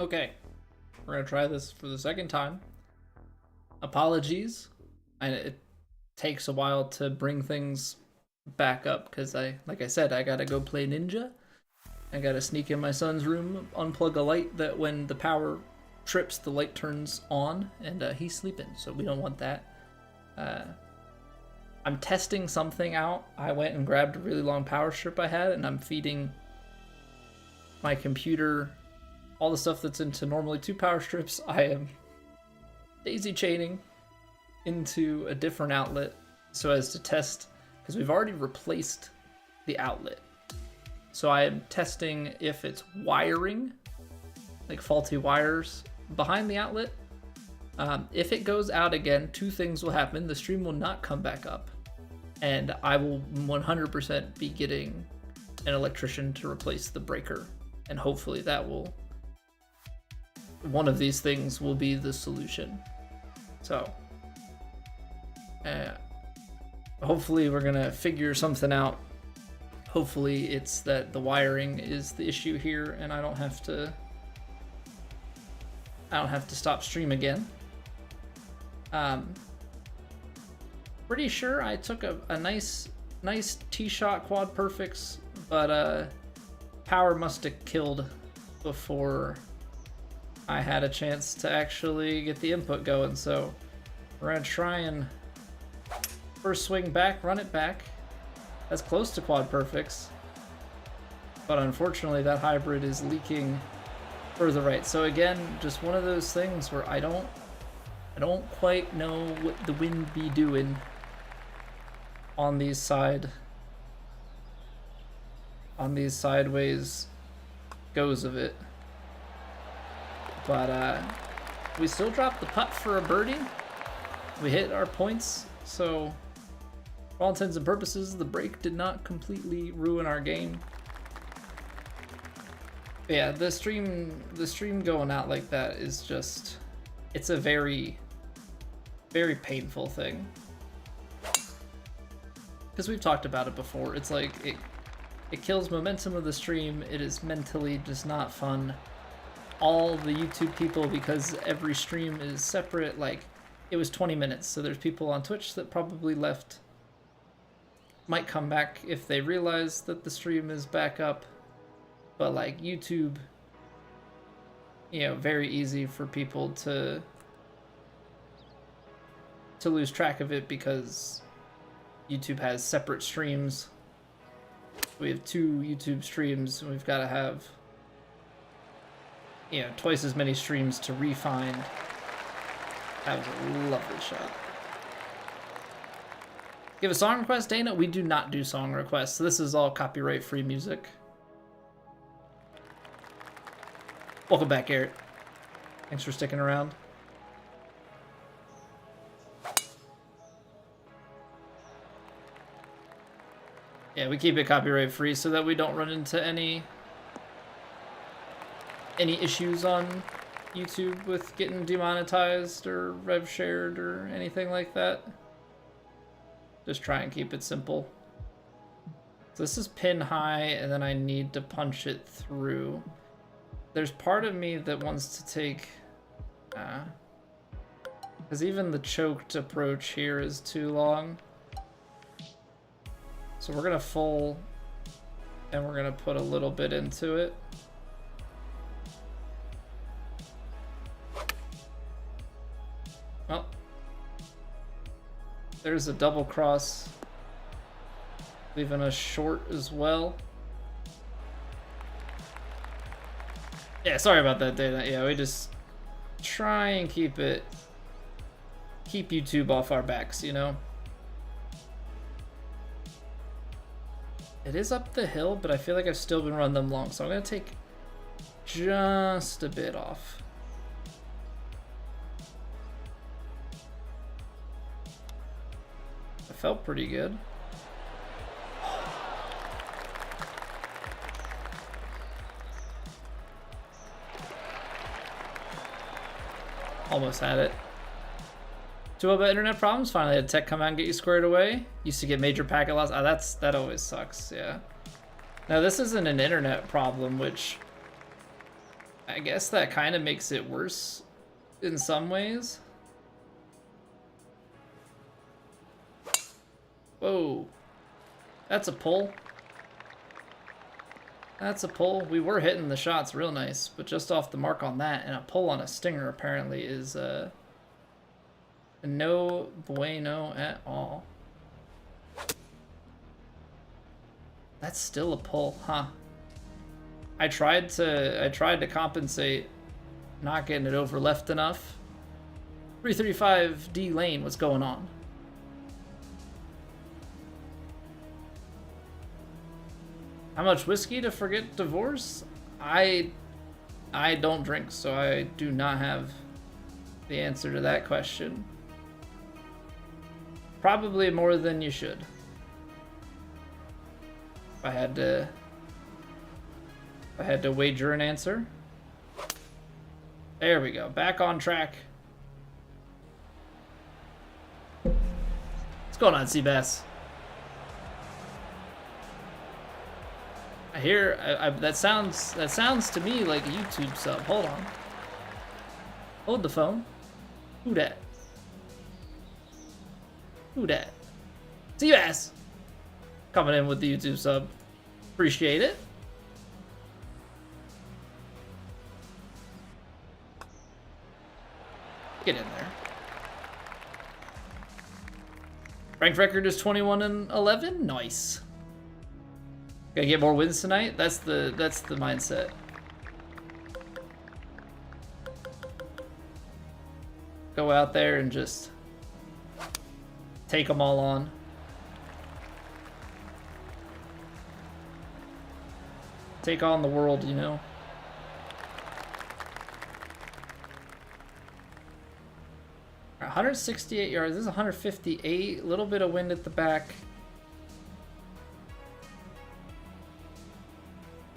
Okay, we're gonna try this for the second time. Apologies, and it takes a while to bring things back up because like I said, I gotta go play Ninja. I gotta sneak in my son's room, unplug a light that when the power trips, the light turns on, and he's sleeping, so we don't want that. I'm testing something out. I went and grabbed a really long power strip I had, and I'm feeding my computer all the stuff that's into normally 2 power strips. I am daisy chaining into a different outlet so as to test, because we've already replaced the outlet. So I am testing if it's wiring, like faulty wires behind the outlet. If it goes out again, 2 things will happen. The stream will not come back up, and I will 100% be getting an electrician to replace the breaker, and hopefully that will, one of these things will be the solution. So hopefully we're gonna figure something out. Hopefully it's that the wiring is the issue here and I don't have to stop stream again. Pretty sure I took a nice tee shot quad perfects, but power must have killed before I had a chance to actually get the input going. So we're gonna try and first swing back, run it back. That's close to quad perfects, but unfortunately that hybrid is leaking further right. So again, just one of those things where I don't quite know what the wind be doing on these sideways goes of it. But we still dropped the putt for a birdie. We hit our points, so for all intents and purposes, the break did not completely ruin our game. But yeah, the stream going out like that is just, it's a very, very painful thing. Because we've talked about it before. It's like, it kills momentum of the stream. It is mentally just not fun. All the YouTube people, because every stream is separate, like, it was 20 minutes, so there's people on Twitch that probably left, might come back if they realize that the stream is back up, but like YouTube, you know, very easy for people to lose track of it because YouTube has separate streams. We have 2 YouTube streams, and we've got to have, you know, twice as many streams to refine. That was a lovely shot. Give a song request, Dana? We do not do song requests. So this is all copyright-free music. Welcome back, Garrett. Thanks for sticking around. Yeah, we keep it copyright-free so that we don't run into any issues on YouTube with getting demonetized or rev shared or anything like that. Just try and keep it simple. So this is pin high, and then I need to punch it through. There's part of me that wants to take, because even the choked approach here is too long. So we're gonna full, and we're gonna put a little bit into it. Well, there's a double cross, leaving us short as well. Yeah, sorry about that, Dana. Yeah, we just try and keep YouTube off our backs, you know? It is up the hill, but I feel like I've still been running them long, so I'm gonna take just a bit off. It felt pretty good. Almost had it. So what about internet problems? Finally had tech come out and get you squared away. Used to get major packet loss. Oh, that always sucks, yeah. Now this isn't an internet problem, which I guess that kind of makes it worse in some ways. Whoa. That's a pull. That's a pull. We were hitting the shots real nice, but just off the mark on that, and a pull on a stinger apparently is no bueno at all. That's still a pull, huh? I tried to compensate not getting it over left enough. 335 D lane, what's going on? How much whiskey to forget divorce? I don't drink, so I do not have the answer to that question. Probably more than you should. If I had to wager an answer. There we go. Back on track. What's going on, Seabass? I hear that sounds to me like a YouTube sub. Hold on. Hold the phone. Who dat? Who dat? Seabass! Coming in with the YouTube sub. Appreciate it. Get in there. Rank record is 21-11. Nice. Gotta get more wins tonight. That's the mindset. Go out there and just take them all on. Take on the world, you know. All right, 168 yards. This is 158. A little bit of wind at the back.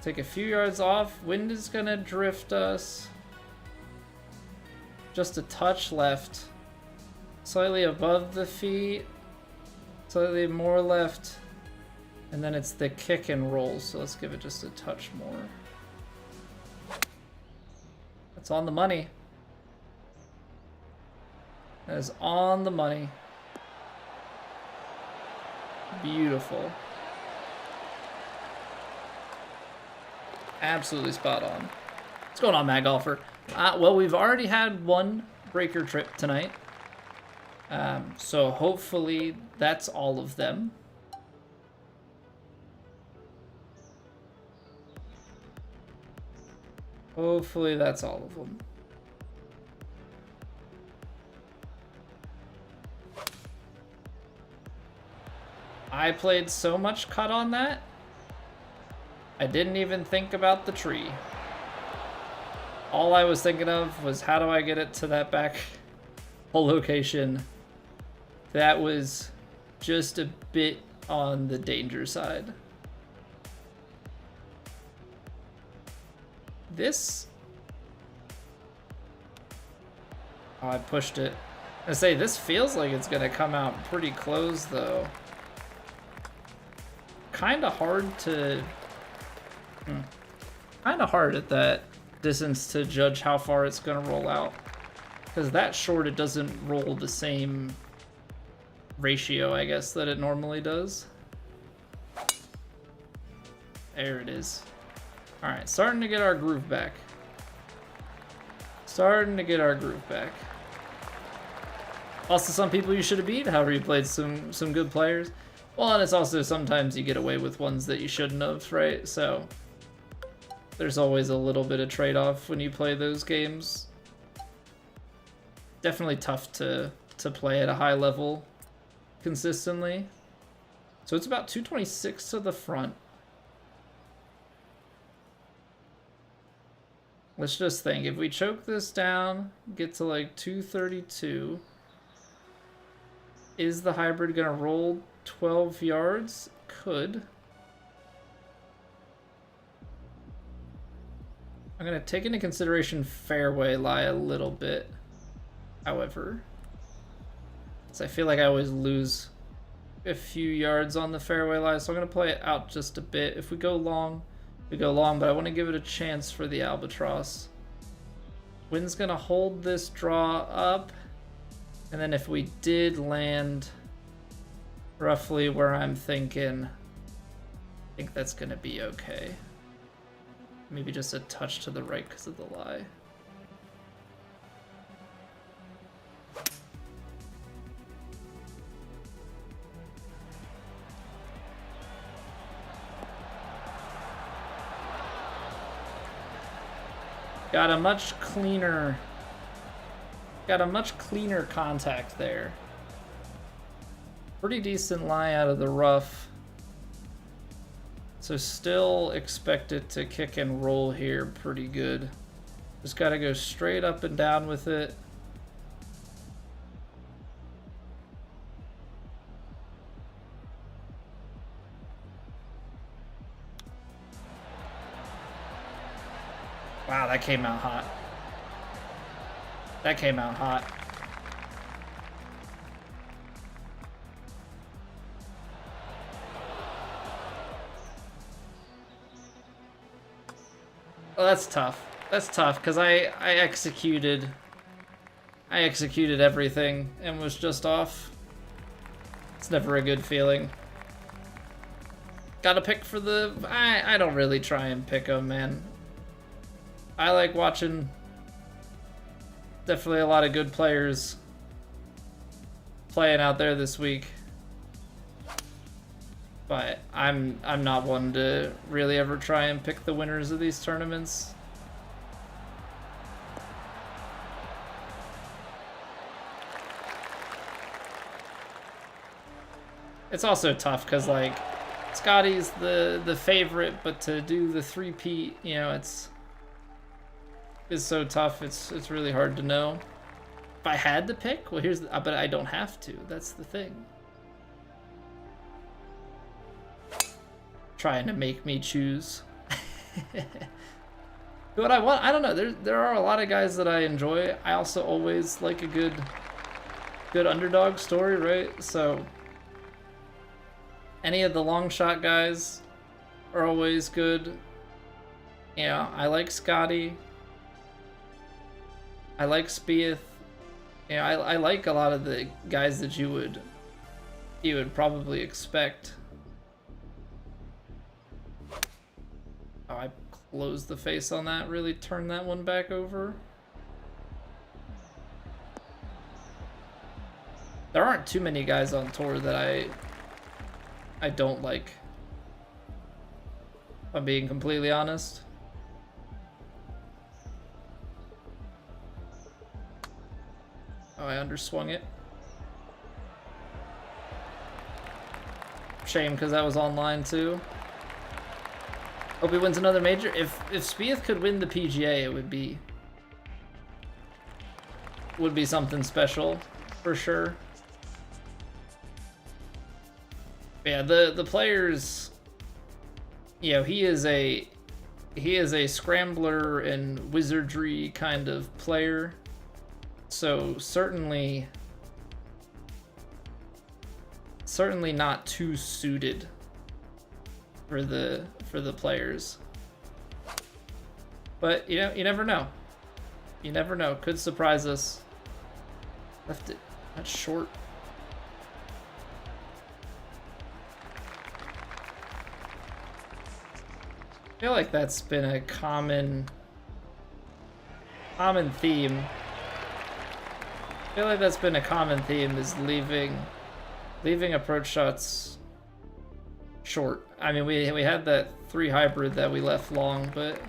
Take a few yards off. Wind is gonna drift us. Just a touch left. Slightly above the feet. Slightly more left. And then it's the kick and roll. So let's give it just a touch more. That's on the money. That is on the money. Beautiful. Absolutely spot on. What's going on, Mad Golfer? Well, we've already had one breaker trip tonight. So hopefully that's all of them. Hopefully that's all of them. I played so much cut on that. I didn't even think about the tree. All I was thinking of was how do I get it to that back hole location. That was just a bit on the danger side. This... Oh, I pushed it. I say, this feels like it's gonna come out pretty close though. Kinda hard to... Kinda hard at that distance to judge how far it's gonna roll out. Because that short, it doesn't roll the same ratio, I guess, that it normally does. There it is. Alright, starting to get our groove back. Starting to get our groove back. Also, some people you should have beat, however you played some good players. Well, and it's also sometimes you get away with ones that you shouldn't have, right? So there's always a little bit of trade-off when you play those games. Definitely tough to play at a high level consistently. So it's about 226 to the front. Let's just think, if we choke this down, get to like 232, is the hybrid gonna roll 12 yards? Could. I'm gonna take into consideration fairway lie a little bit, however, because I feel like I always lose a few yards on the fairway lie, so I'm gonna play it out just a bit. If we go long, we go long, but I want to give it a chance for the albatross. Wind's gonna hold this draw up, and then if we did land roughly where I'm thinking, I think that's gonna be okay. Maybe just a touch to the right because of the lie. Got a much cleaner contact there. Pretty decent lie out of the rough. So still expect it to kick and roll here pretty good. Just gotta go straight up and down with it. Wow, that came out hot. That came out hot. Well, that's tough. That's tough because I executed everything and was just off. It's never a good feeling. Gotta pick for the... I don't really try and pick them, man. I like watching definitely a lot of good players playing out there this week. But I'm not one to really ever try and pick the winners of these tournaments. It's also tough because, like, Scotty's the favorite, but to do the three-peat, you know, it's so tough. It's really hard to know. If I had to pick, well, but I don't have to. That's the thing. Trying to make me choose. What I want, I don't know. There are a lot of guys that I enjoy. I also always like a good underdog story, right? So any of the long shot guys are always good. Yeah, I like Scotty. I like Spieth. You know, I like a lot of the guys that you would probably expect. Oh, I closed the face on that, really turned that one back over. There aren't too many guys on tour that I don't like, if I'm being completely honest. Oh, I underswung it. Shame, because that was online too. Hope he wins another major. If Spieth could win the PGA, it would be something special for sure. But yeah, the players, you know, he is a scrambler and wizardry kind of player. So certainly not too suited for the players. But you know, you never know. You never know. Could surprise us. Left it. That's short. I feel like that's been a common theme. I feel like that's been a common theme, is leaving approach shots short. I mean, we had that 3 hybrid that we left long, but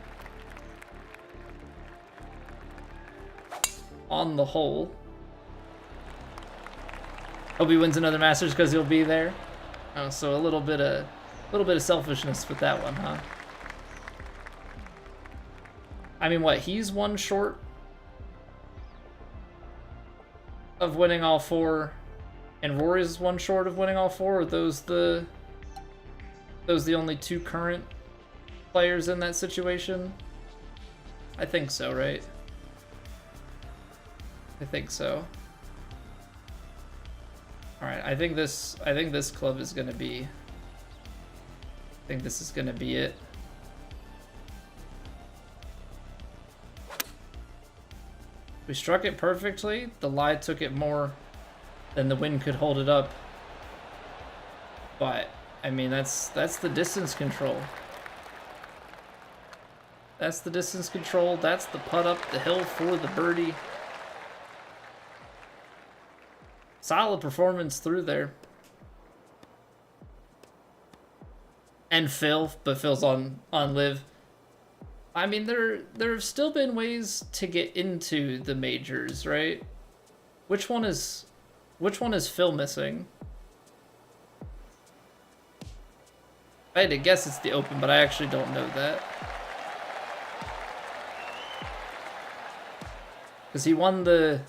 on the whole, hope he wins another Masters because he'll be there. Oh, so a little bit of selfishness with that one, huh? I mean, what, he's one short of winning all 4, and Rory's one short of winning all 4? Are those the only 2 current players in that situation? I think so, right? I think so. All right, I think this club is gonna be. I think this is gonna be it. We struck it perfectly. The lie took it more than the wind could hold it up. But I mean, that's the distance control. That's the distance control. That's the putt up the hill for the birdie. Solid performance through there. And Phil, but Phil's on live. I mean, there have still been ways to get into the majors, right? Which one is Phil missing? I had to guess it's the Open, but I actually don't know that. Because he won the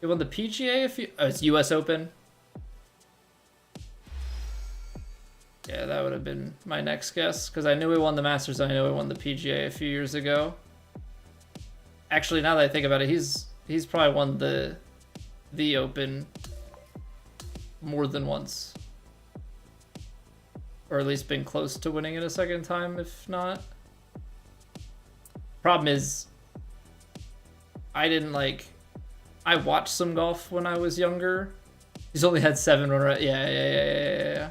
PGA it's US Open. Yeah, that would have been my next guess, because I knew he won the Masters, and I know he won the PGA a few years ago. Actually, now that I think about it, he's probably won the Open more than once. Or at least been close to winning it a second time, if not. Problem is, I watched some golf when I was younger. He's only had 7 run. Yeah.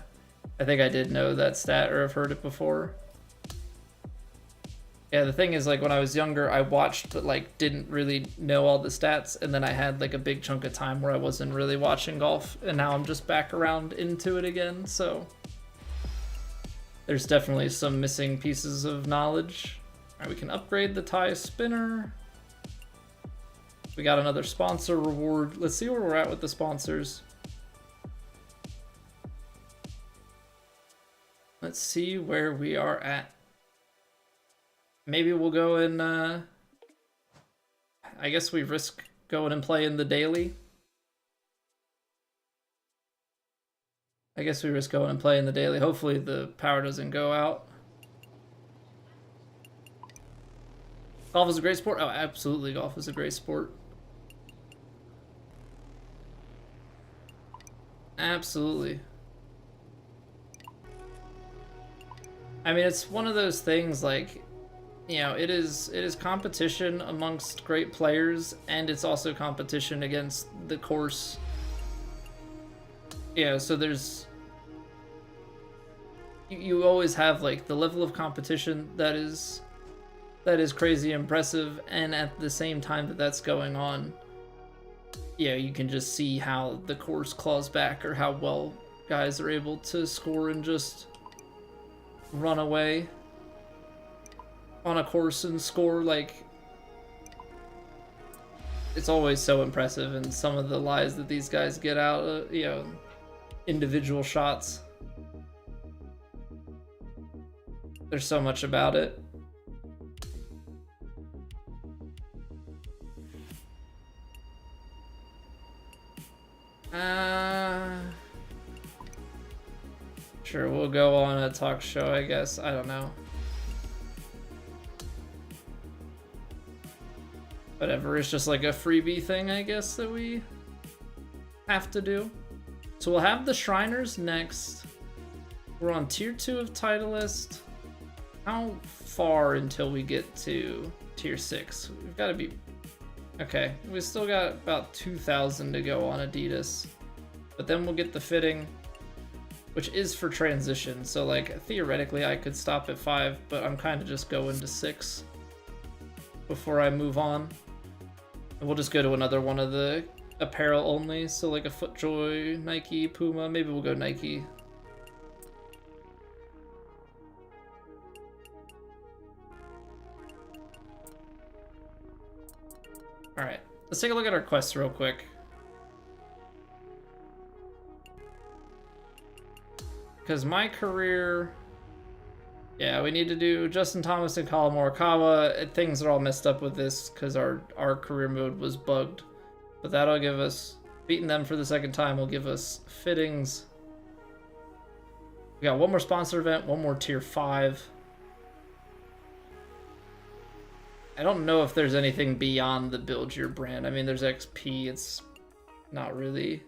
I think I did know that stat or have heard it before. Yeah, the thing is, like, when I was younger, I watched but like didn't really know all the stats, and then I had like a big chunk of time where I wasn't really watching golf, and now I'm just back around into it again, so there's definitely some missing pieces of knowledge. All right, we can upgrade the tie spinner. We got another sponsor reward. Let's see where we're at with the sponsors. Let's see where we are at. Maybe we'll go and, I guess we risk going and playing the daily. Hopefully the power doesn't go out. Golf is a great sport. Oh, absolutely, golf is a great sport. Absolutely. I mean, it's one of those things, like, you know, it is competition amongst great players, and it's also competition against the course. Yeah, so there's... You always have, like, the level of competition that is crazy impressive, and at the same time that that's going on, yeah, you can just see how the course claws back, or how well guys are able to score and just run away on a course and score. Like, it's always so impressive, and some of the lies that these guys get out, you know, individual shots. There's so much about it. Sure, we'll go on a talk show, I guess. I don't know. Whatever, it's just like a freebie thing, I guess, that we have to do. So we'll have the Shriners next. We're on tier 2 of Titleist. How far until we get to tier 6? We've got to be... Okay, we still got about 2,000 to go on Adidas. But then we'll get the fitting, which is for transition. So, like, theoretically I could stop at 5, but I'm kind of just going to 6 before I move on. And we'll just go to another one of the apparel only. So, like a FootJoy, Nike, Puma. Maybe we'll go Nike. Alright, let's take a look at our quests real quick. Because my career... Yeah, we need to do Justin Thomas and Colin Morikawa. Things are all messed up with this because our career mode was bugged. But that'll give us... Beating them for the second time will give us fittings. We got one more sponsor event, one more tier 5. I don't know if there's anything beyond the build your brand. I mean, there's XP. It's not really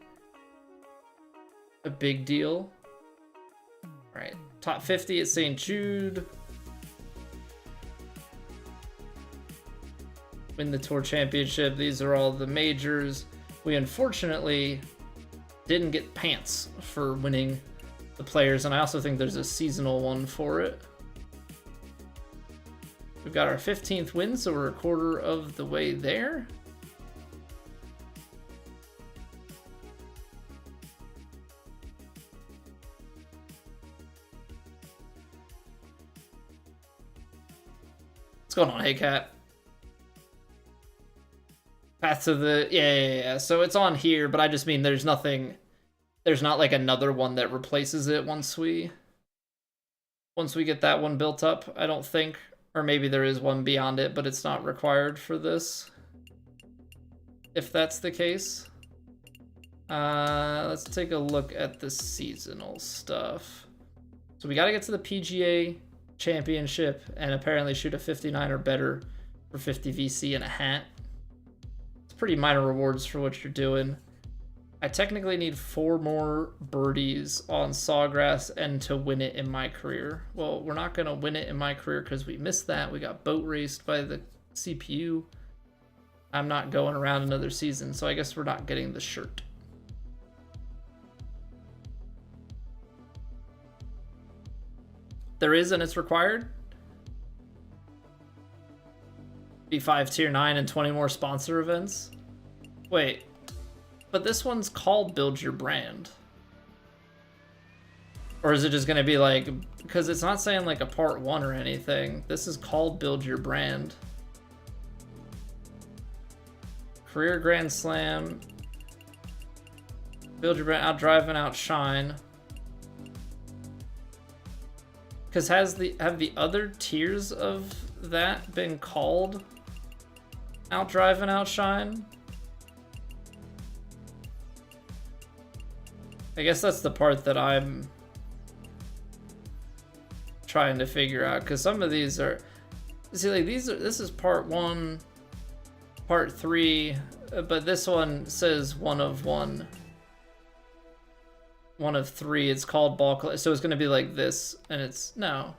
a big deal. All right, top 50 at St. Jude. win the Tour Championship. These are all the majors. We unfortunately didn't get pants for winning the Players, and I also think there's a seasonal one for it. We've got our 15th win, so we're a quarter of the way there. What's going on, Hey Cat? Path to the... Yeah. So it's on here, but I just mean there's nothing... There's not like another one that replaces it once we get that one built up, I don't think. Or maybe there is one beyond it, but it's not required for this. If that's the case. Let's take a look at the seasonal stuff. So we got to get to the PGA Championship and apparently shoot a 59 or better for 50 VC and a hat. It's pretty minor rewards for what you're doing. I technically need 4 more birdies on Sawgrass and to win it in my career. Well, we're not going to win it in my career because we missed that. We got boat raced by the CPU. I'm not going around another season, so I guess we're not getting the shirt. There is, and it's required. B5 Tier 9 and 20 more sponsor events. Wait. But this one's called Build Your Brand. Or is it just going to be like... Because it's not saying like a part 1 or anything. This is called Build Your Brand. Career Grand Slam. Build Your Brand. Outdrive and Outshine. Because have the other tiers of that been called Outdrive and Outshine? I guess that's the part that I'm trying to figure out, because some of these are, see, like this is part 1, part 3, but this one says one of 3. It's called Ball Collector, so it's going to be like this, and it's no.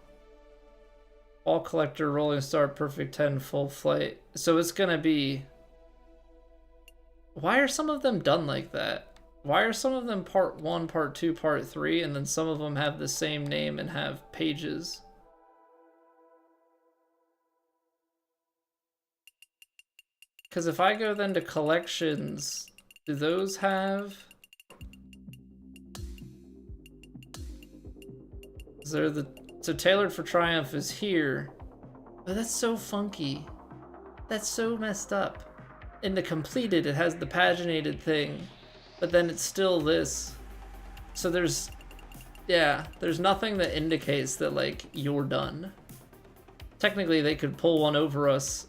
Ball Collector, Rolling Start, Perfect 10, Full Flight. So it's going to be. Why are some of them done like that? Why are some of them part 1, part 2, part 3, and then some of them have the same name and have pages? Because if I go then to collections, do those have... Is there the... So Tailored for Triumph is here. Oh, that's so funky. That's so messed up. In the completed, it has the paginated thing. But then it's still this. So there's nothing that indicates that, like, you're done. Technically, they could pull one over us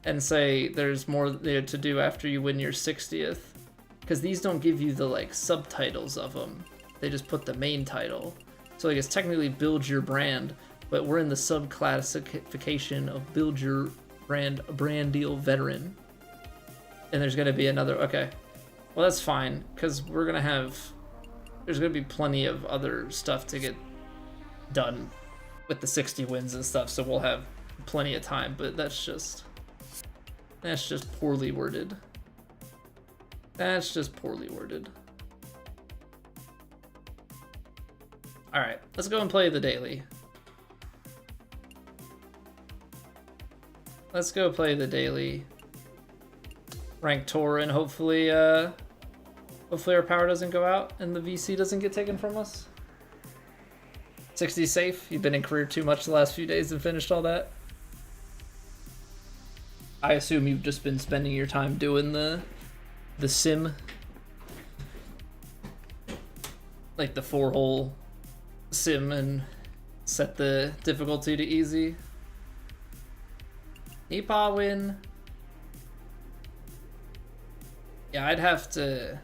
and say there's more there to do after you win your 60th. Because these don't give you the, like, subtitles of them. They just put the main title. So, like, it's technically Build Your Brand, but we're in the sub-classification of Build Your Brand, Brand Deal Veteran. And there's going to be another... Okay. Well, that's fine, because we're going to have... There's going to be plenty of other stuff to get done with the 60 wins and stuff, so we'll have plenty of time, but that's just poorly worded. That's just poorly worded. Alright, let's go and play the daily. Let's go play the daily ranked tour, and hopefully our power doesn't go out and the VC doesn't get taken from us. 60 safe. You've been in career too much the last few days and finished all that. I assume you've just been spending your time doing the sim, like the 4-hole sim, and set the difficulty to easy. Neepa win. Yeah, I'd have to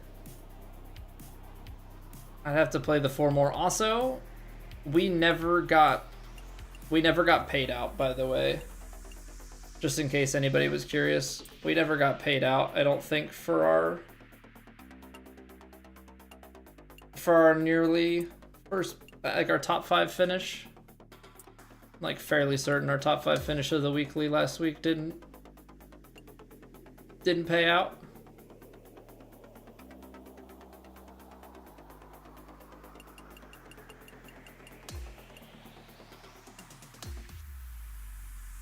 play the 4 more. Also, we never got paid out, by the way. Just in case anybody was curious. We never got paid out, I don't think, for our nearly first, like our top 5 finish. like fairly certain our top 5 finish of the weekly last week didn't pay out.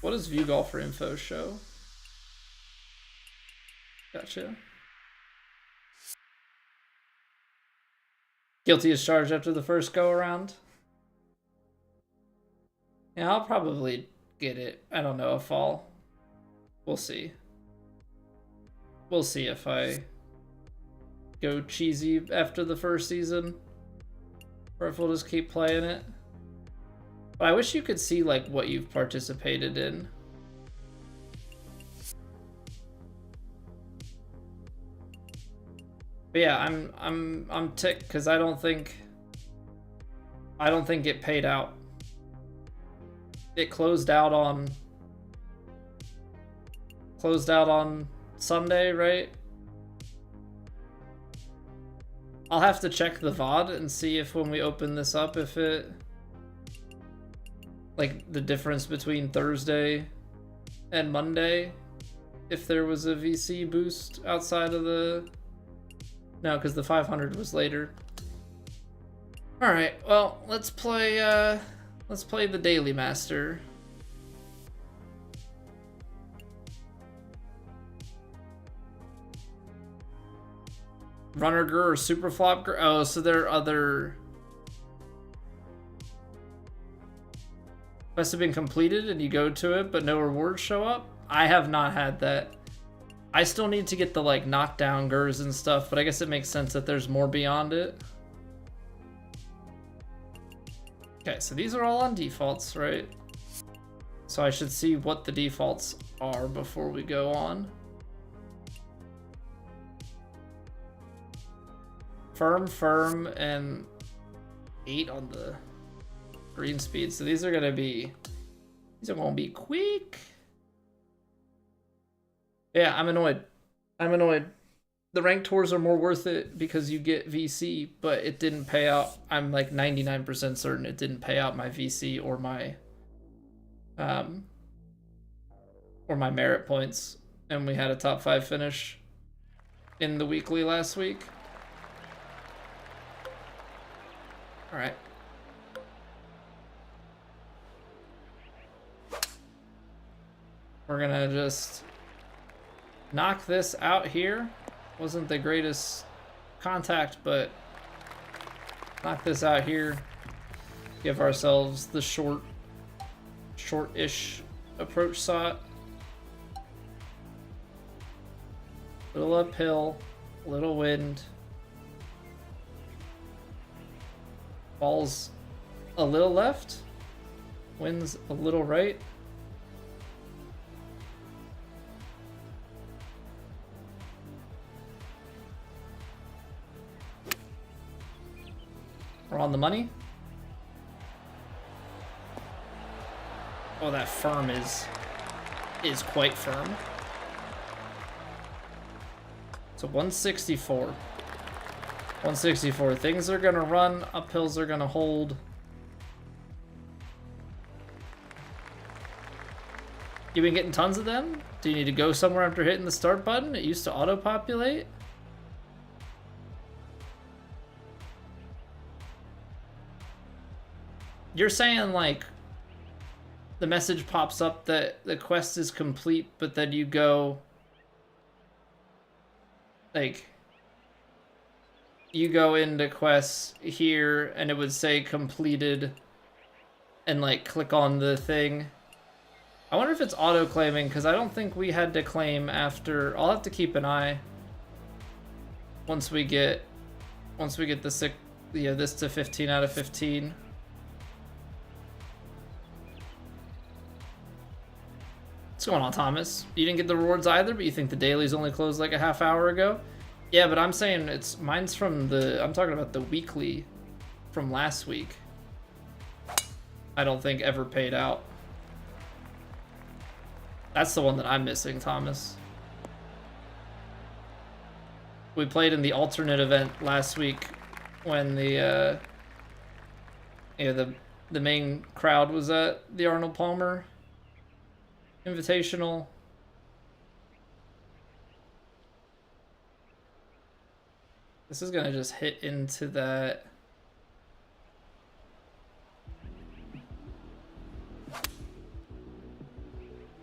What does View Golfer info show? Gotcha. Guilty as charged after the first go around. Yeah, I'll probably get it. I don't know if we'll see. We'll see if I go cheesy after the first season, or if we'll just keep playing it. But I wish you could see like what you've participated in. But yeah, I'm ticked because I don't think it paid out. It closed out on Sunday, right? I'll have to check the VOD and see if when we open this up, if it, like the difference between Thursday and Monday, if there was a VC boost outside of the, no, because the 500 was later. All right, well, let's play the Daily Master. Runner Gur or Super Flop Gur? Oh, so there are other quests have been completed and you go to it, but no rewards show up? I have not had that. I still need to get the like knockdown Gurs and stuff, but I guess it makes sense that there's more beyond it. Okay, so these are all on defaults, right? So I should see what the defaults are before we go on. Firm, and 8 on the green speed. So these are gonna be quick. Yeah, I'm annoyed. The ranked tours are more worth it because you get VC, but it didn't pay out. I'm like 99% certain it didn't pay out my VC or my merit points. And we had a top 5 finish in the weekly last week. All right. We're gonna just knock this out here. Wasn't the greatest contact, but knock this out here. Give ourselves the short-ish approach shot. Little uphill, little wind. Ball's a little left, wind's a little right. We're on the money. Oh, that firm is quite firm. So 164. 164. Things are gonna run, uphills are gonna hold. You been getting tons of them? Do you need to go somewhere after hitting the start button? It used to auto-populate. You're saying like the message pops up that the quest is complete, but then you go like you go into quests here and it would say completed and like click on the thing. I wonder if it's auto claiming because I don't think we had to claim after. I'll have to keep an eye once we get this to 15 out of 15. What's going on, Thomas? You didn't get the rewards either, but you think the dailies only closed like a half hour ago? Yeah, but I'm saying mine's from I'm talking about the weekly from last week. I don't think ever paid out. That's the one that I'm missing, Thomas. We played in the alternate event last week when the the main crowd was at the Arnold Palmer Invitational. This is gonna just hit into that.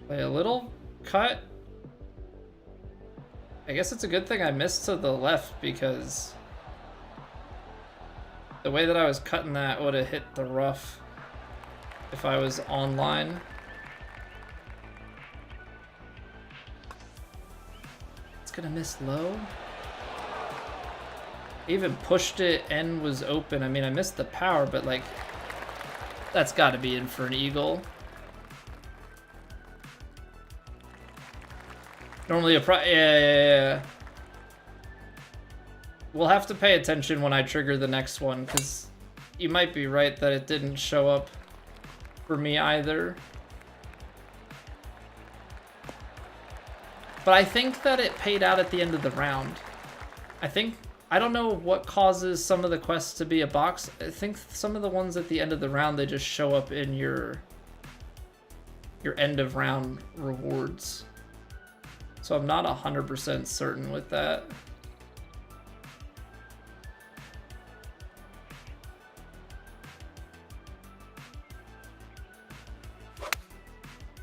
Play a little cut. I guess it's a good thing I missed to the left, because the way that I was cutting that would have hit the rough if I was online. It's gonna miss low. Even pushed it and was open. I mean, I missed the power, but like, that's got to be in for an eagle. Normally yeah. We'll have to pay attention when I trigger the next one, because you might be right that it didn't show up for me either. But I think that it paid out at the end of the round. I don't know what causes some of the quests to be a box. I think some of the ones at the end of the round, they just show up in your end of round rewards. So I'm not 100% certain with that.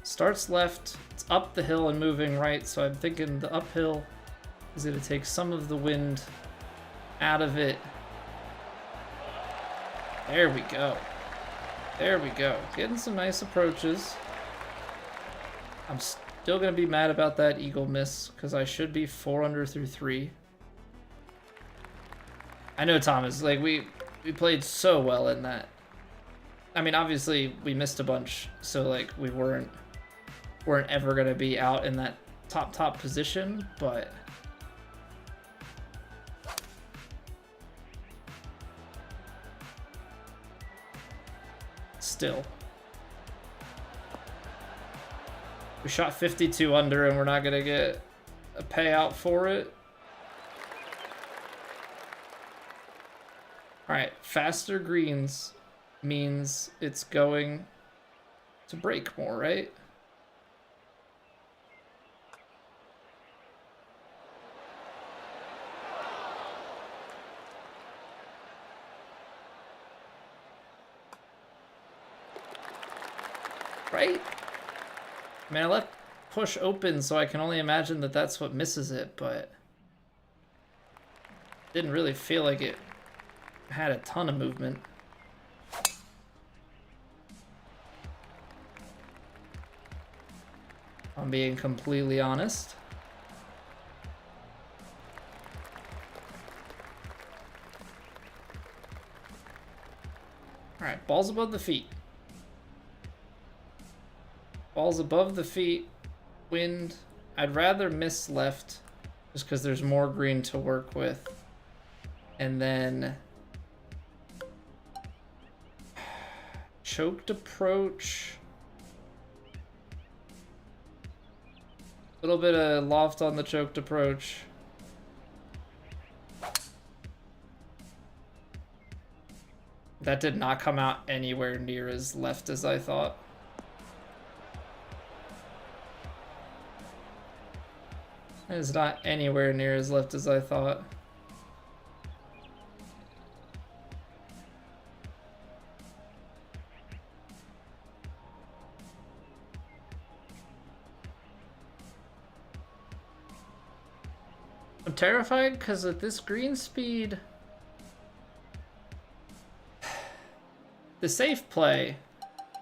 Starts left, it's up the hill and moving right, so I'm thinking the uphill is going to take some of the wind out of it. There we go. There we go. Getting some nice approaches. I'm still going to be mad about that eagle miss, because I should be 4 under through 3. I know, Thomas, like we played so well in that. I mean, obviously we missed a bunch, so like we weren't ever going to be out in that top position, but still. We shot 52 under and we're not going to get a payout for it. Alright, faster greens means it's going to break more, right? Right? I mean, I left push open, so I can only imagine that that's what misses it, but didn't really feel like it had a ton of movement. I'm being completely honest. All right, balls above the feet. Balls above the feet, wind. I'd rather miss left just because there's more green to work with. And then choked approach. A little bit of loft on the choked approach. That did not come out anywhere near as left as I thought. It is not anywhere near as left as I thought. I'm terrified because at this green speed, the safe play,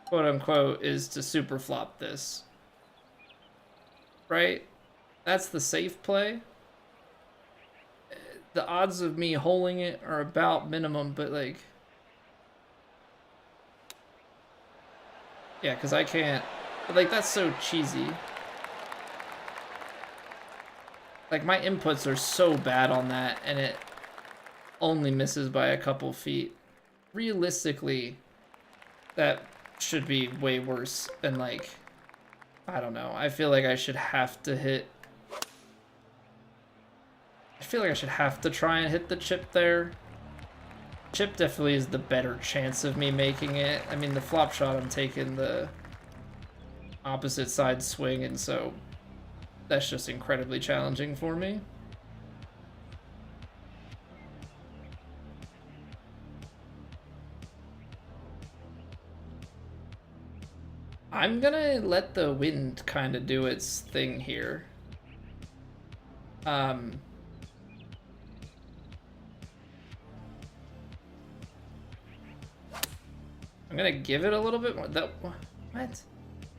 quote unquote, is to super flop this. Right? That's the safe play. The odds of me holding it are about minimum, but like, yeah, because I can't, like, that's so cheesy. Like, my inputs are so bad on that, and it only misses by a couple feet. Realistically, that should be way worse. And like, I don't know. I feel like I should have to hit. I feel like I should have to try and hit the chip there. Chip definitely is the better chance of me making it. I mean, the flop shot, I'm taking the opposite side swing, and so that's just incredibly challenging for me. I'm gonna let the wind kind of do its thing here. I'm gonna give it a little bit more. What?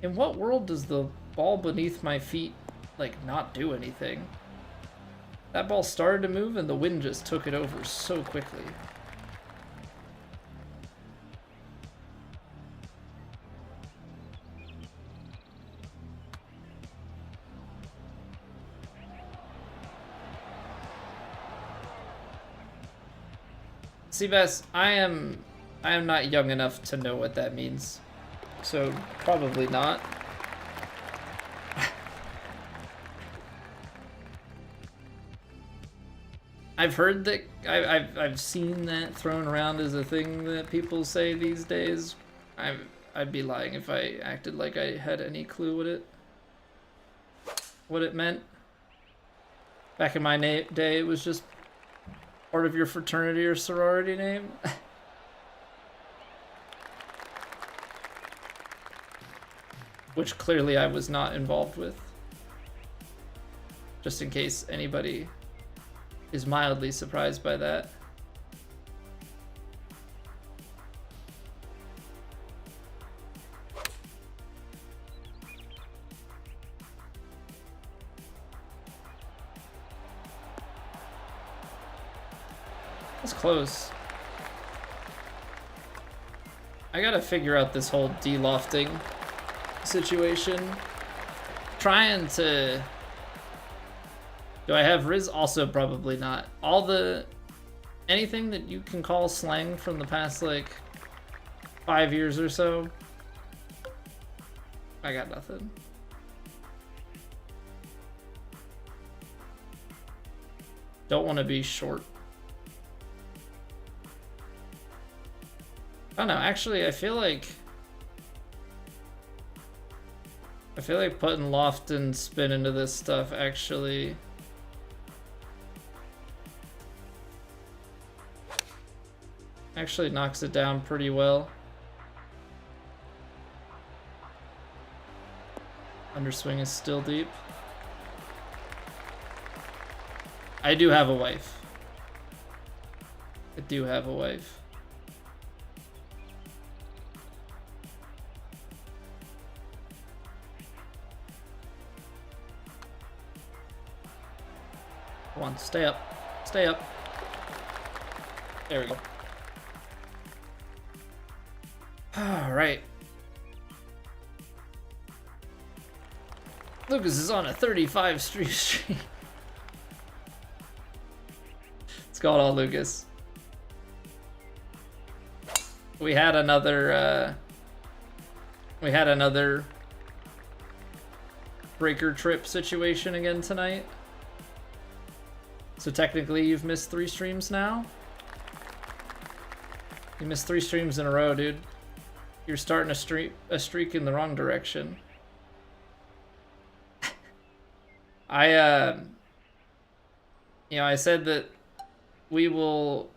In what world does the ball beneath my feet, like, not do anything? That ball started to move and the wind just took it over so quickly. Seabass, I am not young enough to know what that means, so probably not. I've heard that, I've seen that thrown around as a thing that people say these days. I'd be lying if I acted like I had any clue what it meant. Back in my day, it was just part of your fraternity or sorority name. Which clearly I was not involved with. Just in case anybody is mildly surprised by that. That's close. I gotta figure out this whole de-lofting situation. Trying to... Do I have Riz? Also probably not. Anything that you can call slang from the past, like, 5 years or so, I got nothing. Don't want to be short. I don't know, actually, I feel like putting loft and spin into this stuff actually knocks it down pretty well. Underswing is still deep. I do have a wife. I do have a wife. Come on, stay up. Stay up. There we go. Alright. Lucas is on a 35 streak. Let's go all Lucas. We had another breaker trip situation again tonight. So technically you've missed 3 streams now. You missed 3 streams in a row, dude. You're starting a streak in the wrong direction. I said that we will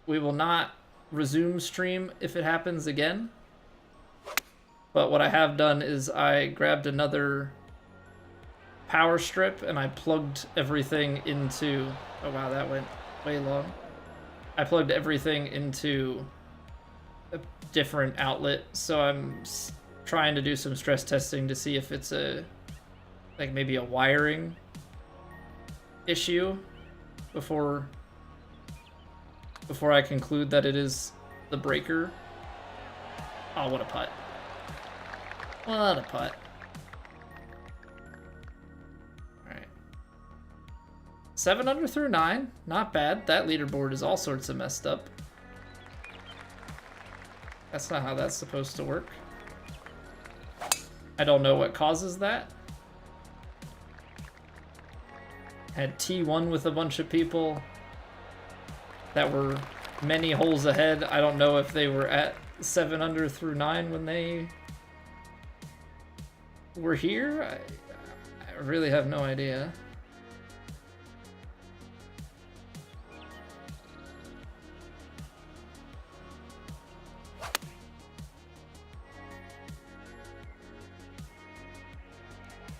not resume stream if it happens again. But what I have done is I grabbed another power strip and I plugged everything into... Oh wow, that went way long. I plugged everything into a different outlet, so I'm trying to do some stress testing to see if it's maybe a wiring issue before I conclude that it is the breaker. Oh, what a putt. What a putt. Alright. 7 under through 9. Not bad. That leaderboard is all sorts of messed up. That's not how that's supposed to work. I don't know what causes that. Had T1 with a bunch of people. that were many holes ahead. I don't know if they were at 7 under through 9 when they were here. I really have no idea.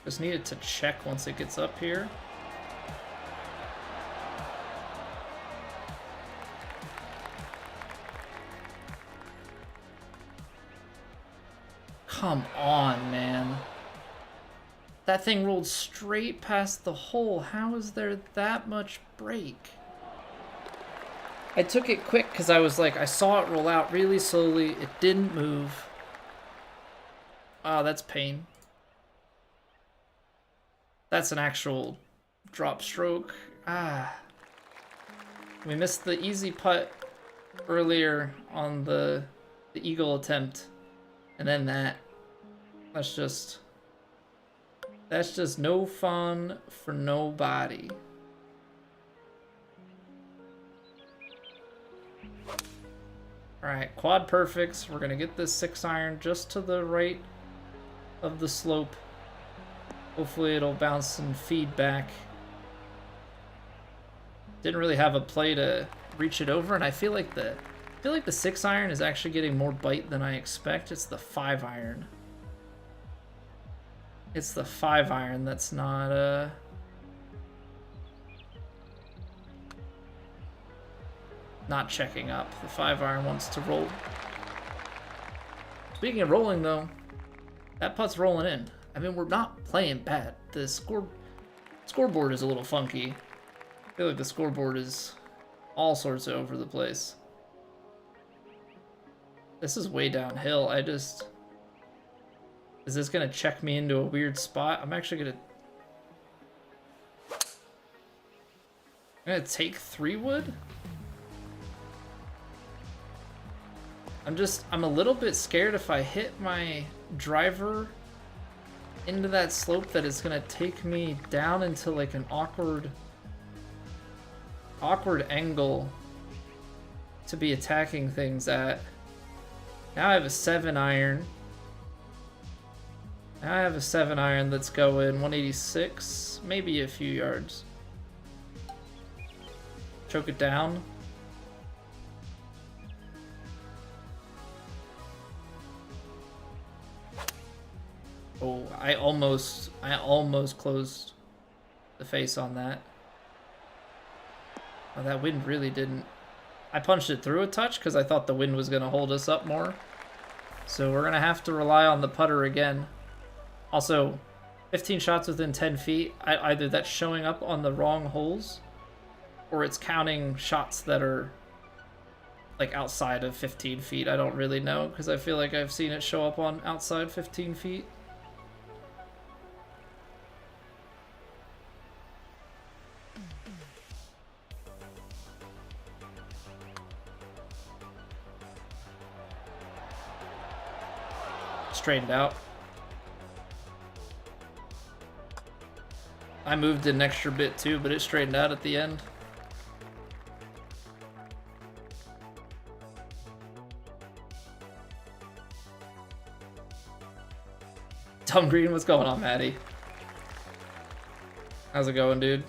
Just need it to check once it gets up here. Come on, man. That thing rolled straight past the hole. How is there that much break? I took it quick because I was like, I saw it roll out really slowly. It didn't move. Oh, that's pain. That's an actual drop stroke. Ah. We missed the easy putt earlier on the eagle attempt. And then that. That's just no fun for nobody. Alright, quad perfects. We're gonna get this 6-iron just to the right of the slope. Hopefully it'll bounce and feed back. Didn't really have a play to reach it over, and I feel like the 6-iron is actually getting more bite than I expect. It's the 5-iron. It's the 5-iron that's not checking up. The 5-iron wants to roll. Speaking of rolling though, that putt's rolling in. I mean, we're not playing bad. The scoreboard is a little funky. I feel like the scoreboard is all sorts of over the place. This is way downhill. Is this gonna check me into a weird spot? I'm actually gonna take 3 wood? I'm a little bit scared if I hit my driver into that slope that it's gonna take me down into like an awkward angle to be attacking things at. Now I have a 7-iron. Now I have a 7-iron that's going 186, maybe a few yards. Choke it down. Oh, I almost closed the face on that. Oh, that wind really didn't. I punched it through a touch because I thought the wind was going to hold us up more. So we're going to have to rely on the putter again. Also, 15 shots within 10 feet. Either that's showing up on the wrong holes, or it's counting shots that are like outside of 15 feet. I don't really know because I feel like I've seen it show up on outside 15 feet. Straightened out. I moved an extra bit too, but it straightened out at the end. Tom Green, what's going on, Maddie? How's it going, dude?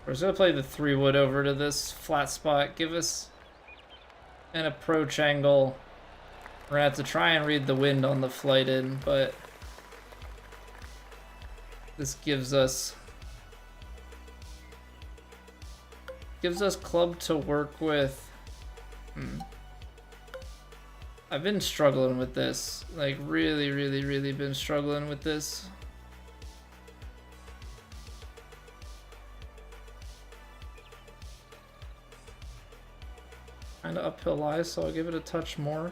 We're just gonna play the 3 wood over to this flat spot. Give us an approach angle. We're gonna have to try and read the wind on the flight in, but this gives us club to work with. I've been struggling with this. Like really been struggling with this. Kind of uphill lie, so I'll give it a touch more.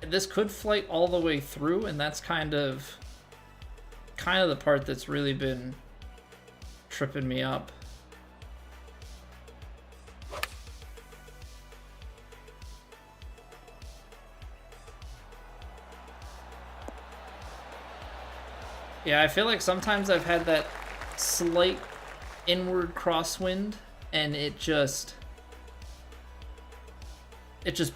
This could flight all the way through, and that's kind of the part that's really been tripping me up. Yeah, I feel like sometimes I've had that slight inward crosswind, and it just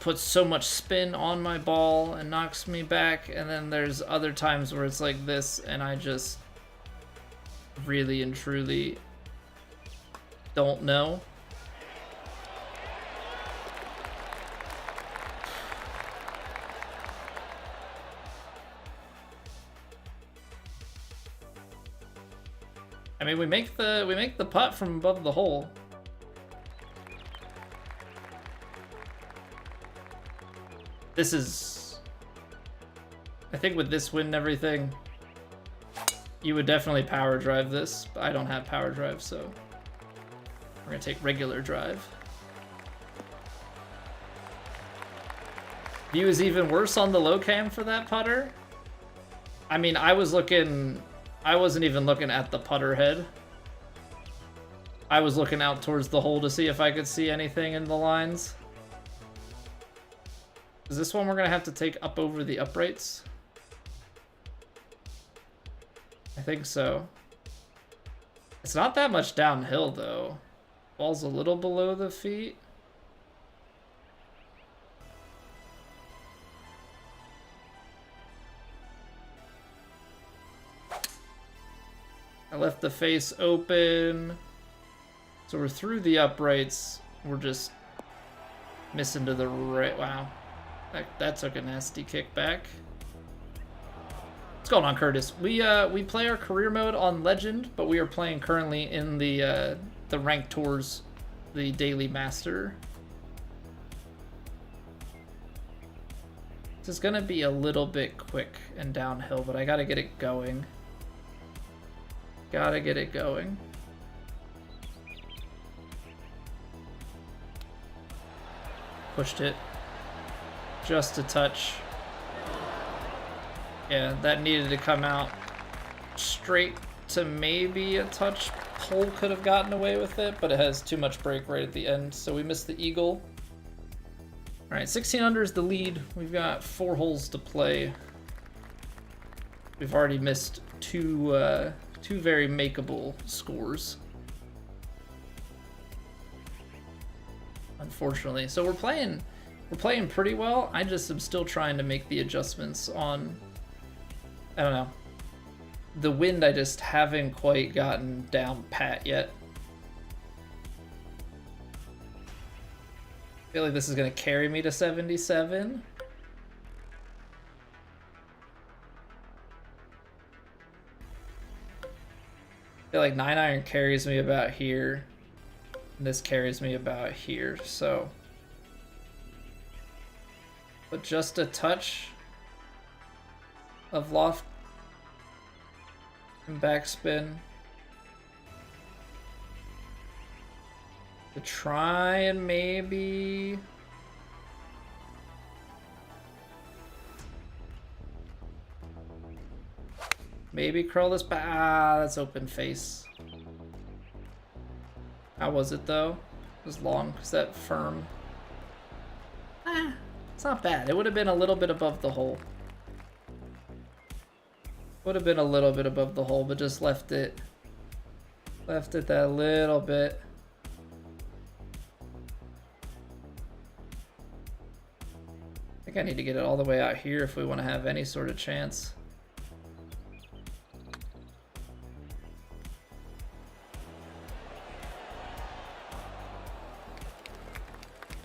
puts so much spin on my ball and knocks me back. And then there's other times where it's like this, and I just really and truly don't know. I mean, we make the putt from above the hole. This is, I think with this wind and everything, you would definitely power drive this, but I don't have power drive, so we're gonna take regular drive. View is even worse on the low cam for that putter. I mean, I wasn't even looking at the putter head. I was looking out towards the hole to see if I could see anything in the lines. Is this one we're gonna have to take up over the uprights? I think so. It's not that much downhill though. Ball's a little below the feet. I left the face open. So we're through the uprights. We're just missing to the right. Wow. That took a nasty kick back. What's going on, Curtis? We play our career mode on Legend, but we are playing currently in the ranked tours, the Daily Master. This is gonna be a little bit quick and downhill, but I gotta get it going. Gotta get it going. Pushed it. Just a touch. Yeah, that needed to come out straight to maybe a touch. Pole could have gotten away with it, but it has too much break right at the end, so we missed the eagle. All right, 16 under is the lead. We've got 4 holes to play. We've already missed two very makeable scores, unfortunately. So we're playing pretty well. I just am still trying to make the adjustments on, I don't know, the wind. I just haven't quite gotten down pat yet. I feel like this is gonna carry me to 77. I feel like 9-iron carries me about here, and this carries me about here, so. But just a touch of loft and backspin to try and maybe curl this back. Ah, that's open face. How was it though? It was long. Is that firm? Ah, it's not bad. It would have been a little bit above the hole. Would have been a little bit above the hole, but just left it that little bit. I think I need to get it all the way out here if we want to have any sort of chance.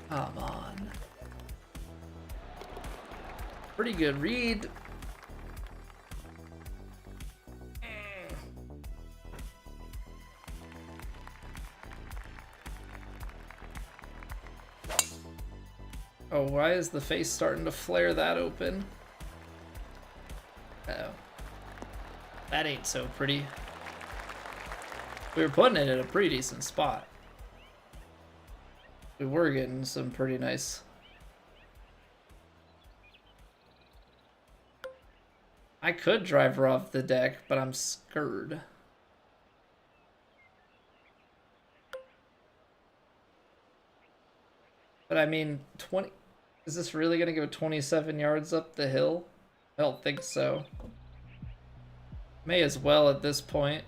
Come on. Pretty good read. Oh, why is the face starting to flare that open? Uh-oh. That ain't so pretty. We were putting it in a pretty decent spot. We were getting some pretty nice. I could drive her off the deck, but I'm scared. But I mean, 20... Is this really going to go 27 yards up the hill? I don't think so. May as well at this point.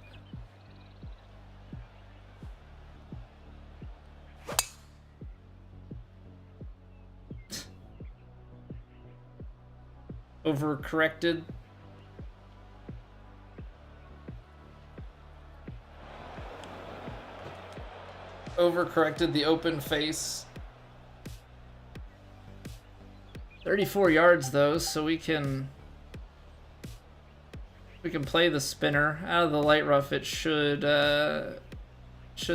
Overcorrected. Overcorrected the open face. 34 yards though, so we can play the spinner out of the light rough. It should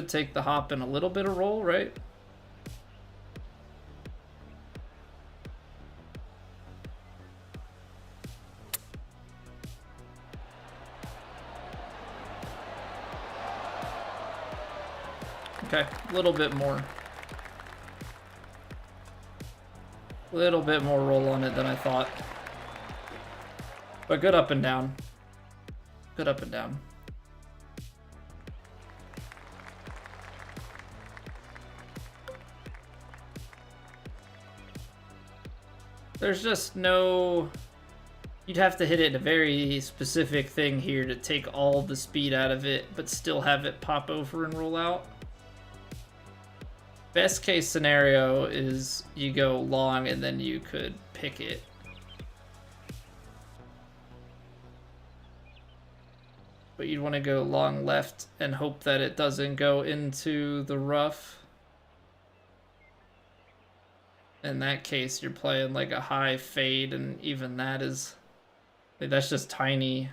take the hop and a little bit of roll, right? Okay, a little bit more. A little bit more roll on it than I thought. But good up and down. Good up and down. There's just no... You'd have to hit it a very specific thing here to take all the speed out of it, but still have it pop over and roll out. Best case scenario is you go long and then you could pick it. But you'd want to go long left and hope that it doesn't go into the rough. In that case, you're playing like a high fade, and even that is... That's just tiny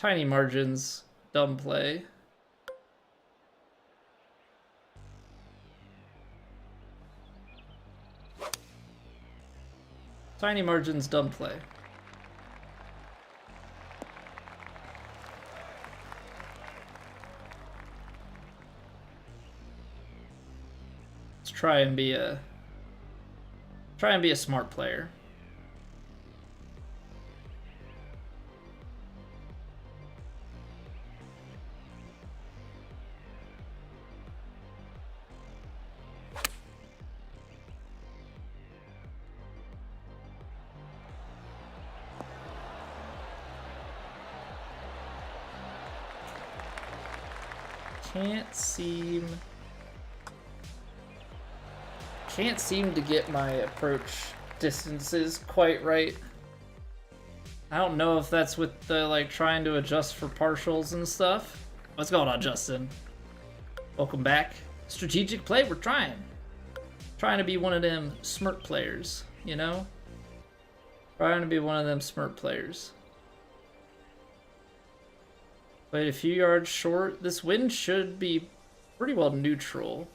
margins. Dumb play. Tiny margins, dumb play. Let's try and be a smart player. Can't seem to get my approach distances quite right. I don't know if that's with the like trying to adjust for partials and stuff. What's going on, Justin? Welcome back. Strategic play, we're trying to be one of them smart players, you know? Trying to be one of them smart players. Played a few yards short. This wind should be pretty well neutral.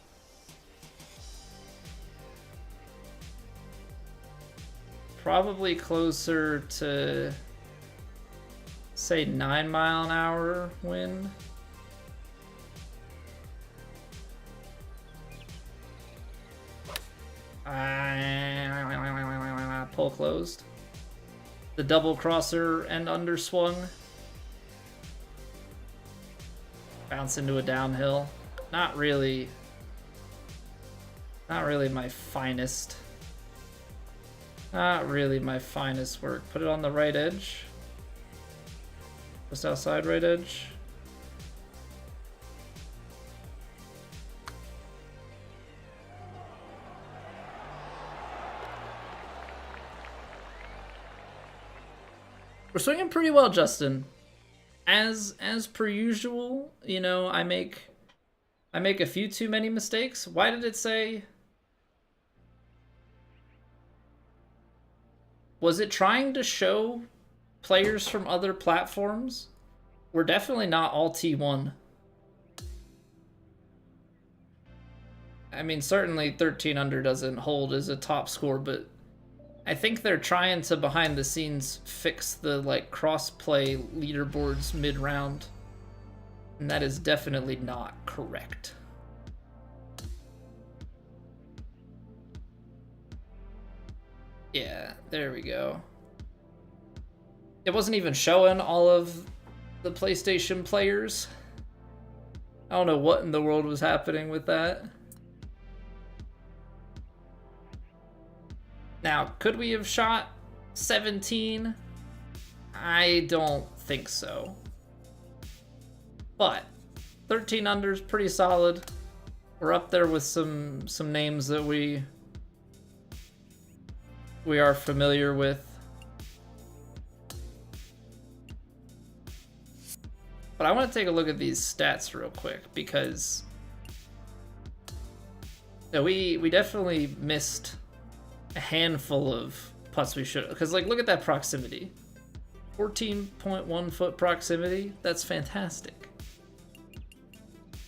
Probably closer to, say, 9 mile an hour wind. Pull closed. The double crosser and underswung. Bounce into a downhill. Not really my finest. Not really my finest work. Put it on the right edge. Just outside right edge. We're swinging pretty well, Justin. As per usual, you know, I make a few too many mistakes. Why did it say? Was it trying to show players from other platforms? We're definitely not all T1. I mean, certainly 13 under doesn't hold as a top score, but I think they're trying to, behind the scenes, fix the, like, cross-play leaderboards mid-round. And that is definitely not correct. Yeah, there we go. It wasn't even showing all of the PlayStation players. I don't know what in the world was happening with that. Now, could we have shot 17? I don't think so. But 13 under is pretty solid. We're up there with some names that we are familiar with. But I want to take a look at these stats real quick because we definitely missed a handful of putts we should, because like look at that proximity. 14.1 foot proximity, that's fantastic.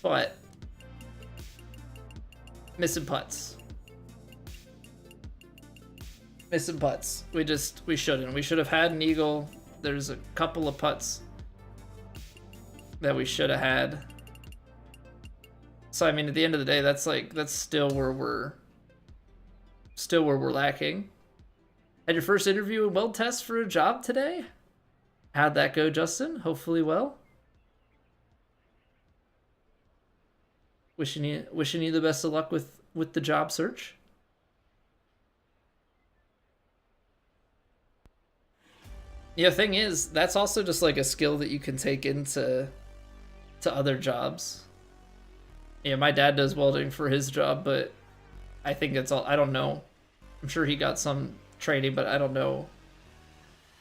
But missing putts. Missing putts. We shouldn't. We should have had an eagle. There's a couple of putts that we should have had. So I mean, at the end of the day, that's still where we're lacking. Had your first interview and weld test for a job today? How'd that go, Justin? Hopefully well. Wishing you the best of luck with the job search. Yeah, the thing is, that's also just like a skill that you can take into other jobs. Yeah, my dad does welding for his job, but I think it's all, I don't know. I'm sure he got some training, but I don't know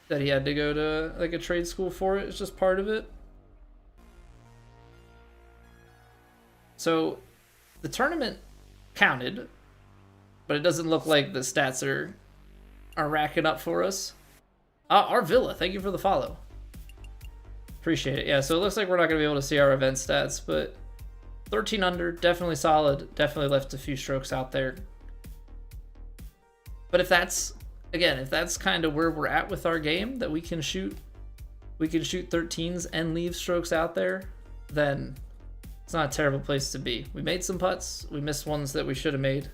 that he had to go to like a trade school for it. It's just part of it. So the tournament counted, but it doesn't look like the stats are racking up for us. Our Villa, thank you for the follow. Appreciate it. Yeah, so it looks like we're not going to be able to see our event stats, but 13 under, definitely solid. Definitely left a few strokes out there. But if that's kind of where we're at with our game, that we can shoot 13s and leave strokes out there, then it's not a terrible place to be. We made some putts. We missed ones that we should have made.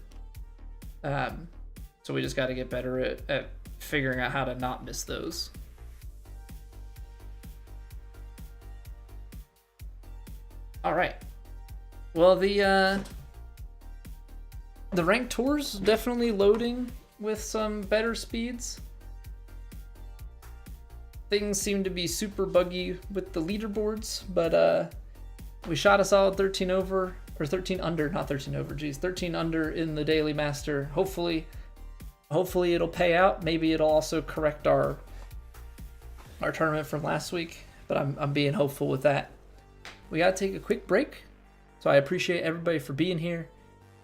So we just got to get better at figuring out how to not miss those. All right. Well, the ranked tours definitely loading with some better speeds. Things seem to be super buggy with the leaderboards, but we shot a solid 13 over, or 13 under, not 13 over, geez, 13 under in the Daily Master. Hopefully it'll pay out. Maybe it'll also correct our tournament from last week, but I'm being hopeful with that. We gotta take a quick break, so I appreciate everybody for being here.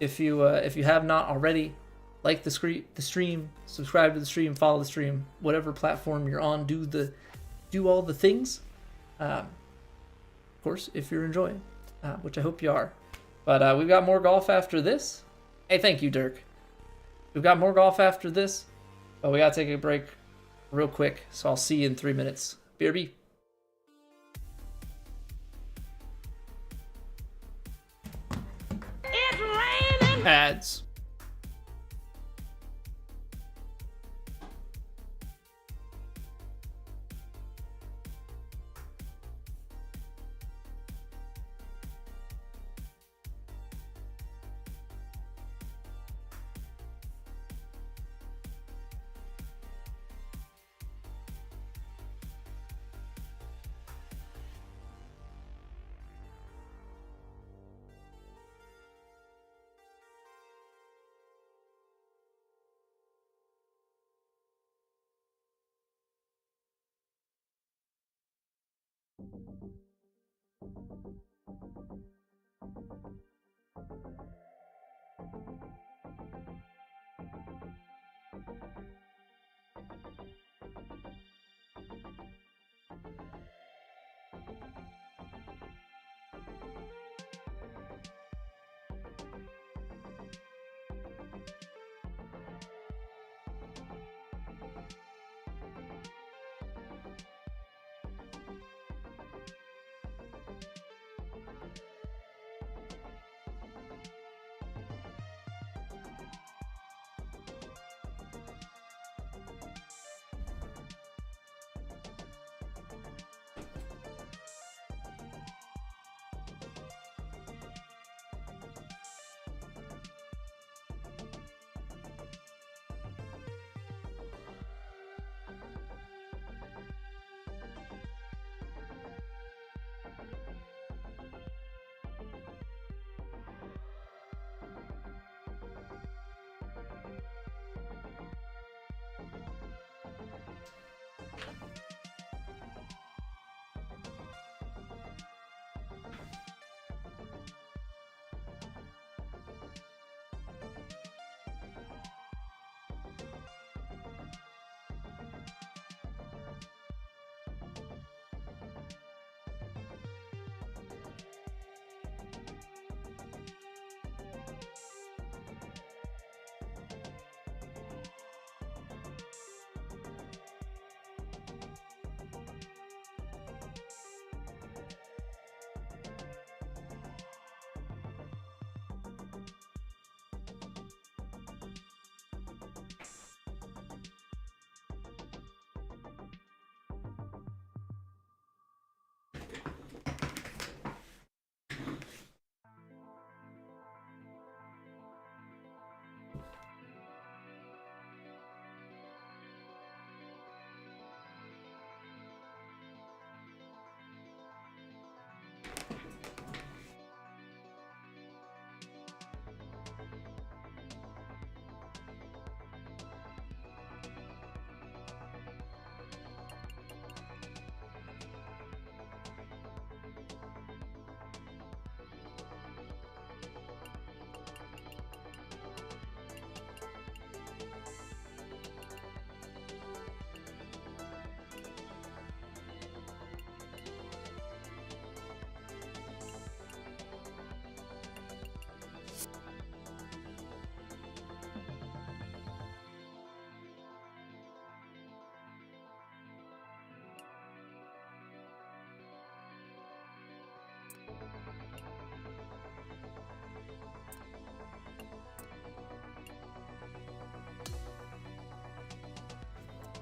If you have not already, like the stream, subscribe to the stream, follow the stream, whatever platform you're on, do all the things. Of course, if you're enjoying, which I hope you are. But we've got more golf after this. Hey, thank you, Dirk. We've got more golf after this, but we gotta take a break real quick, so I'll see you in 3 minutes. BRB. It's raining! Ads.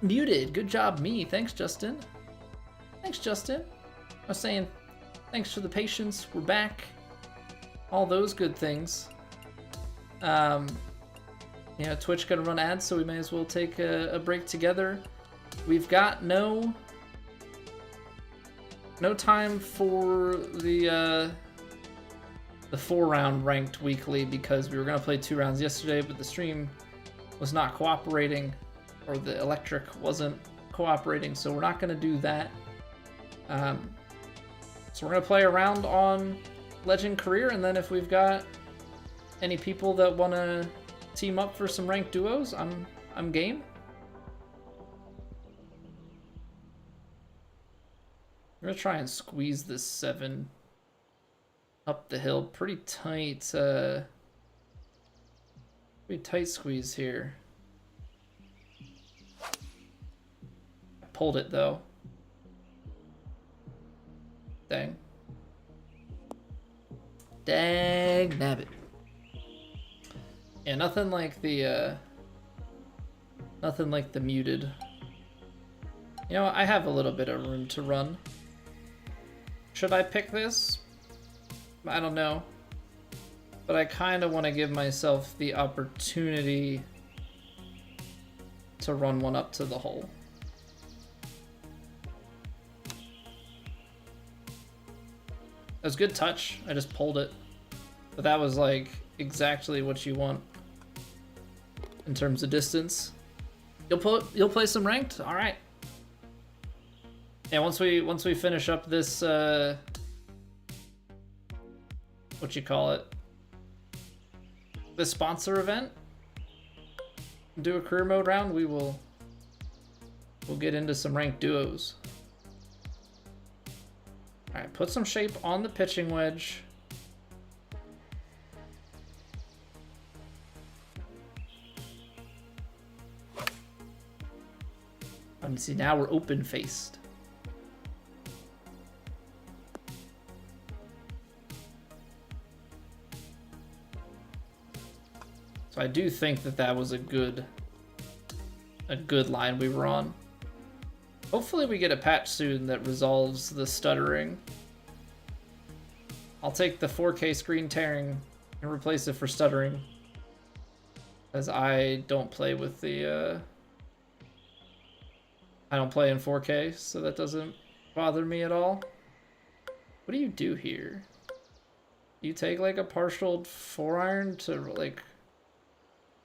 Muted. Good job, me. Thanks, Justin. Thanks, Justin. I was saying thanks for the patience. We're back. All those good things. Yeah, Twitch gonna run ads, so we may as well take a break together. We've got no time for the 4-round ranked weekly because we were gonna play 2 rounds yesterday, but the stream was not cooperating, or the electric wasn't cooperating, so we're not gonna do that. So we're gonna play a round on Legend Career, and then if we've got any people that wanna team up for some ranked duos, I'm game. I'm gonna try and squeeze this 7 up the hill. Pretty tight squeeze here. I pulled it though. Dang. Dang nabbit. Yeah, nothing like the muted. You know, I have a little bit of room to run. Should I pick this? I don't know. But I kind of want to give myself the opportunity to run one up to the hole. That was good touch. I just pulled it. But that was like exactly what you want in terms of distance. You'll play some ranked? All right. Yeah, once we finish up this what you call it? The sponsor event, do a career mode round, we'll get into some ranked duos. All right, put some shape on the pitching wedge. And see, now we're open faced. So I do think that was a good line we were on. Hopefully we get a patch soon that resolves the stuttering. I'll take the 4K screen tearing and replace it for stuttering, as I don't play with the I don't play in 4K, so that doesn't bother me at all. What do you do here? You take like a partial 4-iron to like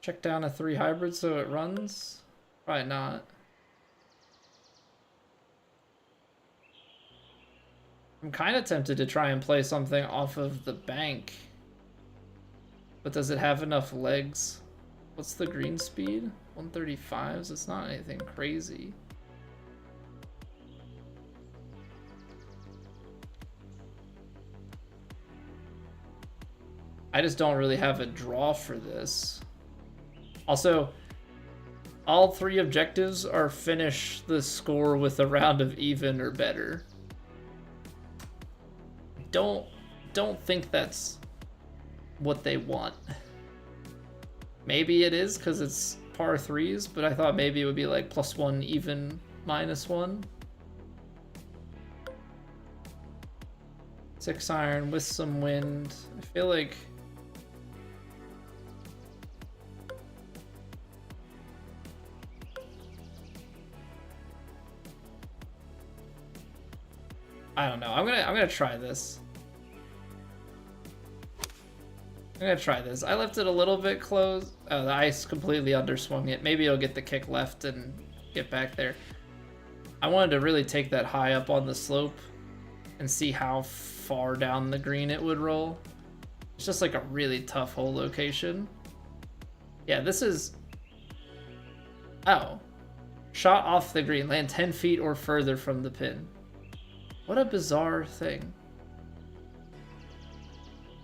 check down a 3 hybrid so it runs? Probably not. I'm kind of tempted to try and play something off of the bank. But does it have enough legs? What's the green speed? 135s? It's not anything crazy. I just don't really have a draw for this. Also, all 3 objectives are finish the score with a round of even or better. Don't think that's what they want. Maybe it is because it's par 3s, but I thought maybe it would be like +1 even -1. 6-iron with some wind. I feel like I don't know. I'm gonna try this. I'm gonna try this. I left it a little bit close. Oh, the ice completely underswung it. Maybe it'll get the kick left and get back there. I wanted to really take that high up on the slope and see how far down the green it would roll. It's just like a really tough hole location. Yeah, this is... Oh. Shot off the green. Land 10 feet or further from the pin. What a bizarre thing.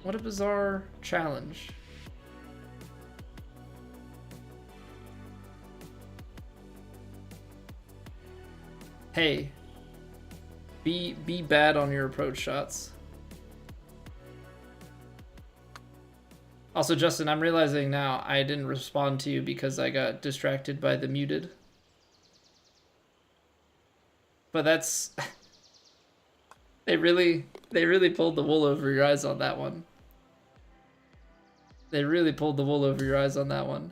What a bizarre challenge. Hey, be bad on your approach shots. Also, Justin, I'm realizing now I didn't respond to you because I got distracted by the muted. But that's they really pulled the wool over your eyes on that one. They really pulled the wool over your eyes on that one.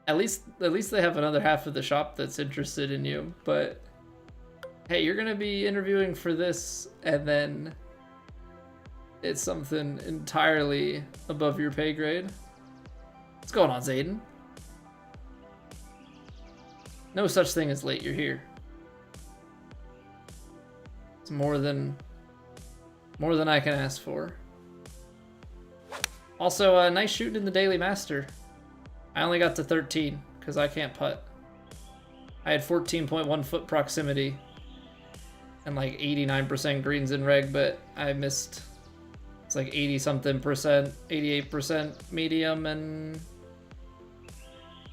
At least they have another half of the shop that's interested in you, but hey, you're gonna be interviewing for this, and then it's something entirely above your pay grade. What's going on, Zayden? No such thing as late, you're here. It's more than I can ask for. Also, nice shooting in the Daily Master. I only got to 13 because I can't putt. I had 14.1 foot proximity and like 89% greens in reg, but I missed. It's like 80 something percent, 88% medium, and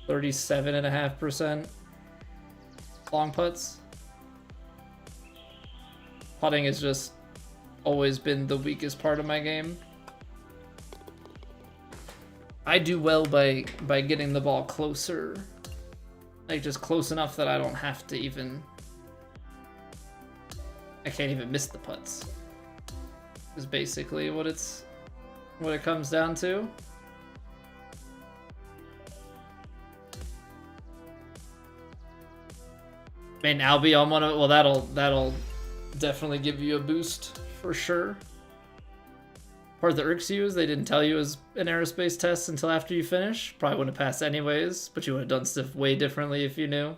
37.5% long putts. Putting has just always been the weakest part of my game. I do well by getting the ball closer, like just close enough that I don't have to even, I can't even miss the putts. Is basically what it comes down to. Man, Albie on one of, well, that'll definitely give you a boost for sure. Part that irks you is they didn't tell you it was an aerospace test until after you finish. Probably wouldn't have passed anyways, but you would have done stuff way differently if you knew.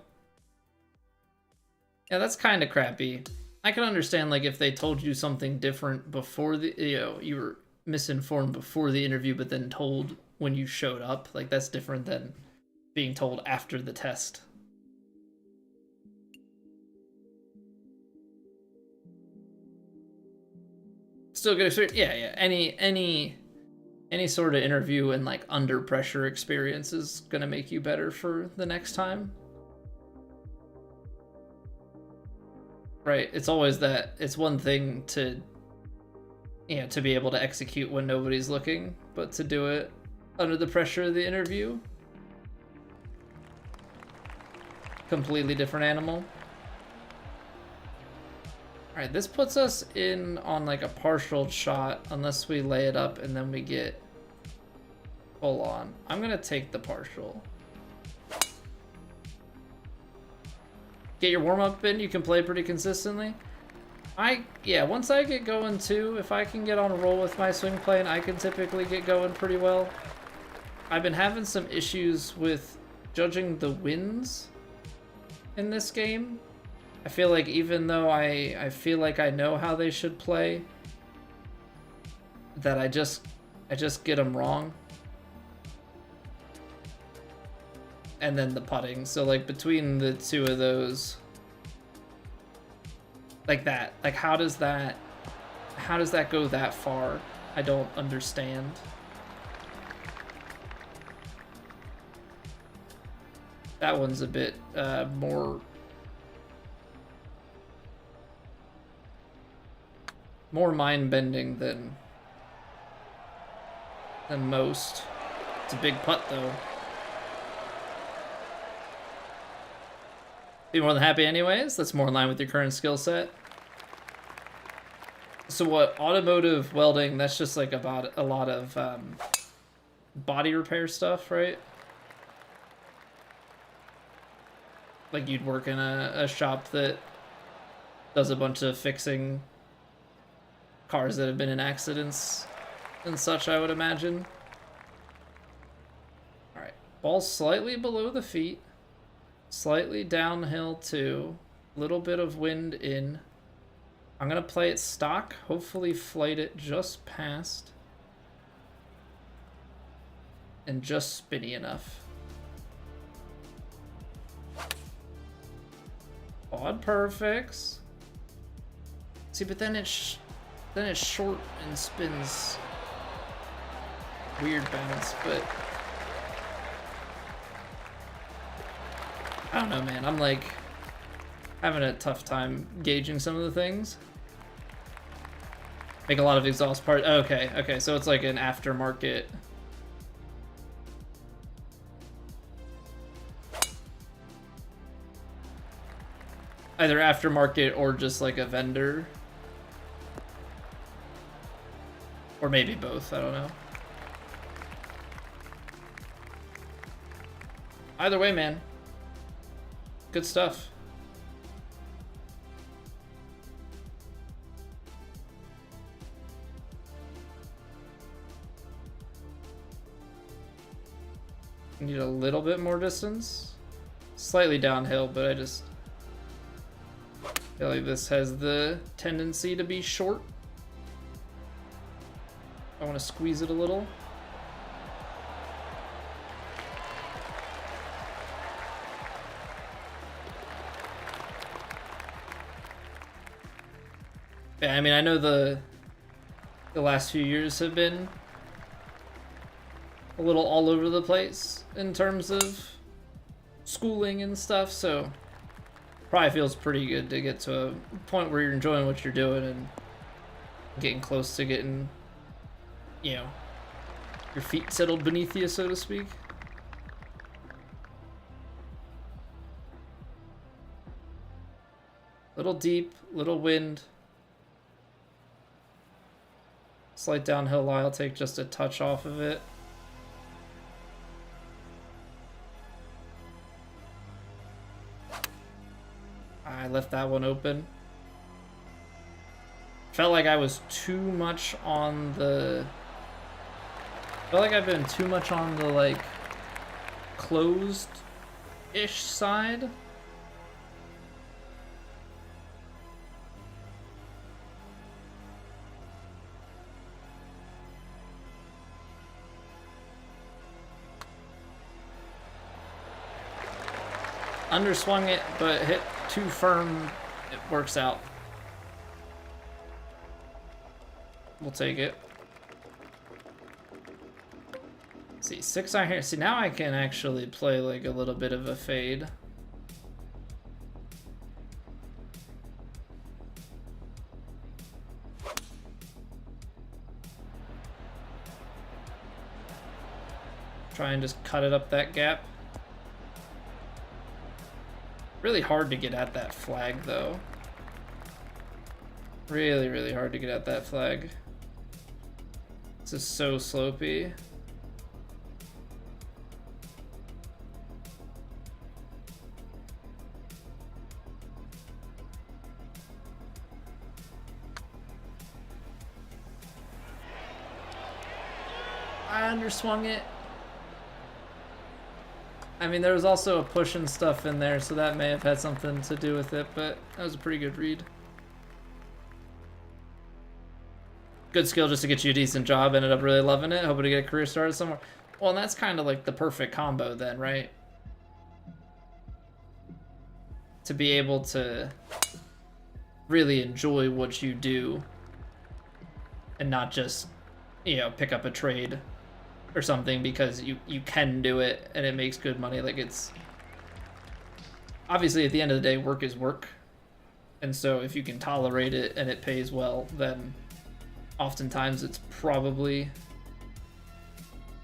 Yeah, that's kind of crappy. I can understand like if they told you something different before the, you were misinformed before the interview, but then told when you showed up. Like that's different than being told after the test. Still good experience. Yeah. Any sort of interview and like under pressure experience is gonna make you better for the next time. Right. It's always that. It's one thing to, to be able to execute when nobody's looking, but to do it under the pressure of the interview, completely different animal. Alright, this puts us in on like a partial shot unless we lay it up and then we get full on. I'm gonna take the partial. Get your warm-up in, you can play pretty consistently. Once I get going too, if I can get on a roll with my swing plane, I can typically get going pretty well. I've been having some issues with judging the wins in this game. I feel like even though I feel like I know how they should play, that I just get them wrong. And then the putting. So like between the two of those, like that, like how does that go that far? I don't understand. That one's a bit more mind-bending than most. It's a big putt though. Be more than happy anyways. That's more in line with your current skill set. So what, automotive welding, that's just like about a lot of body repair stuff, right? Like you'd work in a shop that does a bunch of fixing cars that have been in accidents and such, I would imagine. Alright, ball slightly below the feet. Slightly downhill too. Little bit of wind in. I'm gonna play it stock, hopefully flight it just past. And just spinny enough. Odd perfects. See, but then it's short and spins weird bounce, but I don't know, man. I'm like having a tough time gauging some of the things. Make a lot of exhaust part. Okay, so it's like an aftermarket. either aftermarket or just like a vendor. Or maybe both, I don't know. Either way, man. Good stuff. Need a little bit more distance. Slightly downhill, but I just feel like this has the tendency to be short. I want to squeeze it a little. Yeah, I mean, I know the last few years have been a little all over the place in terms of schooling and stuff, so probably feels pretty good to get to a point where you're enjoying what you're doing and getting close to getting, you know, your feet settled beneath you, so to speak. Little deep, little wind. Slight downhill lie, I'll take just a touch off of it. I left that one open. Felt like I was too much on the... Felt like I've been too much on the, like, closed-ish side. Underswung it, but hit too firm. It works out. We'll take it. Let's see, 6 iron here. See, now I can actually play like a little bit of a fade. Try and just cut it up that gap. Really hard to get at that flag, though. Really, really hard to get at that flag. This is so slopey. I underswung it. I mean, there was also a push and stuff in there, so that may have had something to do with it, but that was a pretty good read. Good skill just to get you a decent job. Ended up really loving it. Hoping to get a career started somewhere. Well, and that's kind of like the perfect combo then, right? To be able to really enjoy what you do and not just, you know, pick up a trade or something because you can do it and it makes good money. Like, it's obviously at the end of the day, work is work, and so if you can tolerate it and it pays well, then oftentimes it's probably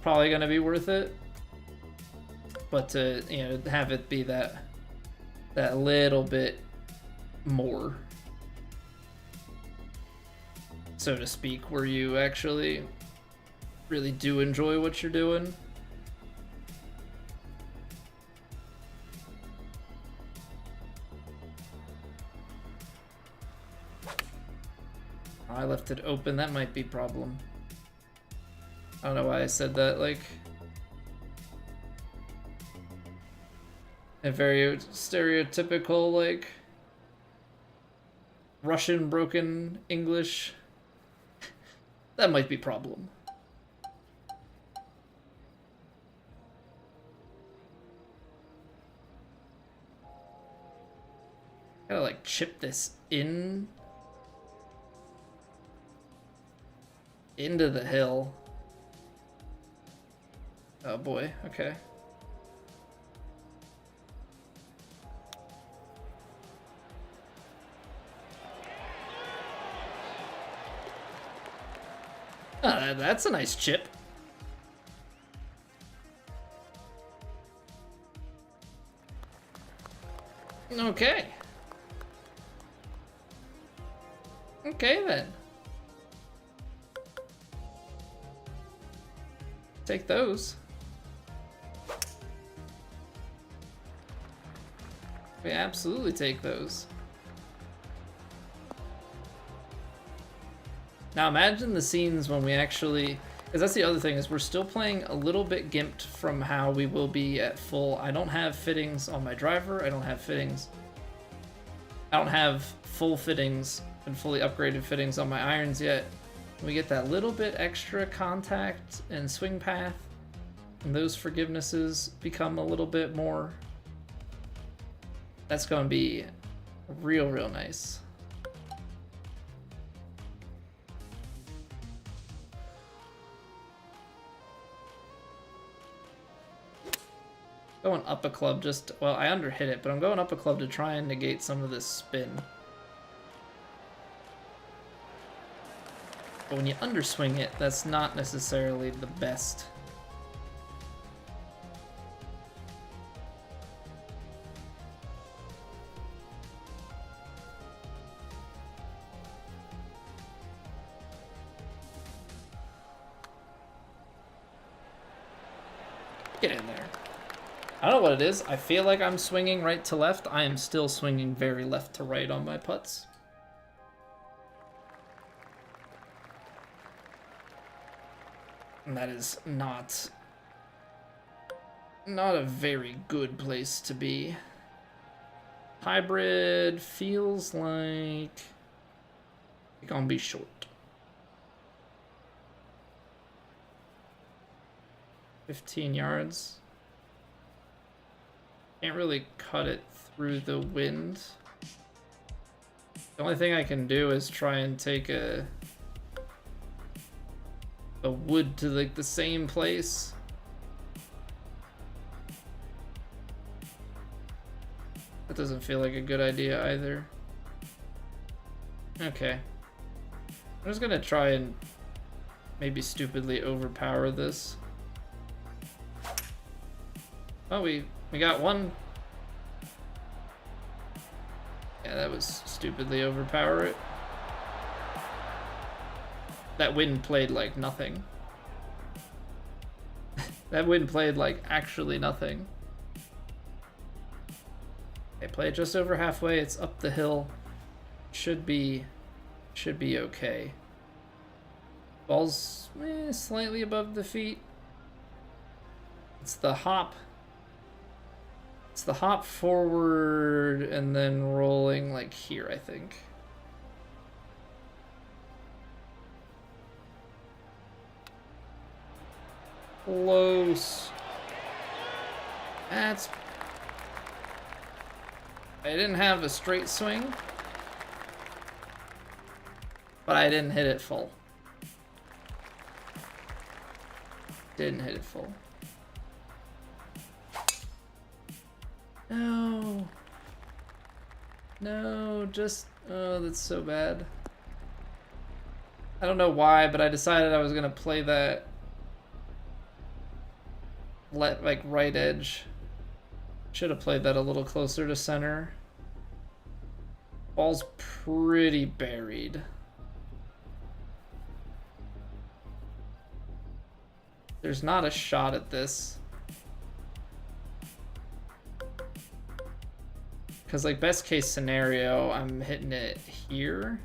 gonna be worth it. But to, you know, have it be that little bit more, so to speak, where you actually really do enjoy what you're doing. I left it open. That might be a problem. I don't know why I said that. Like, a very stereotypical, like, Russian broken English. That might be a problem. Gotta like chip this into the hill. Oh boy, okay. That's a nice chip. Okay. Okay then. Take those. We absolutely take those. Now imagine the scenes when we actually, because that's the other thing, is we're still playing a little bit gimped from how we will be at full. I don't have fittings on my driver. I don't have full fittings and fully upgraded fittings on my irons yet. We get that little bit extra contact and swing path, and those forgivenesses become a little bit more. That's going to be real nice. Going up a club just, well, I underhit it, but I'm going up a club to try and negate some of this spin. But when you underswing it, that's not necessarily the best. Get in there. I don't know what it is. I feel like I'm swinging right to left. I am still swinging very left to right on my putts. And that is not a very good place to be. Hybrid feels like it's gonna be short. 15 yards. Can't really cut it through the wind. The only thing I can do is try and take a wood to like the same place. That doesn't feel like a good idea either. Okay. I'm just gonna try and maybe stupidly overpower this. Oh, we got one. Yeah, that was stupidly overpower it. That wind played like nothing. That wind played like actually nothing. Okay, play it just over halfway. It's up the hill. Should be okay. Ball's slightly above the feet. It's the hop. It's the hop forward and then rolling like here, I think. Close. That's... I didn't have a straight swing, but I didn't hit it full. Didn't hit it full. No. No, just... Oh, that's so bad. I don't know why, but I decided I was going to play that... like, right edge. Should have played that a little closer to center. Ball's pretty buried. There's not a shot at this. Because, like, best case scenario, I'm hitting it here.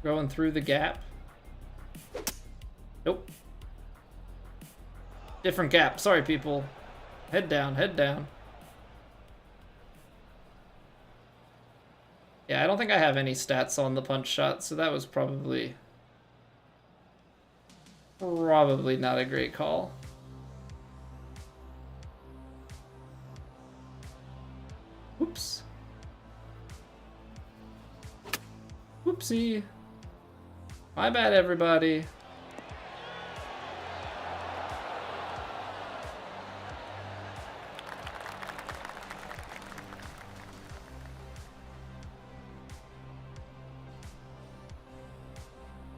Going through the gap. Nope. Different gap. Sorry, people. Head down, head down. Yeah, I don't think I have any stats on the punch shot, so that was probably not a great call. Oops. Whoopsie. My bad, everybody.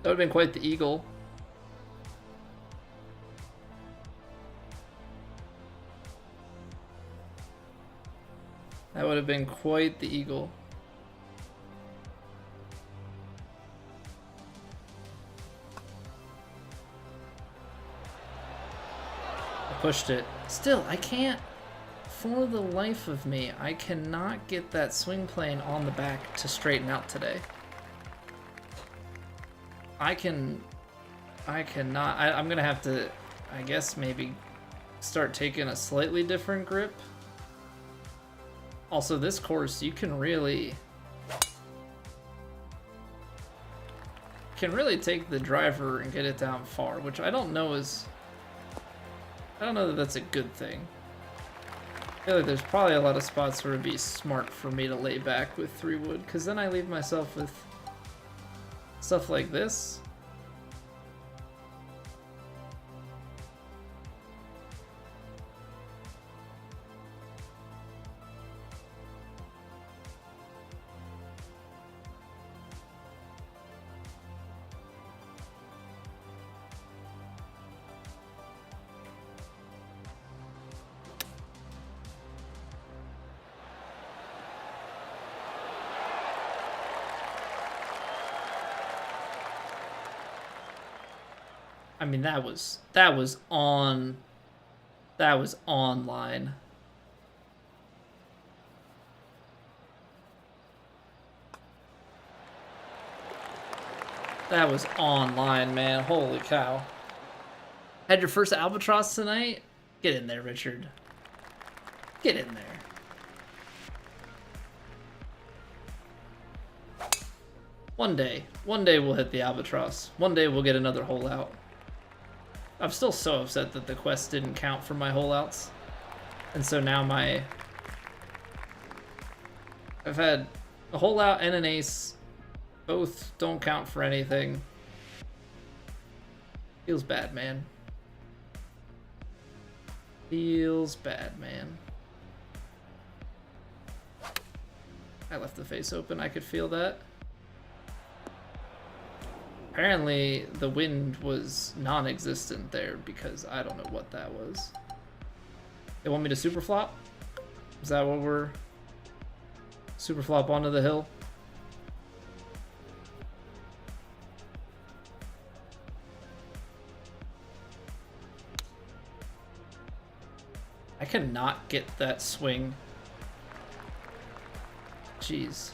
That would have been quite the eagle. That would have been quite the eagle. I pushed it. Still, I can't, for the life of me, I cannot get that swing plane on the back to straighten out today. I'm gonna have to, I guess, maybe start taking a slightly different grip. Also, this course, you can really take the driver and get it down far, which I don't know that that's a good thing. I feel like there's probably a lot of spots where it'd be smart for me to lay back with 3-wood, because then I leave myself with stuff like this. I mean, that was on line. That was online, man. Holy cow. Had your first albatross tonight? Get in there, Richard. Get in there. One day we'll hit the albatross. One day we'll get another hole out. I'm still so upset that the quest didn't count for my hole outs. And so now I've had a hole out and an ace. Both don't count for anything. Feels bad, man. Feels bad, man. I left the face open. I could feel that. Apparently, the wind was non-existent there because I don't know what that was. They want me to super flop? Is that what we're... super flop onto the hill? I cannot get that swing. Jeez.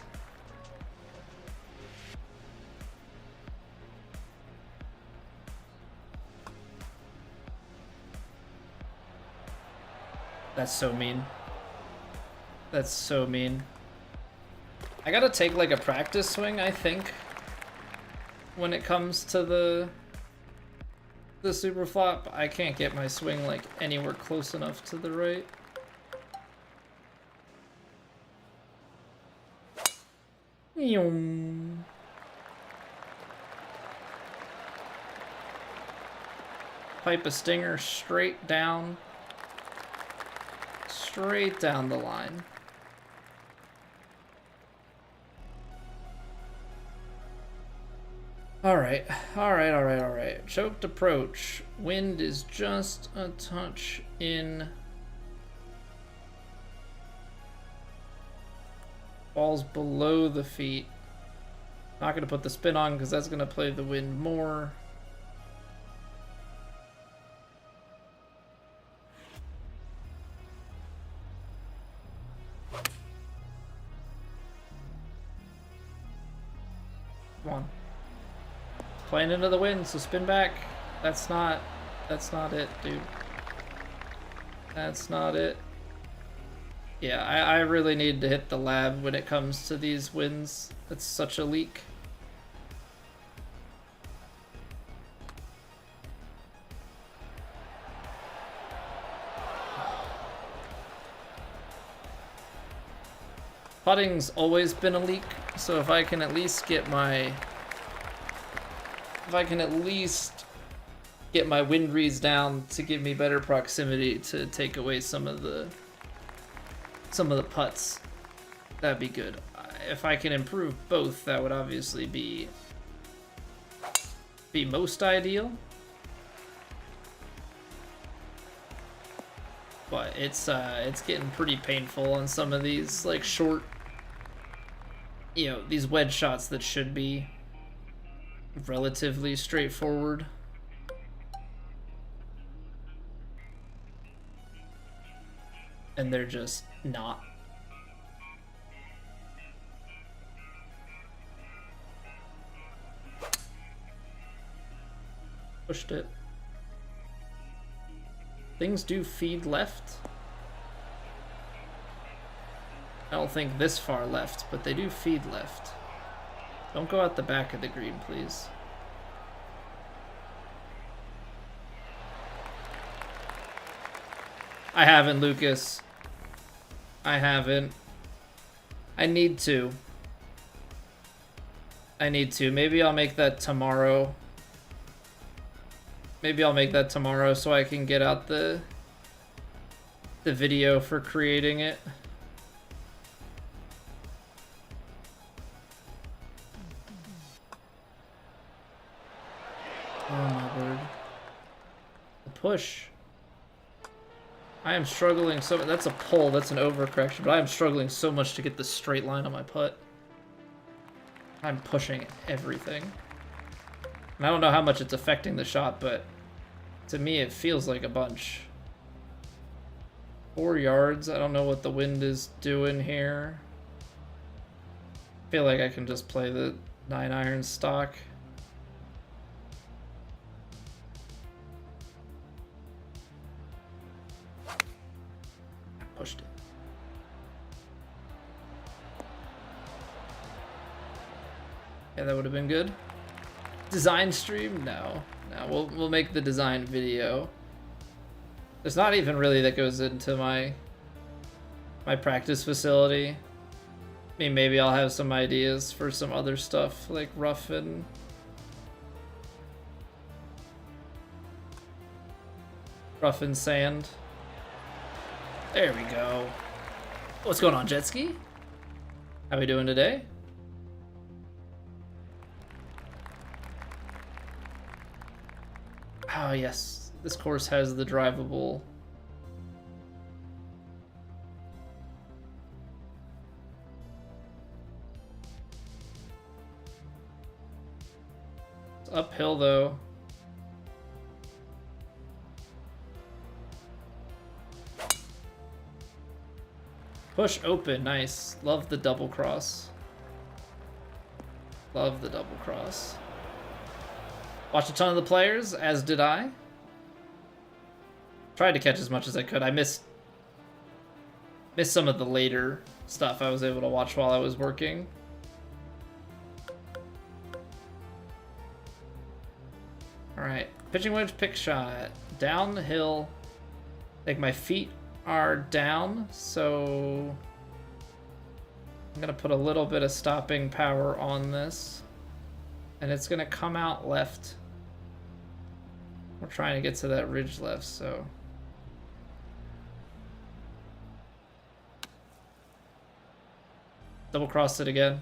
That's so mean. That's so mean. I gotta take like a practice swing, I think, when it comes to the super flop. I can't get my swing like anywhere close enough to the right. Pipe a stinger straight down. Straight down the line. Alright. Choked approach. Wind is just a touch in. Ball's below the feet. Not going to put the spin on because that's going to play the wind more. Come on. Playing into the wind, so spin back. That's not it, dude. That's not it. Yeah, I really need to hit the lab when it comes to these wins. It's such a leak. Putting's always been a leak, so if I can at least get my wind reads down to give me better proximity to take away some of the putts, that'd be good. If I can improve both, that would obviously be be most ideal. But it's getting pretty painful on some of these like short, you know, these wedge shots that should be relatively straightforward. And they're just not. Pushed it. Things do feed left. I don't think this far left, but they do feed left. Don't go out the back of the green, please. I haven't, Lucas. I haven't. I need to. Maybe I'll make that tomorrow. Maybe I'll make that tomorrow so I can get out the video for creating it. Oh my word. The push. I am struggling so that's a pull, that's an overcorrection, but I am struggling so much to get the straight line on my putt. I'm pushing everything. And I don't know how much it's affecting the shot, but to me it feels like a bunch. 4 yards, I don't know what the wind is doing here. I feel like I can just play the 9-iron stock. Pushed it. Yeah, that would have been good. Design stream? No. No, we'll make the design video. There's not even really that goes into my practice facility. I mean, maybe I'll have some ideas for some other stuff like rough and sand. There we go. What's going on, jet ski? How we doing today? Oh yes, this course has the drivable. It's uphill though. Push open, nice. Love the double cross. Love the double cross. Watched a ton of the players, as did I. Tried to catch as much as I could. I missed some of the later stuff I was able to watch while I was working. Alright, pitching wedge, pick shot. Downhill. Like my feet are down, so I'm gonna put a little bit of stopping power on this. And it's gonna come out left. We're trying to get to that ridge left, so. Double crossed it again.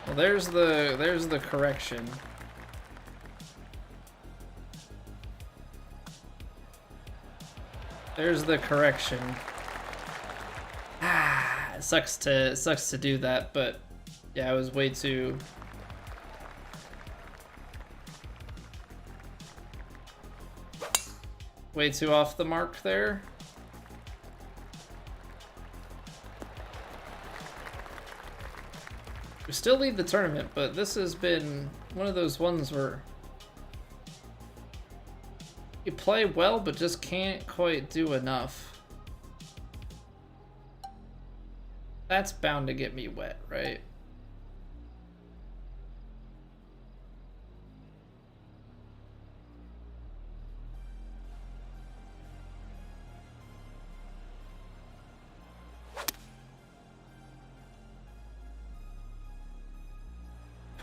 Well, there's the correction. There's the correction. It sucks to do that, but yeah, I was way too off the mark there. We still lead the tournament, but this has been one of those ones where you play well, but just can't quite do enough. That's bound to get me wet, right?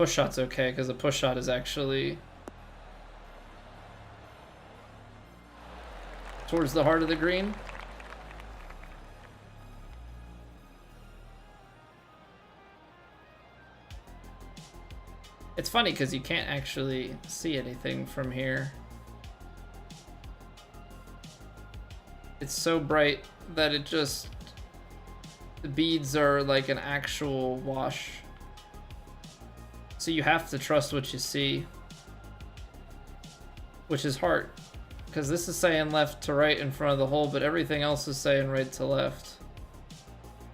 push shot's okay, because the push shot is actually towards the heart of the green. It's funny because you can't actually see anything from here. It's so bright that it just, the beads are like an actual wash. So you have to trust what you see, which is hard because this is saying left to right in front of the hole, but everything else is saying right to left.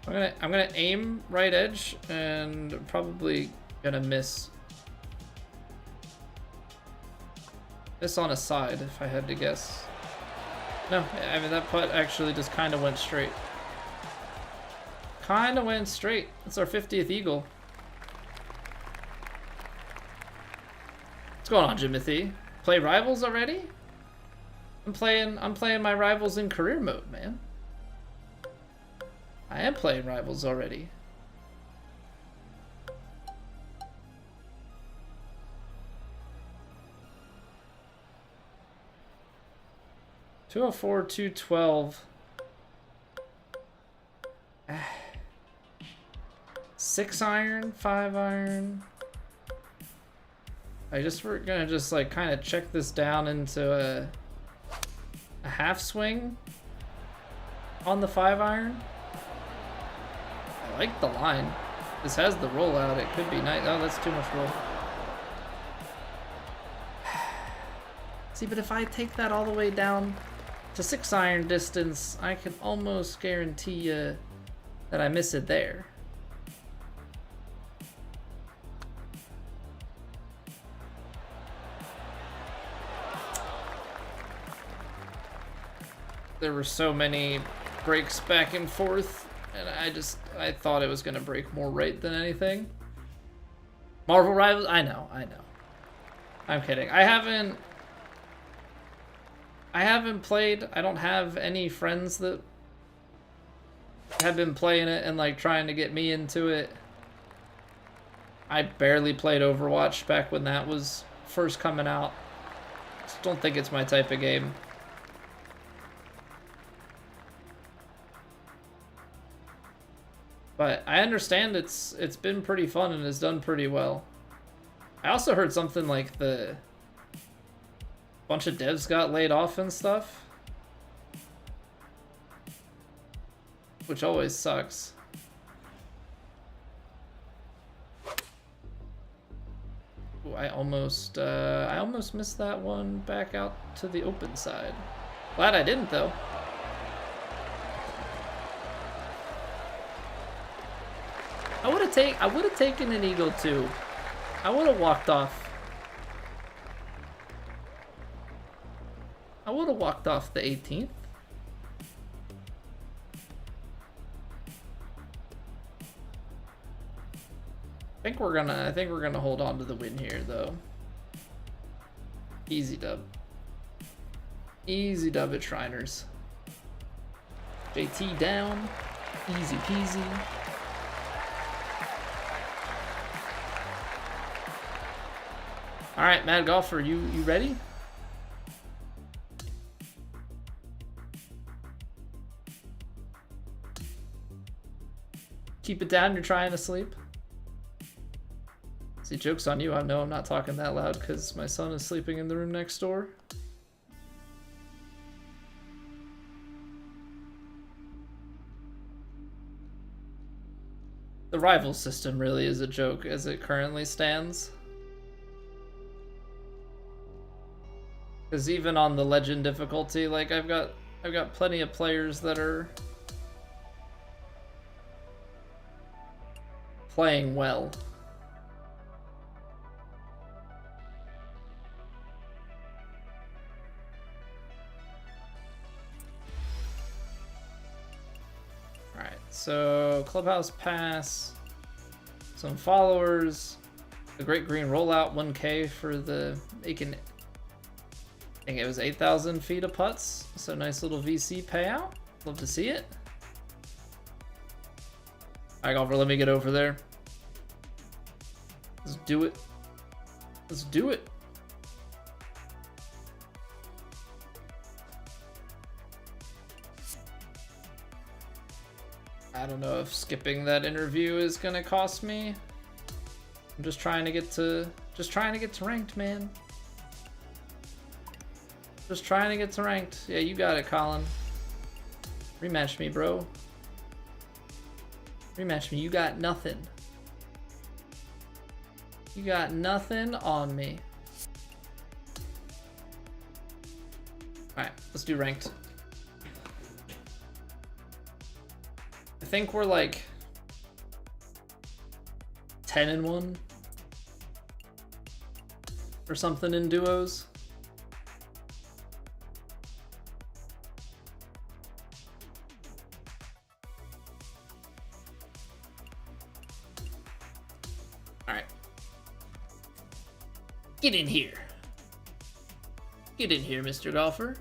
I'm gonna aim right edge and probably gonna miss. Miss on a side if I had to guess. No, I mean that putt actually just kind of went straight. Kind of went straight. It's our 50th eagle. What's going on, Jimothy? Play rivals already? I'm playing my rivals in career mode, man. I am playing rivals already. .204, 212. 6 iron, 5 iron. We're gonna just like kind of check this down into a half swing on the 5 iron. I like the line. This has the rollout. It could be nice. Oh, that's too much roll. See, but if I take that all the way down to 6 iron distance, I can almost guarantee you that I miss it there. There were so many breaks back and forth, and I thought it was gonna break more right than anything. Marvel Rivals, I know. I'm kidding. I haven't played. I don't have any friends that have been playing it and like trying to get me into it. I barely played Overwatch back when that was first coming out. Just don't think it's my type of game. But I understand it's been pretty fun and has done pretty well. I also heard something like the bunch of devs got laid off and stuff, which always sucks. Ooh, I almost missed that one back out to the open side. Glad I didn't though. I would have taken an eagle too. I would have walked off. I would have walked off the 18th. I think we're gonna hold on to the win here though. Easy dub. Easy dub at Shriners. JT down. Easy peasy. All right, Mad Golfer, you ready? Keep it down, you're trying to sleep. See, joke's on you. I know I'm not talking that loud because my son is sleeping in the room next door. The rival system really is a joke as it currently stands. Because even on the legend difficulty, like I've got plenty of players that are playing well. All right, so Clubhouse Pass, some followers, the Great Green Rollout, 1K for the making. I think it was 8,000 feet of putts, so nice little VC payout. Love to see it. All right, Golfer, let me get over there. Let's do it. Let's do it. I don't know if skipping that interview is gonna cost me. I'm just trying to get to ranked, man. Just trying to get to ranked. Yeah, you got it, Colin. Rematch me, bro. Rematch me. You got nothing. You got nothing on me. Alright, let's do ranked. I think we're like 10-1 or something in duos. All right. Get in here. Get in here, Mr. Golfer.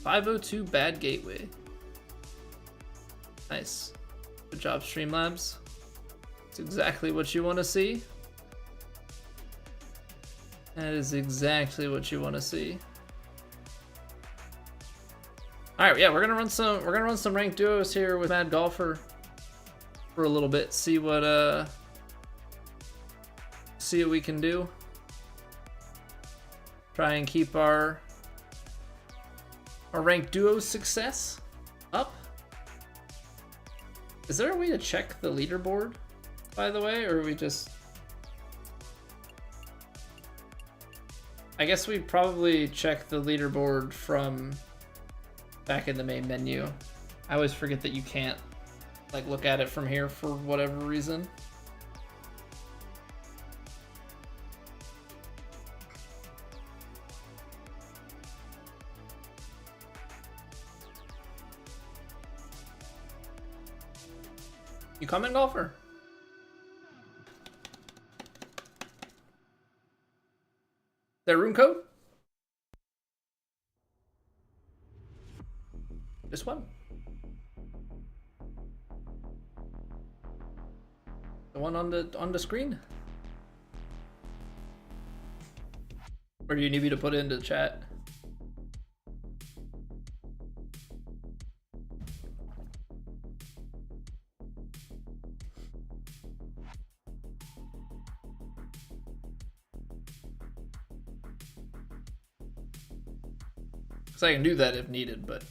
.502 bad gateway. Nice. Good job, Streamlabs. It's exactly what you want to see. That is exactly what you want to see. All right, yeah, we're gonna run some ranked duos here with Mad Golfer for a little bit. See what we can do. Try and keep our ranked duo success up. Is there a way to check the leaderboard, by the way, or are we just... I guess we probably check the leaderboard from back in the main menu. I always forget that you can't like look at it from here for whatever reason. You coming, Golfer? Their room code? This one? The one on the screen? Or do you need me to put it into the chat? Because I can do that if needed, but...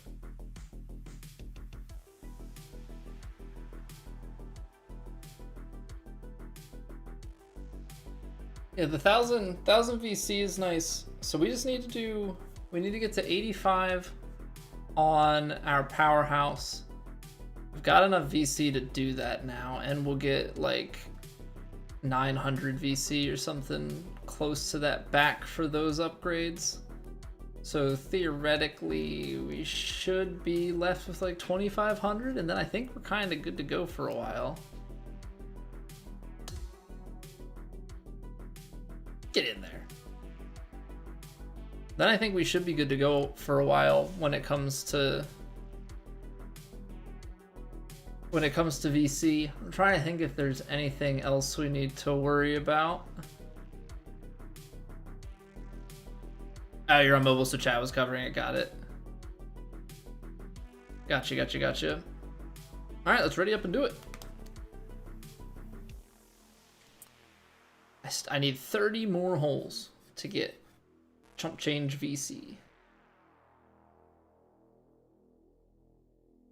Yeah, the 1000 VC is nice. So we just need to get to 85 on our powerhouse. We've got enough VC to do that now, and we'll get like 900 VC or something close to that back for those upgrades. So theoretically, we should be left with like 2,500, and then I think we're kind of good to go for a while. Get in there. Then I think we should be good to go for a while when it comes to VC. I'm trying to think if there's anything else we need to worry about. Oh, you're on mobile, so chat was covering it. Got it. Gotcha. All right, let's ready up and do it. I need 30 more holes to get chump change VC.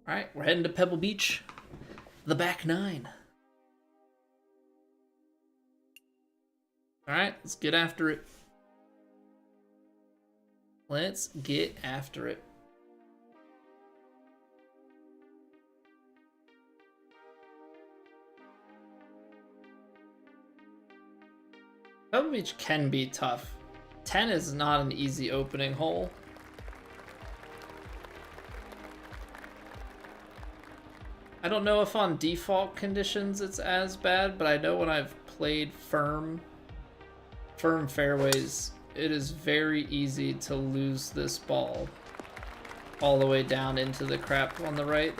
All right, we're heading to Pebble Beach, the back nine. All right, let's get after it. Let's get after it. Pebble Beach can be tough. 10 is not an easy opening hole. I don't know if on default conditions it's as bad, but I know when I've played firm firm fairways, it is very easy to lose this ball all the way down into the crap on the right.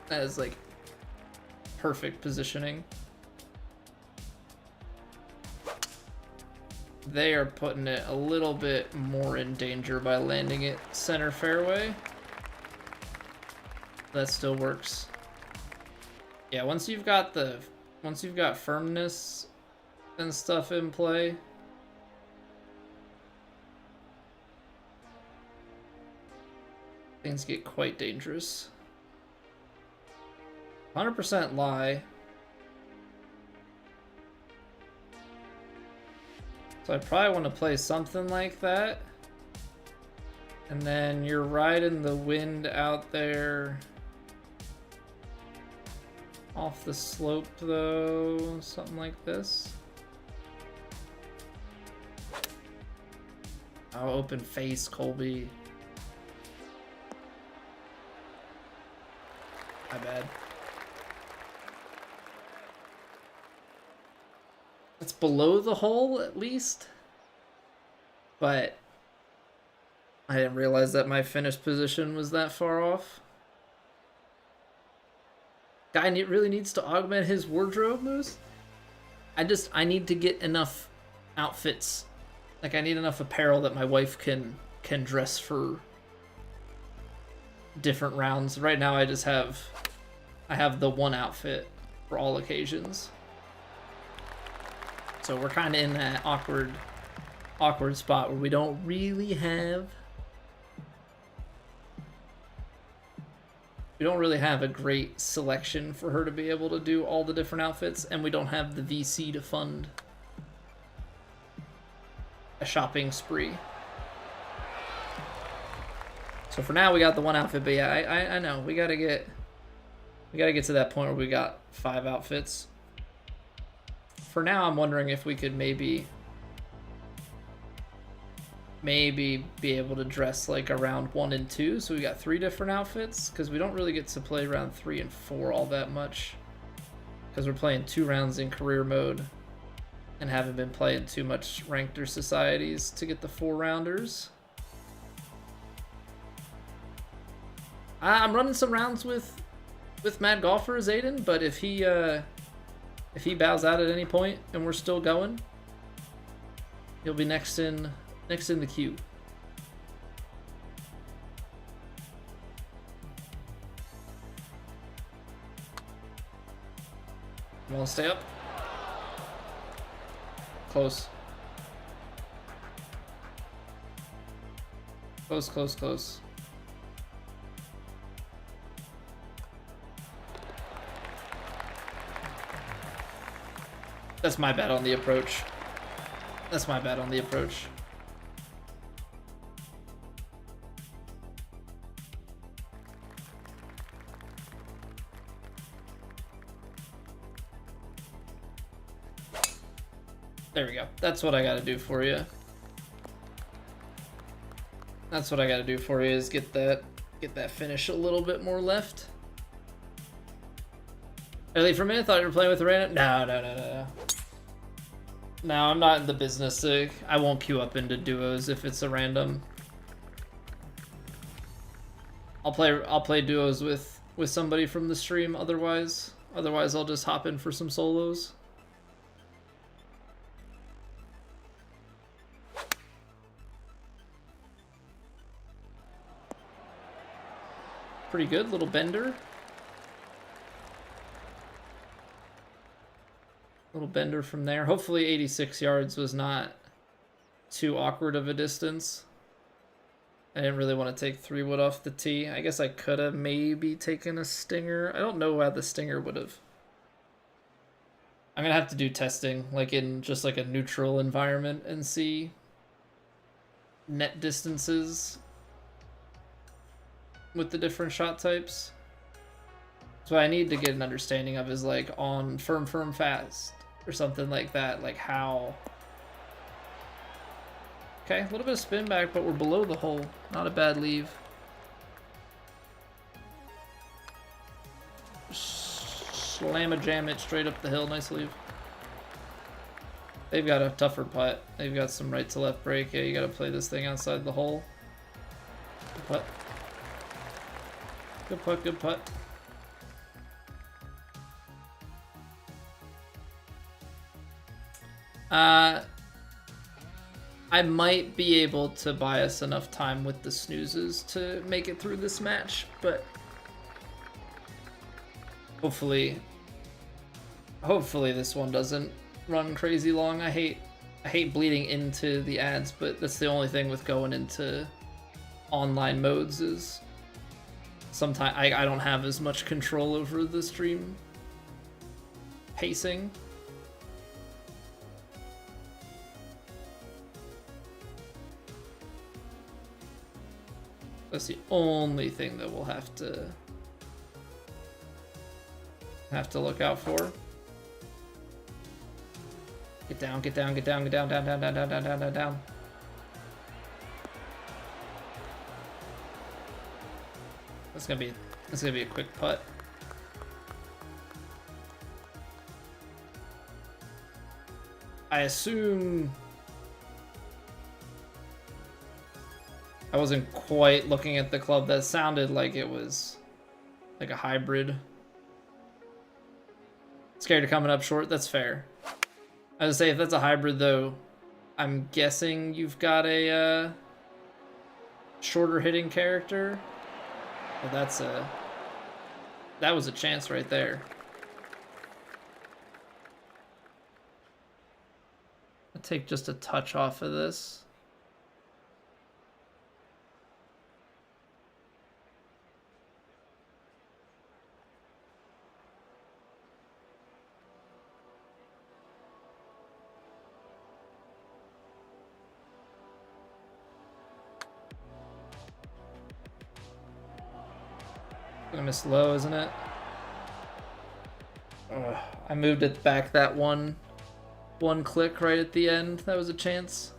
That is like perfect positioning. They are putting it a little bit more in danger by landing it center fairway. That still works. Yeah, once you've got firmness and stuff in play, things get quite dangerous. 100% lie. So I probably want to play something like that. And then you're riding the wind out there. Off the slope though, something like this. Oh, open face, Colby. My bad. It's below the hole at least, but I didn't realize that my finish position was that far off. Guy really needs to augment his wardrobe, Moose. I need to get enough outfits. Like, I need enough apparel that my wife can dress for different rounds. Right now I have the one outfit for all occasions. So we're kind of in that awkward spot where we don't really have a great selection for her to be able to do all the different outfits, and we don't have the VC to fund a shopping spree. So for now we got the one outfit, but yeah, I know we gotta get to that point where we got 5 outfits. For now, I'm wondering if we could maybe be able to dress like around 1 and 2, so we got 3 different outfits, because we don't really get to play round 3 and 4 all that much, because we're playing 2 rounds in career mode and haven't been playing too much ranked or societies to get the 4-rounders. I'm running some rounds with Mad Golfer as Aiden, but if he bows out at any point and we're still going, he'll be next in the queue. Come on, stay up. Close. Close, close, close. That's my bad on the approach. That's my bad on the approach. There we go. That's what I gotta do for you. That's what I gotta do for you, is get that finish a little bit more left. Early for a minute, thought you were playing with a random. No. No, I'm not in the business. I won't queue up into duos if it's a random. I'll play duos with somebody from the stream. Otherwise I'll just hop in for some solos. Pretty good, little bender. Little bender from there. Hopefully 86 yards was not too awkward of a distance. I didn't really want to take 3-wood off the tee. I guess I could have maybe taken a stinger. I don't know how the stinger would have. I'm going to have to do testing, like in just like a neutral environment, and see net distances with the different shot types. So what I need to get an understanding of is like on firm fast or something like that, like how. Okay, a little bit of spin back, but we're below the hole. Not a bad leave. Slam a jam it straight up the hill. Nice leave. They've got a tougher putt. They've got some right to left break. Yeah, you gotta play this thing outside the hole. Good putt. Good putt, good putt. I might be able to buy us enough time with the snoozes to make it through this match, but hopefully this one doesn't run crazy long. I hate bleeding into the ads, but that's the only thing with going into online modes is sometimes I don't have as much control over the stream pacing. That's the only thing that we'll have to look out for. Get down, get down, get down, get down, down, down, down, down, down, down, down, down. That's gonna be a quick putt. I assume I wasn't quite looking at the club. That sounded like it was like a hybrid. Scared of coming up short, that's fair. I would say if that's a hybrid though, I'm guessing you've got a shorter hitting character. Well, that was a chance right there. I'll take just a touch off of this. Gonna miss low, isn't it? I moved it back that one click right at the end. That was a chance.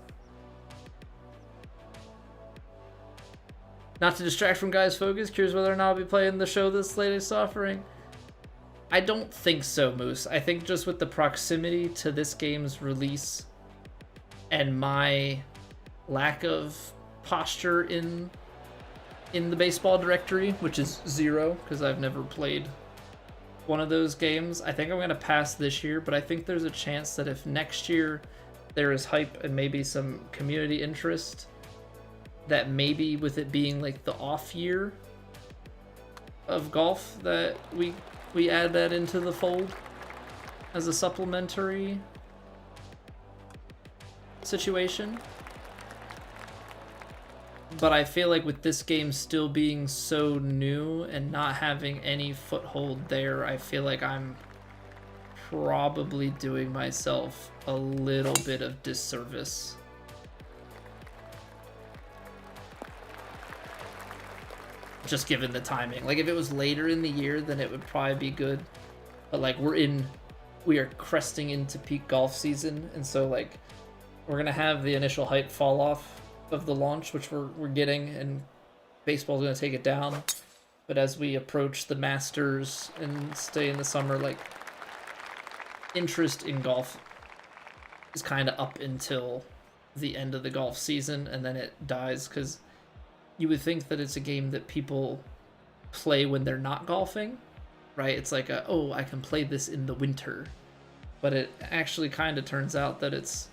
Not to distract from guys' focus, curious whether or not I'll be playing the show this latest offering. I don't think so, Moose. I think just with the proximity to this game's release and my lack of posture in the baseball directory, which is 0 because I've never played one of those games, I think I'm going to pass this year, but I think there's a chance that if next year there is hype and maybe some community interest, that maybe with it being like the off year of golf, that we add that into the fold as a supplementary situation. But I feel like with this game still being so new and not having any foothold there, I feel like I'm probably doing myself a little bit of disservice. Just given the timing. Like if it was later in the year, then it would probably be good. But like we are cresting into peak golf season, and so like we're gonna have the initial hype fall off of the launch, which we're getting, and baseball's going to take it down. But as we approach the Masters and stay in the summer, like interest in golf is kind of up until the end of the golf season, and then it dies, because you would think that it's a game that people play when they're not golfing, right? It's like oh, I can play this in the winter, but it actually kind of turns out that it's,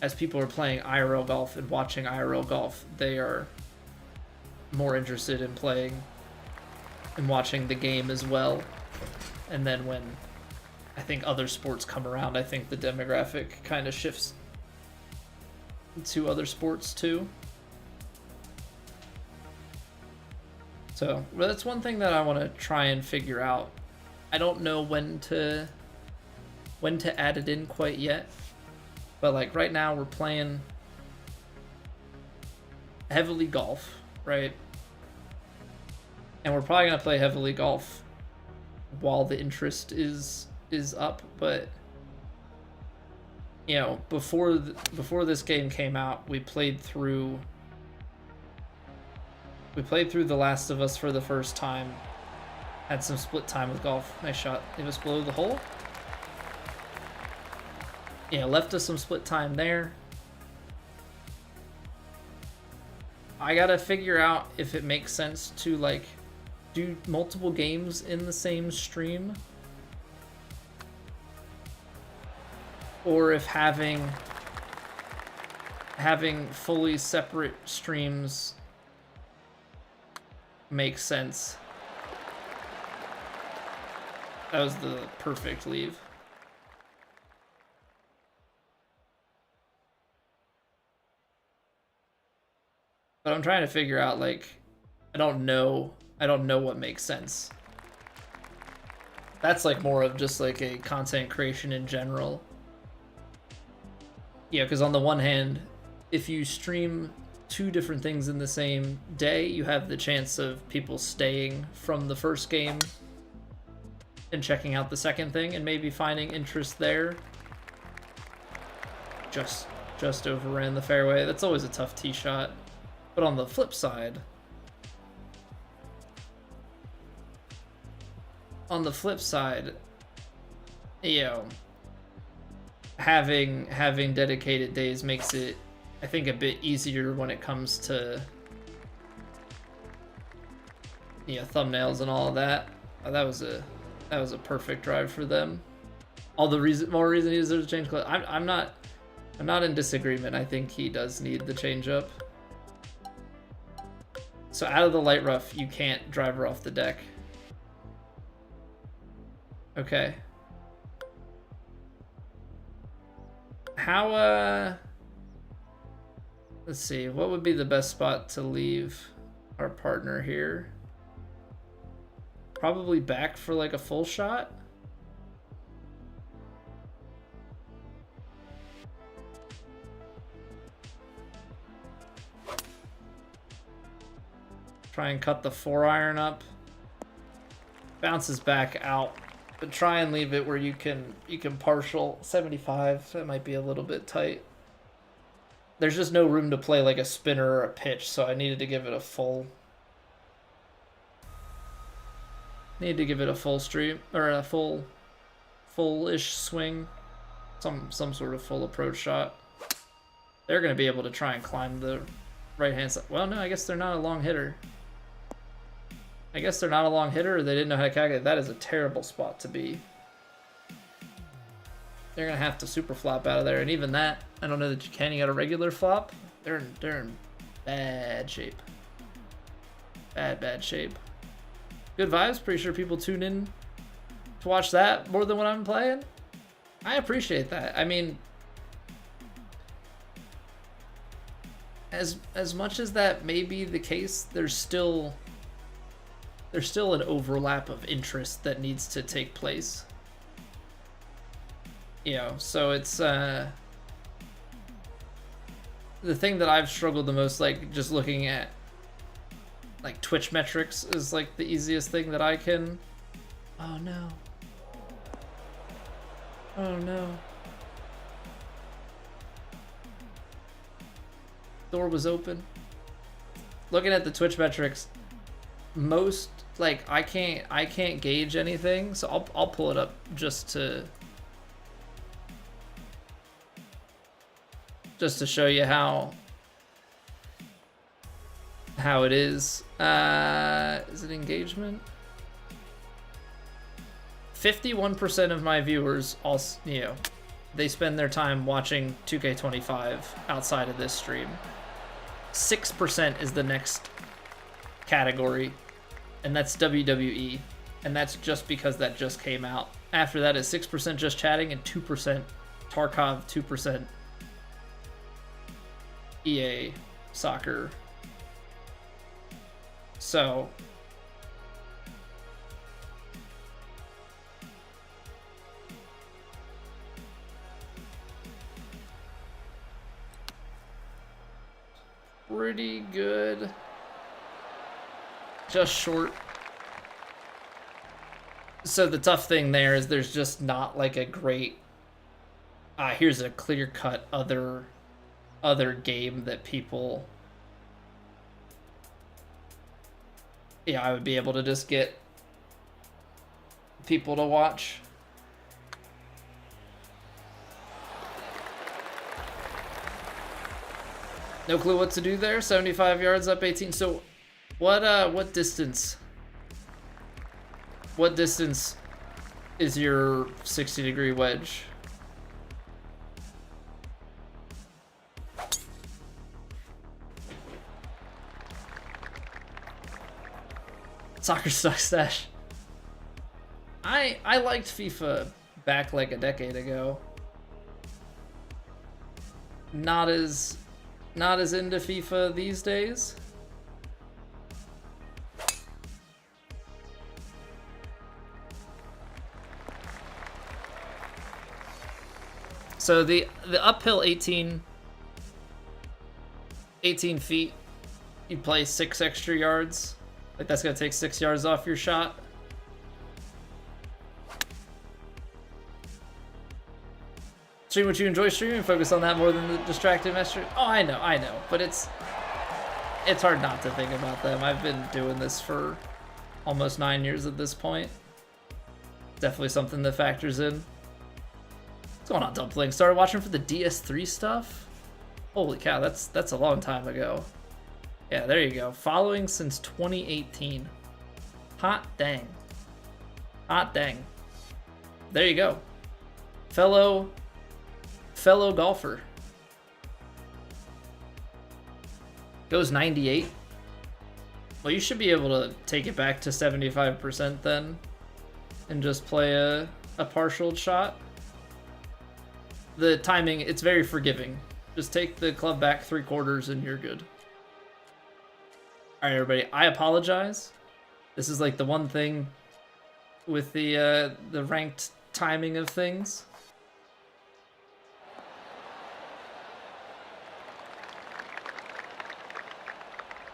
as people are playing IRL golf and watching IRL golf, they are more interested in playing and watching the game as well. And then when I think other sports come around, I think the demographic kind of shifts to other sports too. So that's one thing that I want to try and figure out. I don't know when to add it in quite yet. But like right now we're playing heavily golf, right? And we're probably gonna play heavily golf while the interest is up. But you know, before this game came out, we played through The Last of Us for the first time. Had some split time with golf. Nice shot. It was below the hole. Yeah, left us some split time there. I gotta figure out if it makes sense to like do multiple games in the same stream, or if having fully separate streams makes sense. That was the perfect leave. But I'm trying to figure out, like, I don't know what makes sense. That's like more of just like a content creation in general. Yeah, because on the one hand, if you stream 2 different things in the same day, you have the chance of people staying from the first game and checking out the second thing and maybe finding interest there. Just overran the fairway. That's always a tough tee shot. But on the flip side, you know, having dedicated days makes it, I think, a bit easier when it comes to, you know, thumbnails and all of that. Oh, that was a perfect drive for them. All the more reason he deserves a change. I'm not in disagreement. I think he does need the change up. So out of the light rough, you can't drive her off the deck. Okay. How, let's see, what would be the best spot to leave our partner here? Probably back for like a full shot. Try and cut the 4-iron up. Bounces back out, but try and leave it where you can partial 75. That might be a little bit tight. There's just no room to play like a spinner or a pitch, so I needed to give it a full. Need to give it a full stream or a full-ish swing, some sort of full approach shot. They're gonna be able to try and climb the right-hand side. Well, no, I guess they're not a long hitter. Or they didn't know how to calculate. That is a terrible spot to be. They're gonna have to super flop out of there, and even that, I don't know that you can. You got a regular flop. They're in bad shape. Bad shape. Good vibes. Pretty sure people tune in to watch that more than when I'm playing. I appreciate that. I mean, as much as that may be the case, there's still an overlap of interest that needs to take place. You know, so it's the thing that I've struggled the most, like just looking at like Twitch metrics is like the easiest thing that I can. Oh no. Oh no. Door was open. Looking at the Twitch metrics, most like I can't gauge anything, so I'll pull it up just to show you how it is. Is it engagement? 51% of my viewers also, you know, they spend their time watching 2K25 outside of this stream. 6% is the next category, and that's WWE, and that's just because that just came out. After that is 6% just chatting and 2% Tarkov, 2% EA soccer. So pretty good. Just short. So the tough thing there is there's just not like a great here's a clear-cut other game that people, yeah, I would be able to just get people to watch. No clue what to do there. 75 yards up 18. So what distance? What distance is your 60-degree wedge? Soccer stash. I liked FIFA back like a decade ago. Not as into FIFA these days. So the uphill 18 feet, you play 6 extra yards. Like that's gonna take 6 yards off your shot. Stream what you enjoy streaming, focus on that more than the distracted message. Oh, I know, but it's hard not to think about them. I've been doing this for almost 9 years at this point. Definitely something that factors in. What's going on, Dumpling? Started watching for the DS3 stuff? Holy cow, that's a long time ago. Yeah, there you go. Following since 2018. Hot dang. Hot dang. There you go. Fellow golfer. Goes 98. Well, you should be able to take it back to 75% then and just play a partial shot. The timing, it's very forgiving. Just take the club back 3/4 and you're good. All right, everybody, I apologize. This is like the one thing with the ranked timing of things.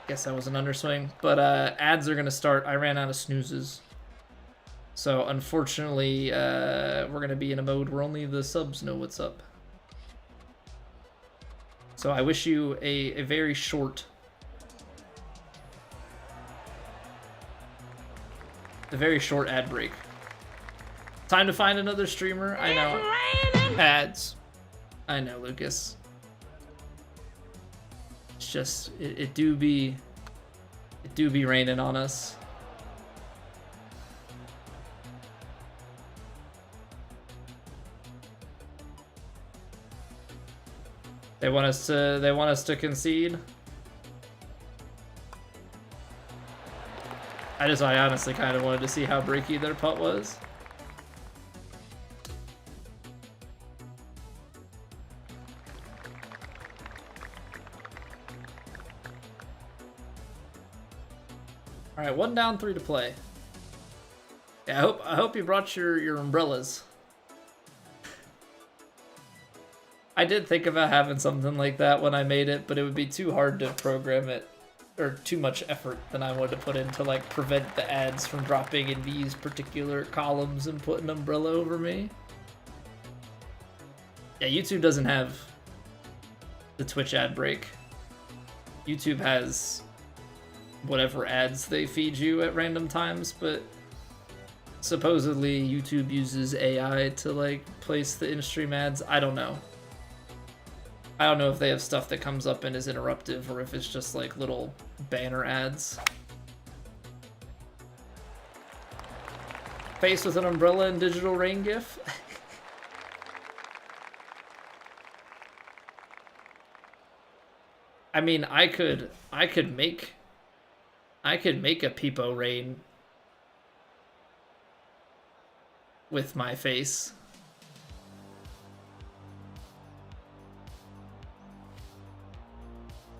Guess that was an underswing, but ads are gonna start. I ran out of snoozes. So unfortunately, we're gonna be in a mode where only the subs know what's up. So I wish you a very short, ad break. Time to find another streamer. I know. Ads. I know, Lucas. It's just it do be raining on us. They want us to concede. I honestly kind of wanted to see how breaky their putt was. All right, 1 down, 3 to play. Yeah, I hope you brought your umbrellas. I did think about having something like that when I made it, but it would be too hard to program it, or too much effort than I wanted to put in to like prevent the ads from dropping in these particular columns and put an umbrella over me. Yeah, YouTube doesn't have the Twitch ad break. YouTube has whatever ads they feed you at random times, but supposedly YouTube uses AI to like place the in-stream ads. I don't know. I don't know if they have stuff that comes up and is interruptive or if it's just like little banner ads. Face with an umbrella and digital rain gif. I mean, I could make a peepo rain with my face.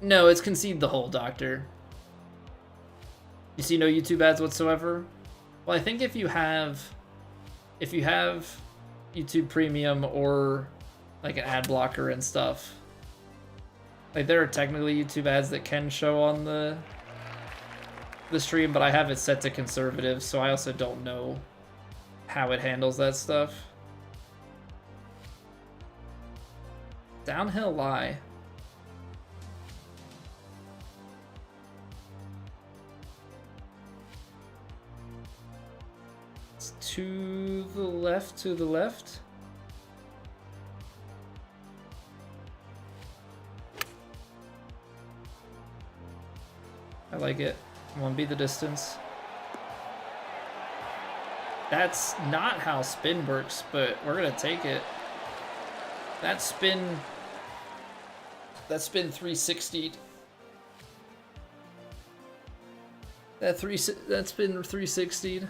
No, it's concede the hole, Doctor. You see no YouTube ads whatsoever? Well, I think if you have YouTube Premium or like an ad blocker and stuff, like there are technically YouTube ads that can show on the stream, but I have it set to conservative, so I also don't know how it handles that stuff. Downhill lie. It's to the left. I like it. I want to be the distance. That's not how spin works, but we're gonna take it. That spin 360'd. That spin 360'd.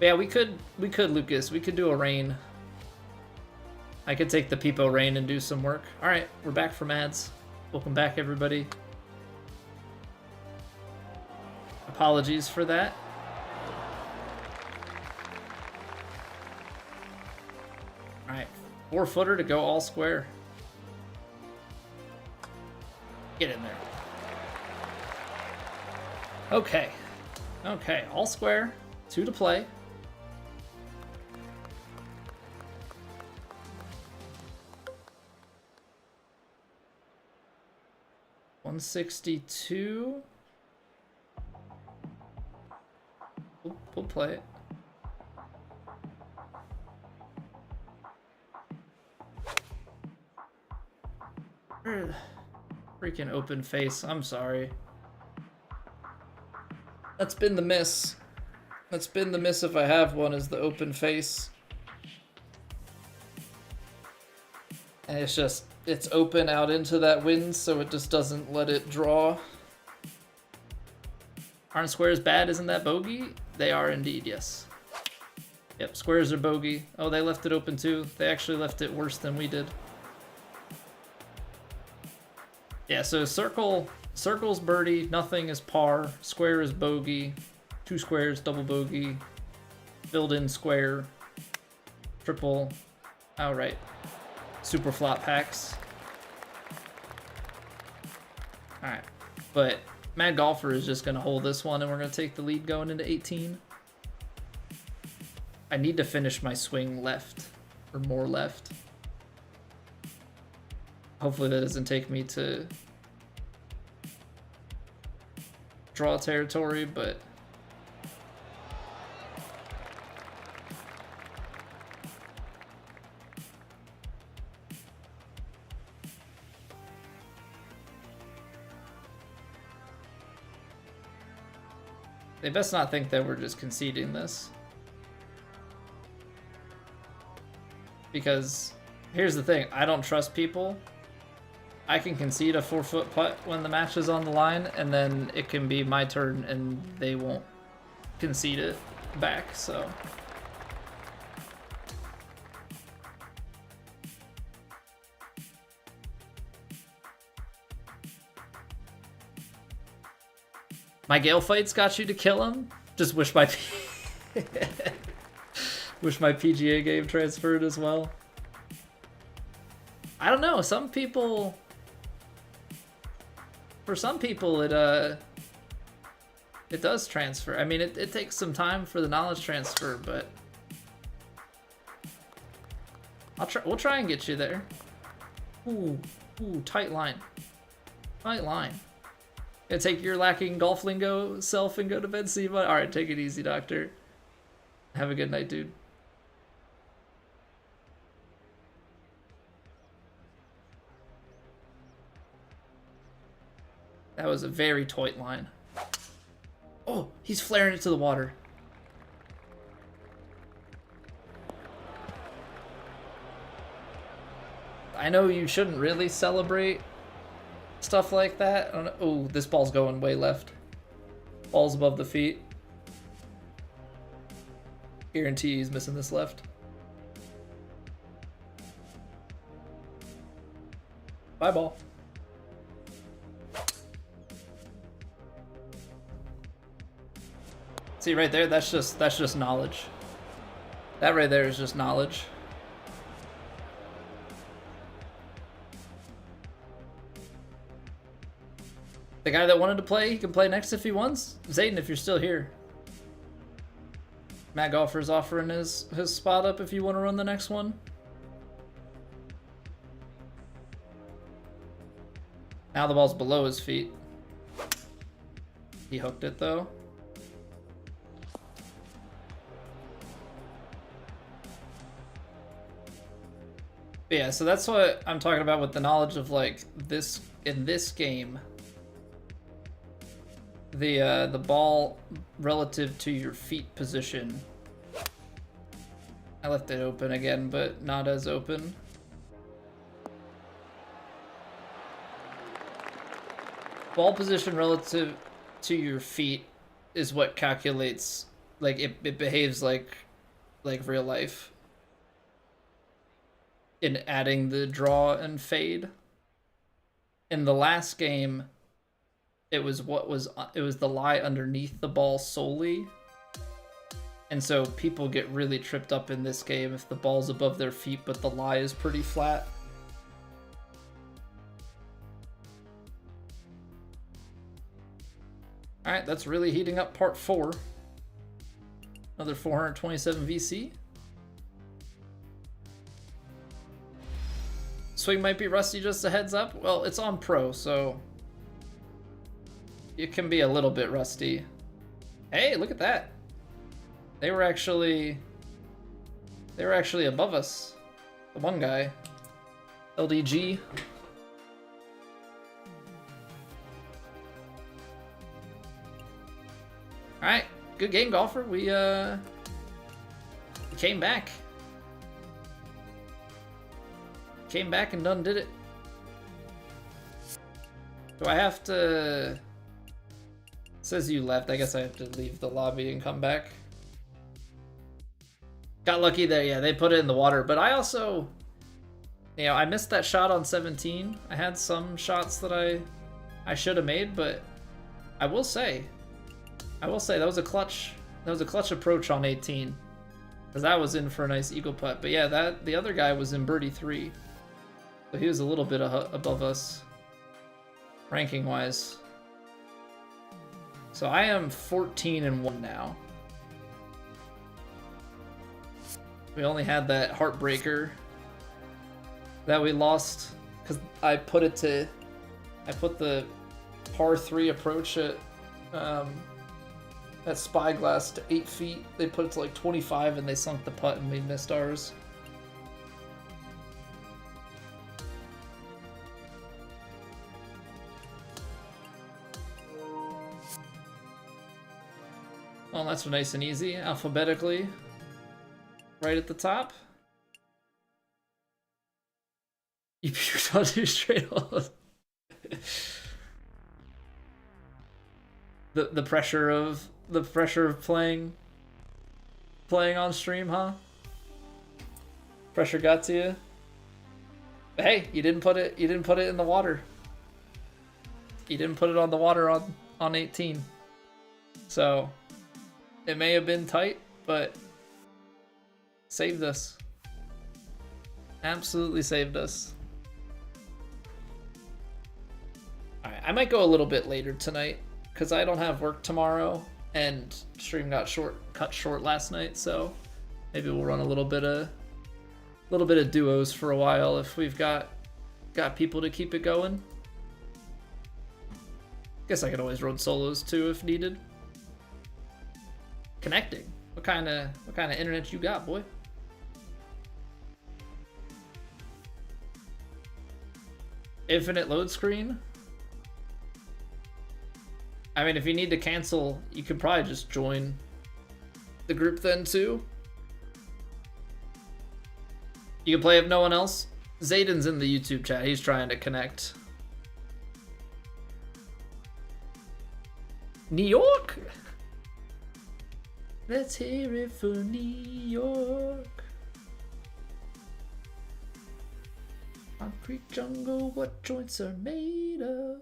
Yeah, we could Lucas. We could do a rain. I could take the Peepo rain and do some work. All right, we're back from ads. Welcome back, everybody. Apologies for that. All right, 4-footer to go all square. Get in there. Okay. Okay, all square. 2 to play. $162. We'll play it. Freaking open face. I'm sorry. That's been the miss. That's been the miss if I have one, is the open face. And it's open out into that wind, so it just doesn't let it draw. Aren't squares bad? Isn't that bogey? They are indeed, yes. Yep, squares are bogey. Oh, they left it open too. They actually left it worse than we did. Yeah, so circle's birdie, nothing is par, square is bogey, 2 squares, double bogey, filled in square, triple, outright, super flop packs. Alright, but Mad Golfer is just going to hold this one and we're going to take the lead going into 18. I need to finish my swing left, or more left. Hopefully that doesn't take me to draw territory, but they best not think that we're just conceding this. Because here's the thing, I don't trust people. I can concede a 4-foot putt when the match is on the line, and then it can be my turn and they won't concede it back, so. My Gale fights got you to kill him? Just wish my wish my PGA game transferred as well. I don't know, some people, for some people it does transfer. I mean, it takes some time for the knowledge transfer, but we'll try and get you there. Ooh, tight line. Tight line. Gonna take your lacking golf lingo self and go to bed, see you, bud. Alright, take it easy, doctor. Have a good night, dude. That was a very tight line. Oh, he's flaring it to the water. I know you shouldn't really celebrate stuff like that. Oh, this ball's going way left. Ball's above the feet. Guarantee he's missing this left. Bye, ball. See right there, that's just knowledge. That right there is just knowledge. The guy that wanted to play, he can play next if he wants. Zayden, if you're still here. Matt Golfer's offering his spot up if you want to run the next one. Now the ball's below his feet. He hooked it though. But yeah, so that's what I'm talking about with the knowledge of like this in this game. The ball relative to your feet position. I left it open again, but not as open. Ball position relative to your feet is what calculates, like it behaves like real life in adding the draw and fade. In the last game, it was the lie underneath the ball solely. And so people get really tripped up in this game if the ball's above their feet but the lie is pretty flat. Alright, that's really heating up part 4. Another 427 VC. Swing might be rusty, just a heads up. Well, it's on pro, so it can be a little bit rusty. Hey, look at that. They were actually above us. The one guy. LDG. Alright, good game, golfer. We came back. Came back and done did it. Do I have to... It says you left. I guess I have to leave the lobby and come back. Got lucky there. Yeah, they put it in the water. But I also... You know, I missed that shot on 17. I had some shots that I should have made, but I will say that was a clutch approach on 18. Because that was in for a nice eagle putt. But yeah, the other guy was in birdie 3. So he was a little bit above us, ranking-wise. So I am 14-1 now. We only had that heartbreaker that we lost because I put the par 3 approach at Spyglass to 8 feet. They put it to like 25 and they sunk the putt and we missed ours. Well, that's nice and easy, alphabetically. Right at the top. You puked on 2 straight holes. the pressure of playing on stream, huh? Pressure got to you. But hey, you didn't put it in the water. You didn't put it on the water on 18. So it may have been tight, but saved us. Absolutely saved us. Alright, I might go a little bit later tonight because I don't have work tomorrow and stream got cut short last night, so maybe we'll run a little bit of duos for a while if we've got people to keep it going. Guess I could always run solos too if needed. Connecting. What kind of internet you got, boy? Infinite load screen? I mean, if you need to cancel, you could probably just join the group then too. You can play if no one else. Zayden's in the YouTube chat. He's trying to connect. New York? Let's hear it for New York. Concrete jungle, what joints are made of?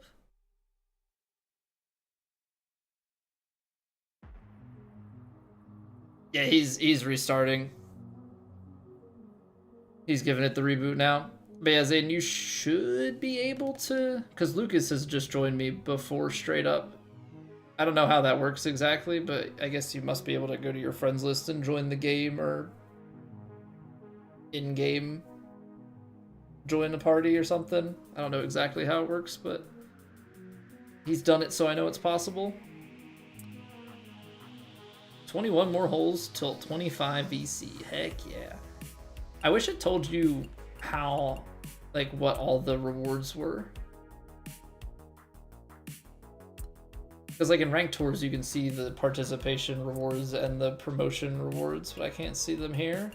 Yeah, he's restarting. He's giving it the reboot now. But yeah, Zayden, you should be able to... Because Lucas has just joined me before straight up. I don't know how that works exactly, but I guess you must be able to go to your friends list and join the game or in-game join a party or something. I don't know exactly how it works, but he's done it, so I know it's possible. 21 more holes till 25 VC. Heck yeah. I wish it told you how, like, what all the rewards were. Because like in ranked tours, you can see the participation rewards and the promotion rewards, but I can't see them here.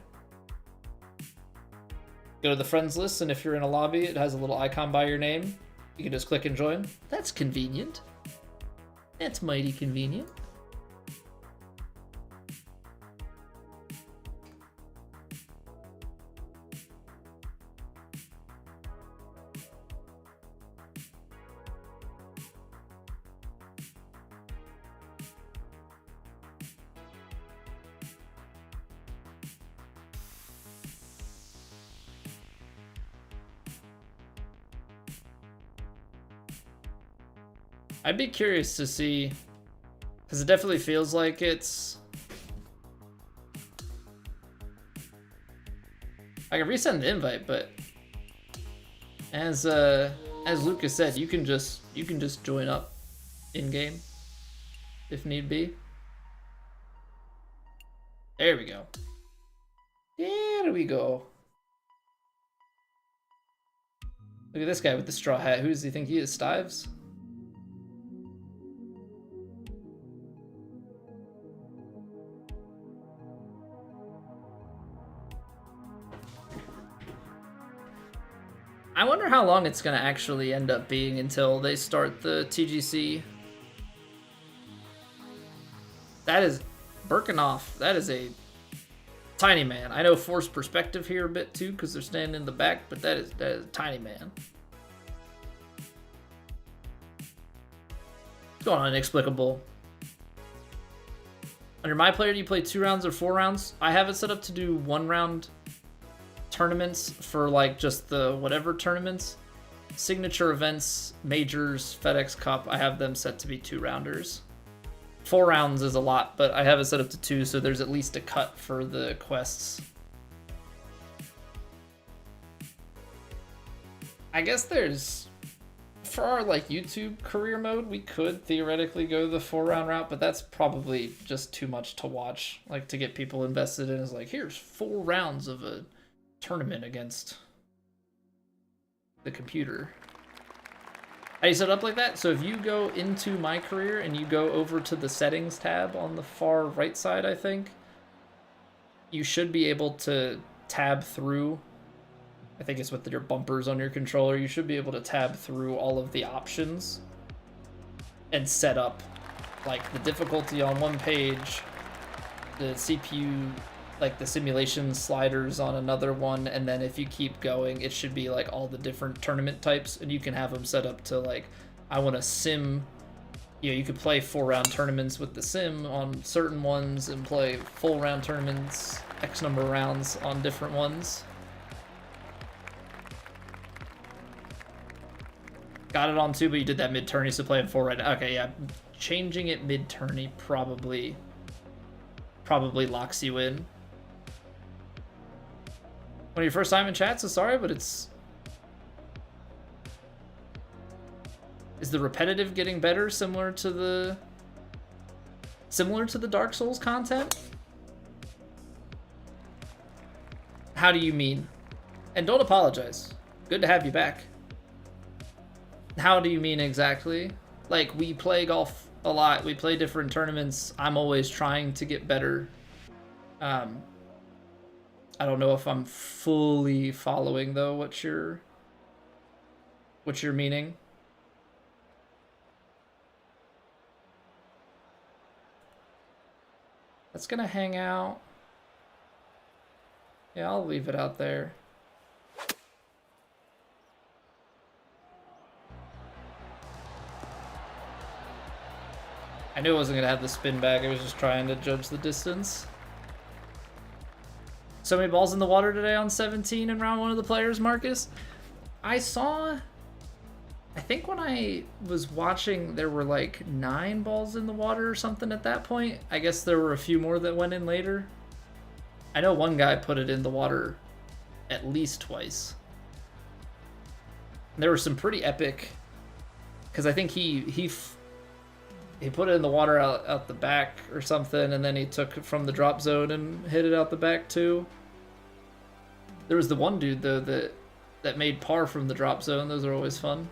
Go to the friends list, and if you're in a lobby, it has a little icon by your name. You can just click and join. That's convenient. That's mighty convenient. I'd be curious to see, because it definitely feels like it's... I can resend the invite, but as Lucas said, you can just join up in game if need be. There we go. There we go. Look at this guy with the straw hat. Who does he think he is? Stives? I wonder how long it's going to actually end up being until they start the TGC. That is Birkenhoff. That is a tiny man. I know forced perspective here a bit too because they're standing in the back, but that is a tiny man. What's going on, Inexplicable? Under my player, do you play 2 rounds or 4 rounds? I have it set up to do 1 round tournaments for like just the whatever tournaments. Signature events, majors, FedEx Cup, I have them set to be 2 rounders. 4 rounds is a lot, but I have it set up to 2, so there's at least a cut for the quests. I guess there's, for our like YouTube career mode, we could theoretically go the 4 round route, but that's probably just too much to watch. Like to get people invested in is like, here's 4 rounds of a tournament against the computer. I set it up like that, so if you go into my career and you go over to the settings tab on the far right side, I think, you should be able to tab through, I think it's with your bumpers on your controller, you should be able to tab through all of the options and set up like the difficulty on one page, the CPU, like the simulation sliders on another one, and then if you keep going, it should be like all the different tournament types, and you can have them set up to like, I want to sim, you know, you could play 4 round tournaments with the sim on certain ones and play full round tournaments, X number of rounds on different ones. Got it on 2, but you did that mid-tourney, so playing 4 right now. Okay, yeah, changing it mid-tourney probably locks you in. When your first time in chat, so sorry, but is the repetitive getting better, similar to the Dark Souls content? How do you mean? And don't apologize. Good to have you back. How do you mean exactly? Like, we play golf a lot. We play different tournaments. I'm always trying to get better. I don't know if I'm fully following though what you're meaning. That's gonna hang out. Yeah, I'll leave it out there. I knew I wasn't gonna have the spin back. I was just trying to judge the distance. So many balls in the water today on 17 in round 1 of the players, Marcus. I saw, I think when I was watching, there were like 9 balls in the water or something at that point. I guess there were a few more that went in later. I know one guy put it in the water at least twice. And there were some pretty epic, because I think he put it in the water out the back or something, and then he took it from the drop zone and hit it out the back too. There was the one dude though that made par from the drop zone. Those are always fun.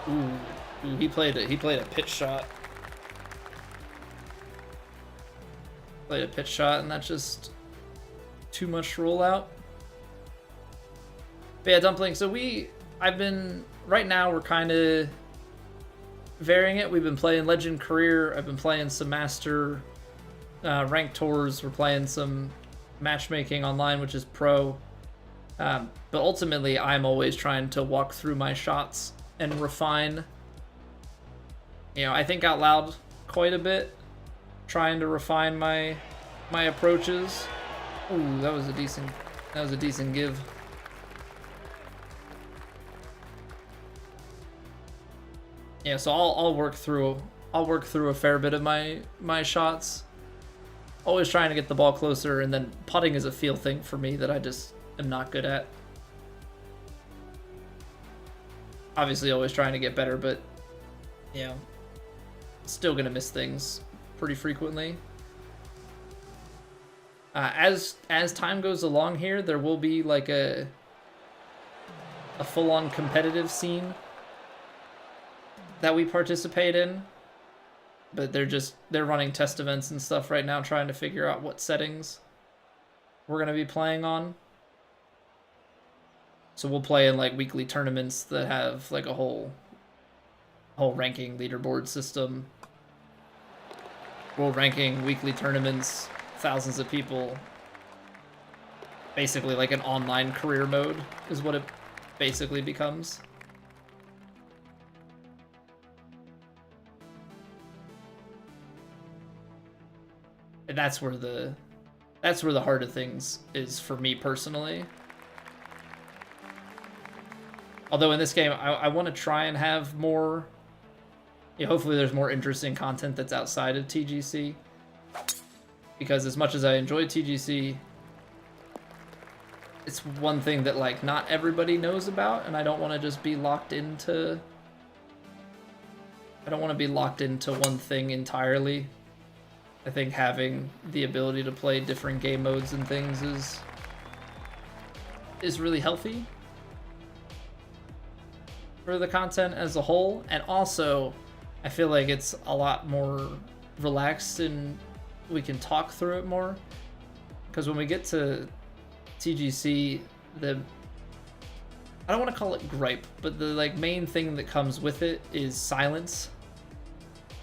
Ooh, he played a pitch shot. Played a pitch shot, and that's just too much rollout. But yeah, Dumpling. So right now we're kind of varying it. We've been playing Legend Career. I've been playing some Master ranked tours. We're playing some matchmaking online, which is pro. But ultimately, I'm always trying to walk through my shots and refine. I think out loud quite a bit, trying to refine my approaches. Ooh, that was a decent give. Yeah, so I'll work through a fair bit of my shots. Always trying to get the ball closer, and then putting is a feel thing for me that I just am not good at. Obviously, always trying to get better, but still gonna miss things pretty frequently. As time goes along here, there will be like a full-on competitive scene that we participate in, but they're running test events and stuff right now, trying to figure out what settings we're gonna be playing on. So we'll play in like weekly tournaments that have like a whole ranking leaderboard system. World ranking weekly tournaments, thousands of people. Basically like an online career mode is what it basically becomes. And that's where the heart of things is for me personally. Although in this game, I want to try and have more. Hopefully, there's more interesting content that's outside of TGC. Because as much as I enjoy TGC, it's one thing that like not everybody knows about, and I don't want to just be locked into. I don't want to be locked into one thing entirely. I think having the ability to play different game modes and things is really healthy for the content as a whole, and also I feel like it's a lot more relaxed and we can talk through it more, because when we get to TGC, I don't want to call it gripe, but the like main thing that comes with it is silence.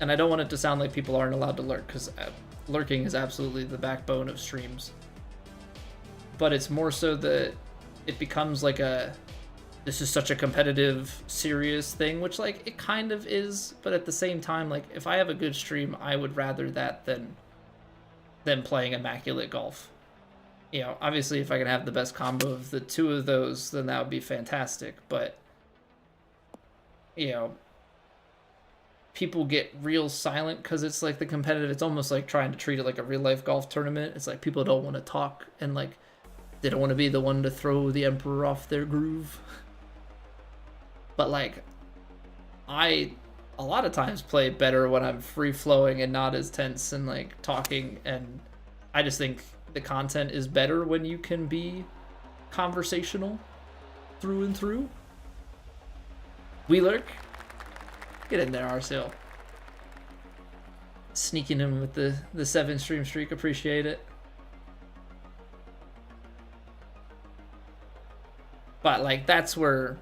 And I don't want it to sound like people aren't allowed to lurk, because lurking is absolutely the backbone of streams. But it's more so that it becomes like this is such a competitive, serious thing, which like it kind of is, but at the same time, like if I have a good stream, I would rather that than playing immaculate golf. Obviously if I can have the best combo of the two of those, then that would be fantastic, but people get real silent because it's like the competitive, it's almost like trying to treat it like a real life golf tournament. It's like people don't want to talk, and like they don't want to be the one to throw the emperor off their groove. But like I a lot of times play better when I'm free flowing and not as tense and like talking, and I just think the content is better when you can be conversational through and through. We lurk. Get in there, Arcel. Sneaking him with the 7 stream streak. Appreciate it. But like that's where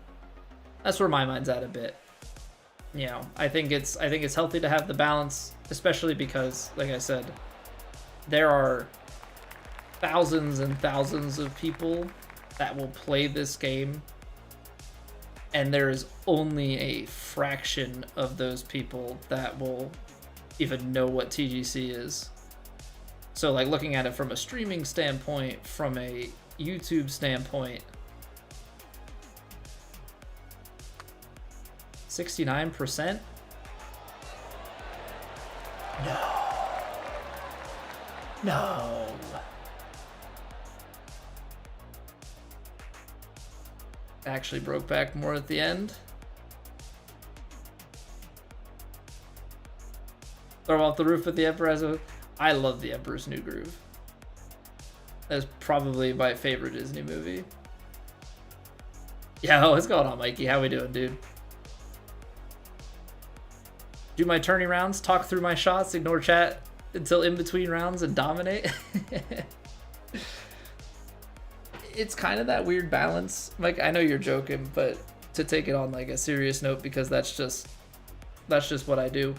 my mind's at a bit. I think it's healthy to have the balance, especially because, like I said, there are thousands and thousands of people that will play this game, and there is only a fraction of those people that will even know what TGC is. So like looking at it from a streaming standpoint, from a YouTube standpoint, 69%? No. Actually broke back more at the end. Throw off the roof of the Emperor. I love the Emperor's New Groove. That's probably my favorite Disney movie. Yeah, what's going on, Mikey? How we doing, dude? Do my tourney rounds, talk through my shots, ignore chat until in between rounds, and dominate. It's kind of that weird balance. Like, I know you're joking, but to take it on like a serious note, because that's just what I do.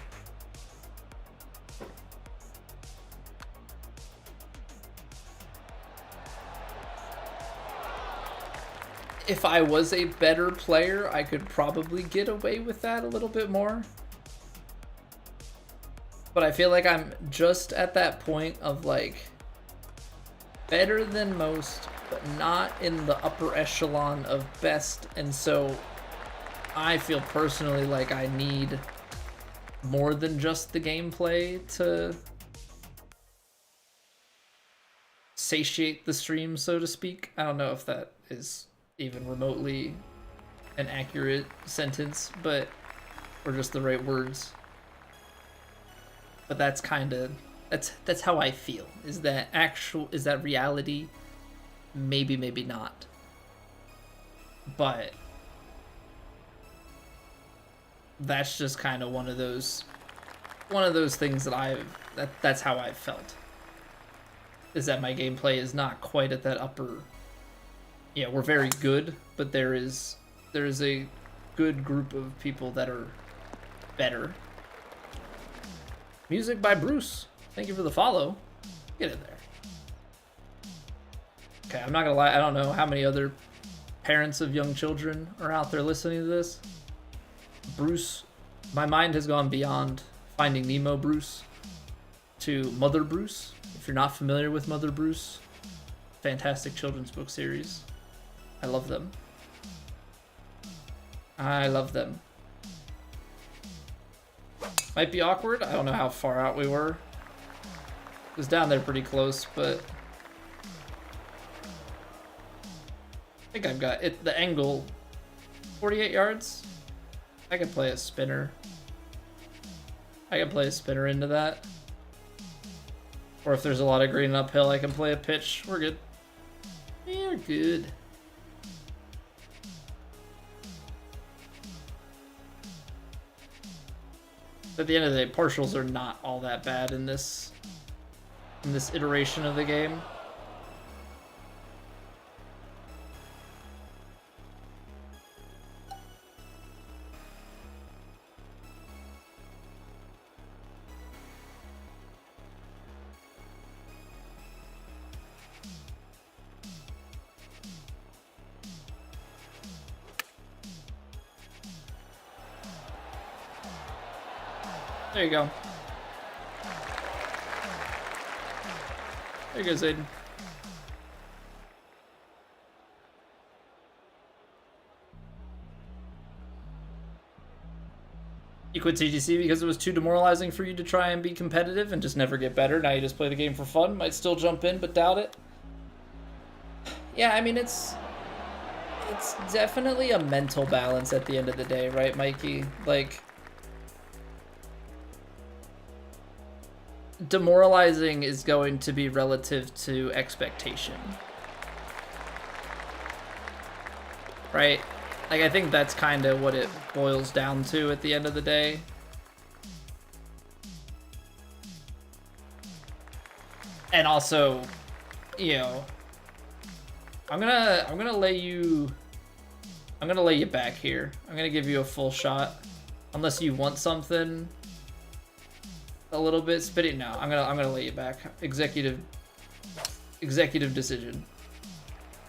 If I was a better player, I could probably get away with that a little bit more. But I feel like I'm just at that point of like better than most, but not in the upper echelon of best. And so I feel personally like I need more than just the gameplay to satiate the stream, so to speak. I don't know if that is even remotely an accurate sentence, but or just the right words. But that's kind of that's how I feel. Is that reality? Maybe, maybe not. But that's just kind of one of those things that that's how I've felt. Is that my gameplay is not quite at that upper. Yeah, we're very good, but there is a good group of people that are better. Music by Bruce. Thank you for the follow. Get in there. Okay, I'm not gonna lie, I don't know how many other parents of young children are out there listening to this. Bruce, my mind has gone beyond Finding Nemo Bruce to Mother Bruce. If you're not familiar with Mother Bruce, fantastic children's book series. I love them. I love them. Might be awkward. I don't know how far out we were. It was down there pretty close, but I think I've got it. The angle, 48 yards. I can play a spinner. I can play a spinner into that. Or if there's a lot of green uphill, I can play a pitch. We're good. We're good. At the end of the day, partials are not all that bad in this iteration of the game. There you go. There goes Aiden. You quit TGC because it was too demoralizing for you to try and be competitive and just never get better. Now you just play the game for fun. Might still jump in, but doubt it. Yeah, I mean, it's definitely a mental balance at the end of the day, right, Mikey? Like, demoralizing is going to be relative to expectation, right? Like, I think that's kind of what it boils down to at the end of the day. And also, you know, I'm gonna lay you back here. I'm gonna give you a full shot, unless you want something a little bit spitty. No, I'm gonna lay you back. Executive decision.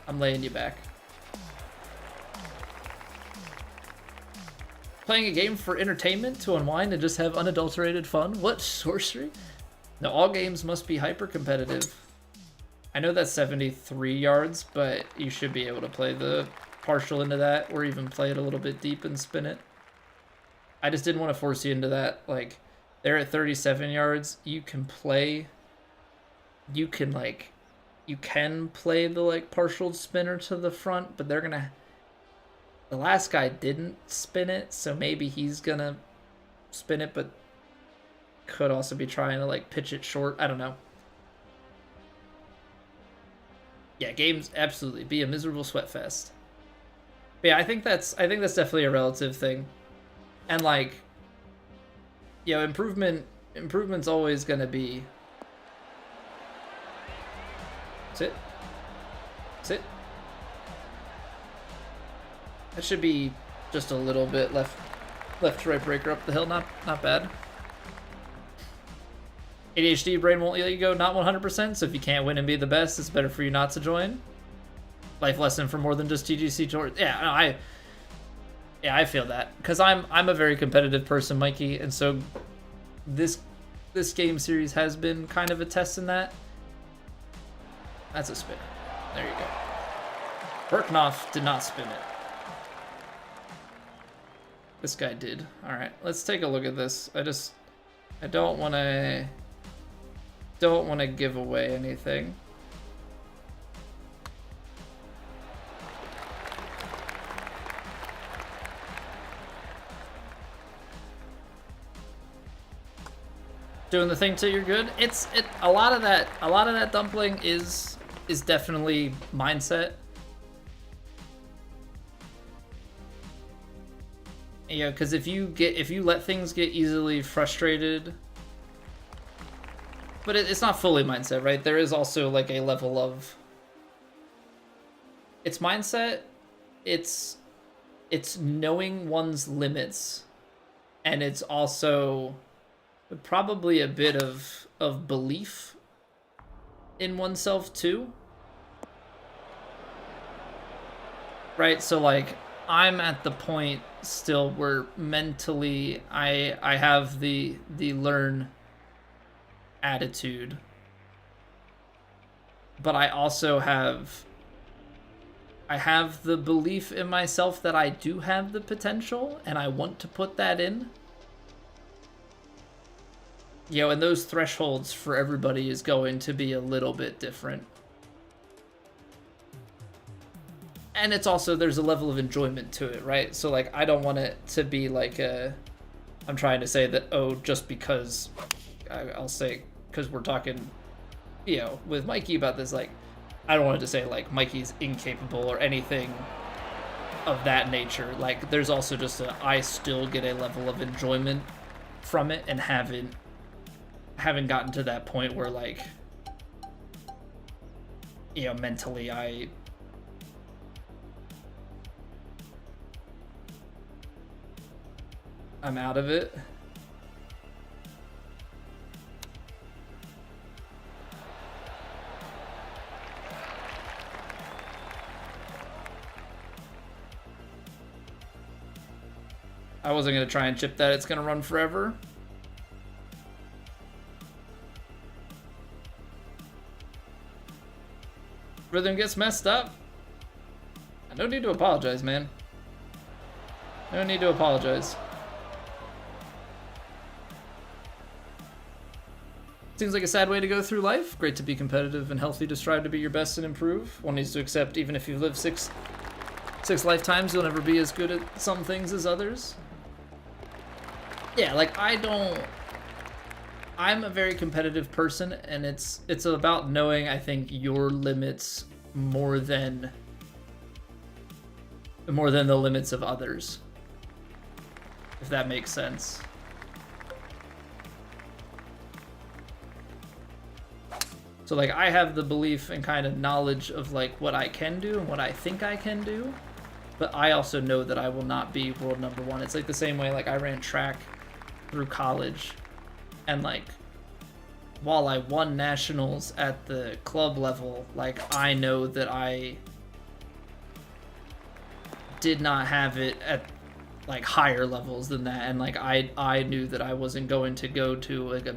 I'm laying you back. Playing a game for entertainment, to unwind and just have unadulterated fun? What sorcery? No, all games must be hyper competitive. I know that's 73 yards, but you should be able to play the partial into that, or even play it a little bit deep and spin it. I just didn't want to force you into that. Like, they're at 37 yards. You can play the like partial spinner to the front, but they're gonna. The last guy didn't spin it, so maybe he's gonna spin it, but could also be trying to like pitch it short. I don't know. Yeah, games absolutely be a miserable sweat fest. But yeah, I think that's definitely a relative thing, and like, Improvement's always gonna be. Sit. Sit. That should be just a little bit left to right breaker up the hill. Not bad. ADHD brain won't let you go not 100%, so if you can't win and be the best, it's better for you not to join. Life lesson for more than just TGC Tour. Yeah, no, I feel that, because I'm a very competitive person, Mikey, and so this game series has been kind of a test in that. That's a spin. There you go. Berknoff did not spin it. This guy did. All right, let's take a look at this. I don't want to give away anything. Doing the thing till you're good. A lot of that dumpling is definitely mindset. Yeah, because if you let things get easily frustrated, but it's not fully mindset, right? There is also like a level of it's mindset. It's knowing one's limits, and it's also probably a bit of belief in oneself too, right? So like I'm at the point still where mentally I have the learn attitude, but I also have the belief in myself that I do have the potential and I want to put that in. And those thresholds for everybody is going to be a little bit different. And it's also, there's a level of enjoyment to it, right? So, like, I don't want it to be like I'm trying to say that, oh, just because, I'll say, because we're talking, with Mikey about this, like, I don't want it to say, like, Mikey's incapable or anything of that nature. Like, there's also just I still get a level of enjoyment from it and haven't gotten to that point where, like, mentally I'm out of it. I wasn't going to try and chip that. It's going to run forever. Rhythm gets messed up. No need to apologize, man. No need to apologize. Seems like a sad way to go through life. Great to be competitive and healthy, to strive to be your best and improve. One needs to accept, even if you've lived six lifetimes, you'll never be as good at some things as others. Yeah, like, I'm a very competitive person, and it's about knowing, I think, your limits more than the limits of others, if that makes sense. So, like, I have the belief and kind of knowledge of, like, what I can do and what I think I can do, but I also know that I will not be world number one. It's like the same way, like, I ran track through college, and, like, while I won nationals at the club level, like, I know that I did not have it at, like, higher levels than that, and, like, I knew that I wasn't going to go to, like,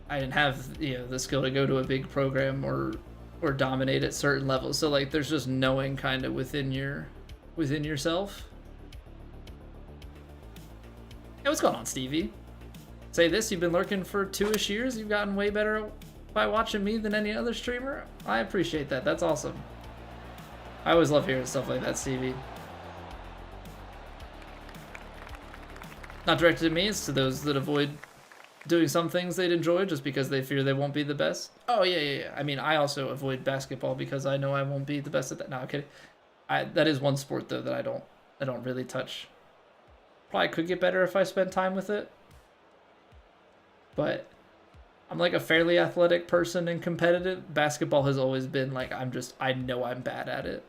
I didn't have, the skill to go to a big program or dominate at certain levels. So, like, there's just knowing kind of within yourself. Hey, what's going on, Stevie? Say this, you've been lurking for 2-ish years. You've gotten way better by watching me than any other streamer. I appreciate that. That's awesome. I always love hearing stuff like that, Stevie. Not directed at me, it's to those that avoid doing some things they'd enjoy just because they fear they won't be the best. Oh, yeah. I mean, I also avoid basketball because I know I won't be the best at that. No, I'm kidding. That is one sport, though, that I don't really touch Probably could get better if I spent time with it. But I'm like a fairly athletic person and competitive. Basketball has always been like, I know I'm bad at it.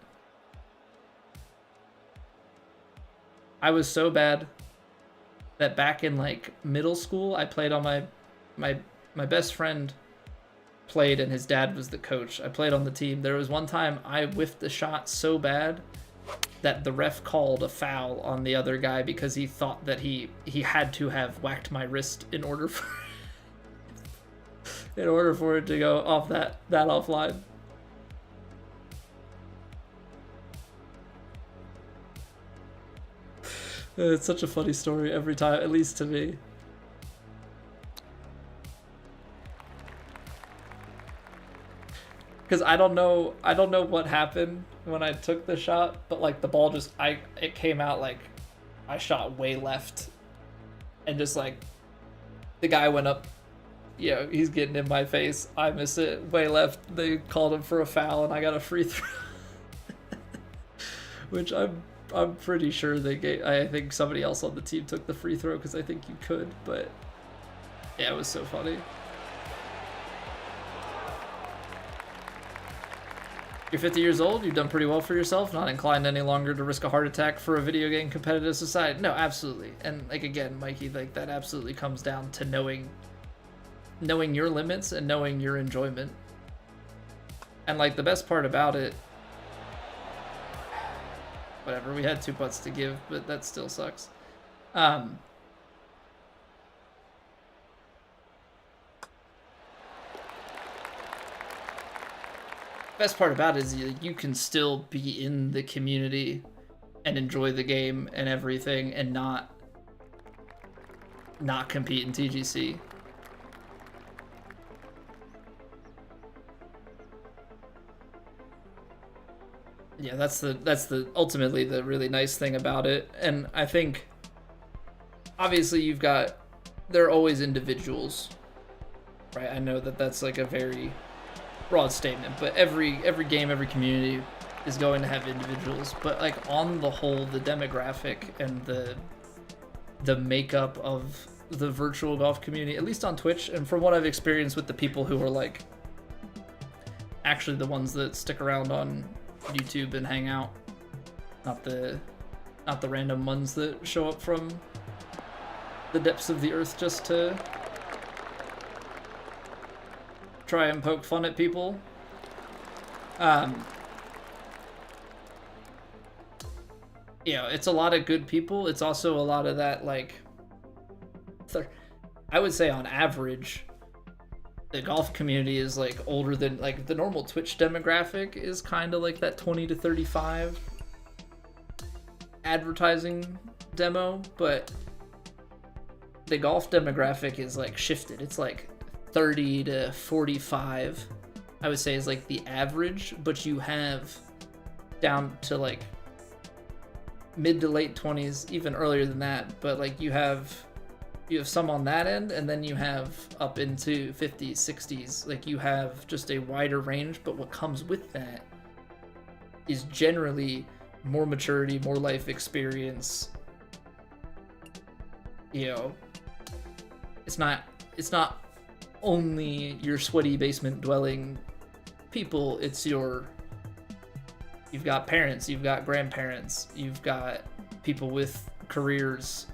I was so bad that back in like middle school, I played on my best friend played and his dad was the coach. I played on the team. There was one time I whiffed the shot so bad that the ref called a foul on the other guy because he thought that he had to have whacked my wrist in order for it to go off that offline. It's such a funny story every time, at least to me. Because I don't know what happened when I took the shot, but like the ball just it came out like I shot way left, and just like the guy went up, he's getting in my face. I miss it way left. They called him for a foul, and I got a free throw, which I'm pretty sure they gave. I think somebody else on the team took the free throw because I think you could, but yeah, it was so funny. You're 50 years old, you've done pretty well for yourself, not inclined any longer to risk a heart attack for a video game competitive society. No, absolutely. And like again, Mikey, like that absolutely comes down to knowing your limits and knowing your enjoyment. And like the best part about it, whatever, we had 2 putts to give, but that still sucks. Best part about it is you can still be in the community and enjoy the game and everything and not compete in TGC. Yeah, that's the ultimately the really nice thing about it. And I think obviously they're always individuals, right? I know that that's like a very broad statement, but every game, every community is going to have individuals, but like on the whole, the demographic and the makeup of the virtual golf community, at least on Twitch, and from what I've experienced with the people who are like actually the ones that stick around on YouTube and hang out, not the random ones that show up from the depths of the earth just to try and poke fun at people. It's a lot of good people. It's also a lot of that, like, I would say on average, the golf community is like older than, like, the normal Twitch demographic is kind of like that 20 to 35 advertising demo, but the golf demographic is like shifted. It's like 30 to 45, I would say, is like the average, but you have down to like mid to late 20s, even earlier than that, but like you have some on that end, and then you have up into 50s, 60s. Like you have just a wider range, but what comes with that is generally more maturity, more life experience. It's not only your sweaty basement dwelling people, it's you've got parents, you've got grandparents, you've got people with careers.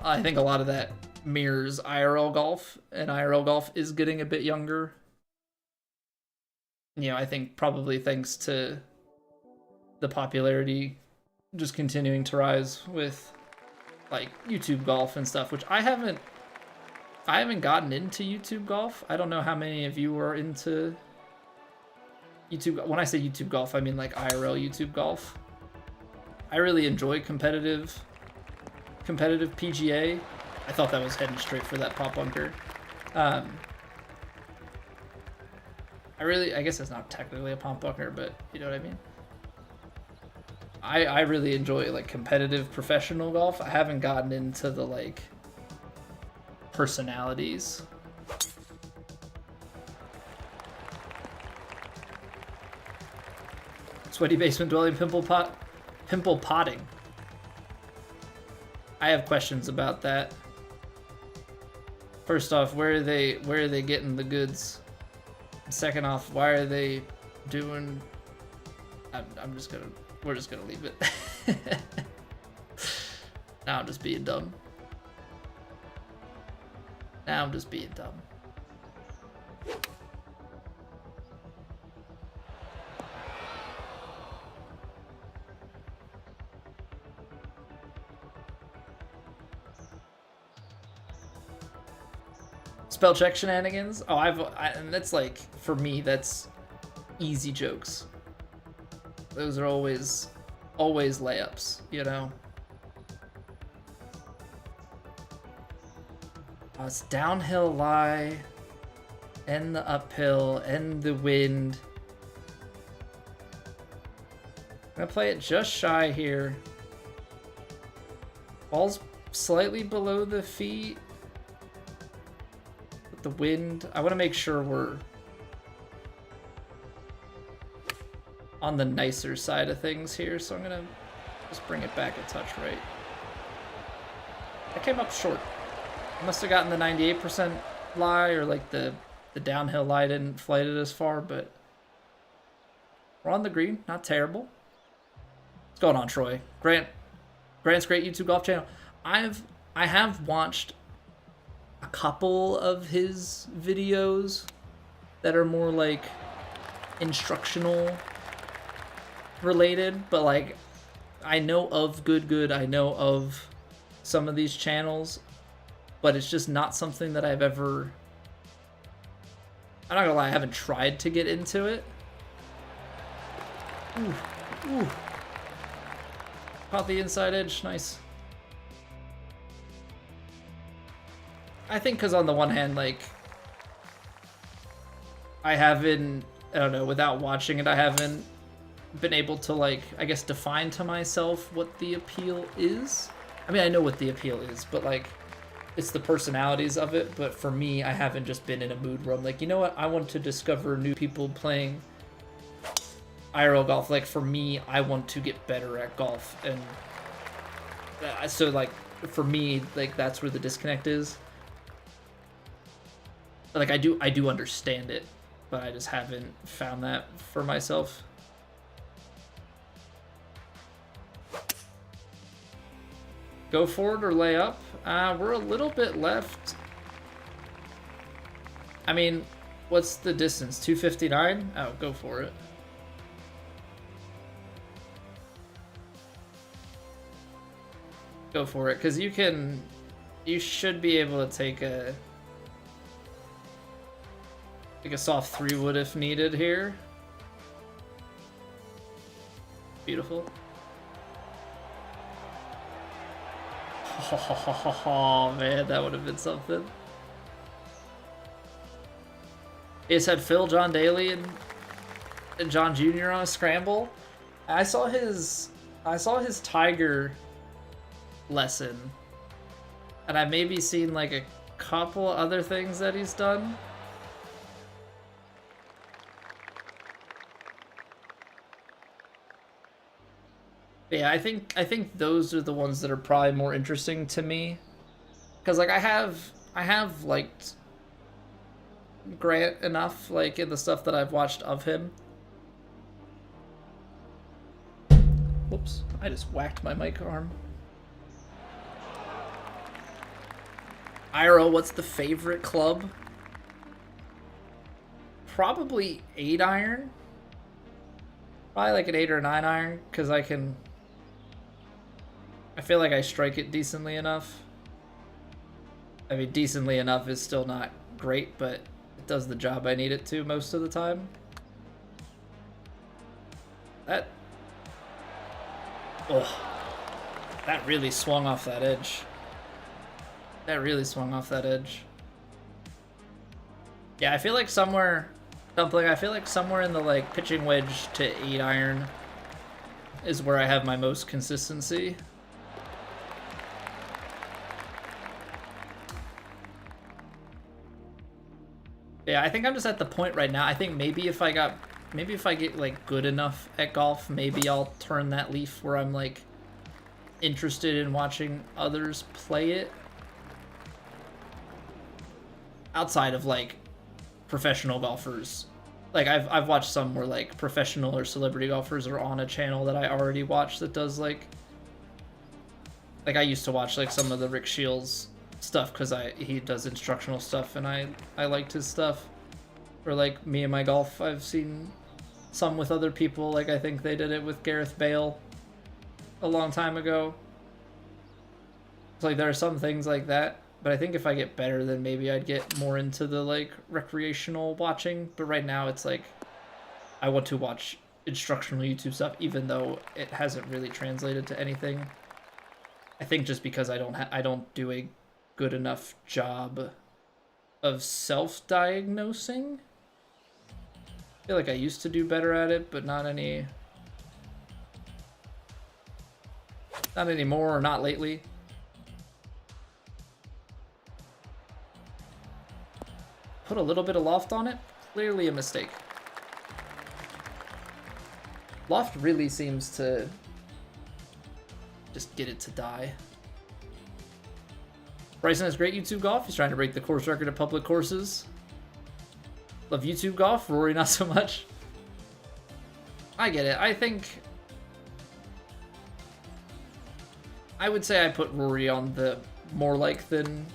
I think a lot of that mirrors IRL golf, and IRL golf is getting a bit younger. I think probably thanks to the popularity just continuing to rise with like YouTube golf and stuff, which I haven't gotten into YouTube golf. I don't know how many of you are into YouTube. When I say YouTube golf, I mean like IRL YouTube golf. I really enjoy competitive PGA. I thought that was heading straight for that pop bunker. I guess it's not technically a pop bunker, but you know what I mean. I really enjoy like competitive professional golf. I haven't gotten into the like personalities. Sweaty basement dwelling pimple potting. I have questions about that. First off, where are they getting the goods? Second off, why are they doing? We're just gonna leave it. Now I'm just being dumb. Spell check shenanigans? Oh, and that's like, for me, that's easy jokes. Those are always layups, you know? It's downhill lie, and the uphill, and the wind. I'm gonna play it just shy here. Ball's slightly below the feet. The wind, I want to make sure we're on the nicer side of things here, so I'm gonna just bring it back a touch right. I came up short. I must have gotten the 98% lie, or like the downhill lie didn't flight it as far, but we're on the green, not terrible. What's going on, Troy? Grant's great YouTube golf channel. I have watched a couple of his videos that are more like instructional related, but like I know of Good, I know of some of these channels, but it's just not something that I've ever, I'm not gonna lie, I haven't tried to get into it. Ooh. Caught the inside edge, nice. I think because on the one hand, like, I don't know, without watching it, I haven't been able to, like, I guess define to myself what the appeal is. I mean, I know what the appeal is, but, like, it's the personalities of it. But for me, I haven't just been in a mood where I'm like, you know what, I want to discover new people playing IRL golf. Like, for me, I want to get better at golf. And so, like, for me, like, that's where the disconnect is. Like, I do understand it, but I just haven't found that for myself. Go forward or lay up? We're a little bit left. I mean, what's the distance? 259? Oh, go for it. Go for it, because you should be able to take a soft 3-wood if needed here. Beautiful. Oh man, that would have been something. He just had Phil, John Daly, and John Jr. on a scramble. I saw his Tiger lesson, and I've maybe seen like a couple other things that he's done. Yeah, I think those are the ones that are probably more interesting to me, because like I have liked Grant enough, like in the stuff that I've watched of him. Whoops, I just whacked my mic arm. IRL, what's the favorite club? Probably 8-iron. Probably like an 8 or 9-iron, because I feel like I strike it decently enough. I mean, decently enough is still not great, but it does the job I need it to most of the time. That really swung off that edge. Yeah, I feel like somewhere in the like pitching wedge to 8-iron is where I have my most consistency. Yeah, I think I'm just at the point right now. I think maybe if I got maybe if I get like good enough at golf, maybe I'll turn that leaf where I'm like interested in watching others play it. Outside of like professional golfers. Like I've watched some where like professional or celebrity golfers are on a channel that I already watch that does like I used to watch like some of the Rick Shields stuff because he does instructional stuff and I liked his stuff. Or like Me and My Golf, I've seen some with other people. Like I think they did it with Gareth Bale a long time ago. It's like there are some things like that, but I think if I get better, then maybe I'd get more into the like recreational watching. But right now it's like I want to watch instructional YouTube stuff, even though it hasn't really translated to anything. I think just because I don't do a good enough job of self-diagnosing. I feel like I used to do better at it, but not anymore, or not lately. Put a little bit of loft on it, clearly a mistake. Loft really seems to just get it to die. Bryson has great YouTube golf. He's trying to break the course record at public courses. Love YouTube golf. Rory, not so much. I get it. I think I would say I put Rory on the more like than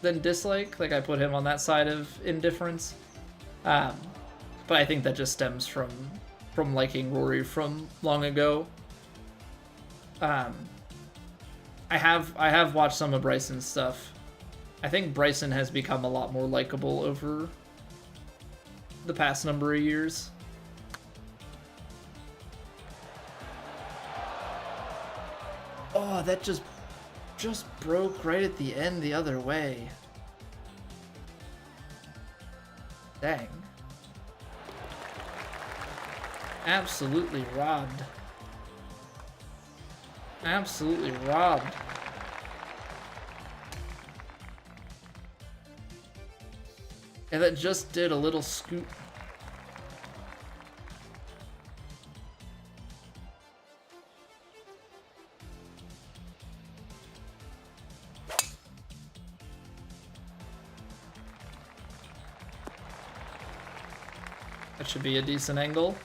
dislike. Like I put him on that side of indifference. But I think that just stems from liking Rory from long ago. I have watched some of Bryson's stuff. I think Bryson has become a lot more likable over the past number of years. Oh, that just broke right at the end the other way. Dang. Absolutely robbed. Absolutely robbed. And that just did a little scoop. That should be a decent angle.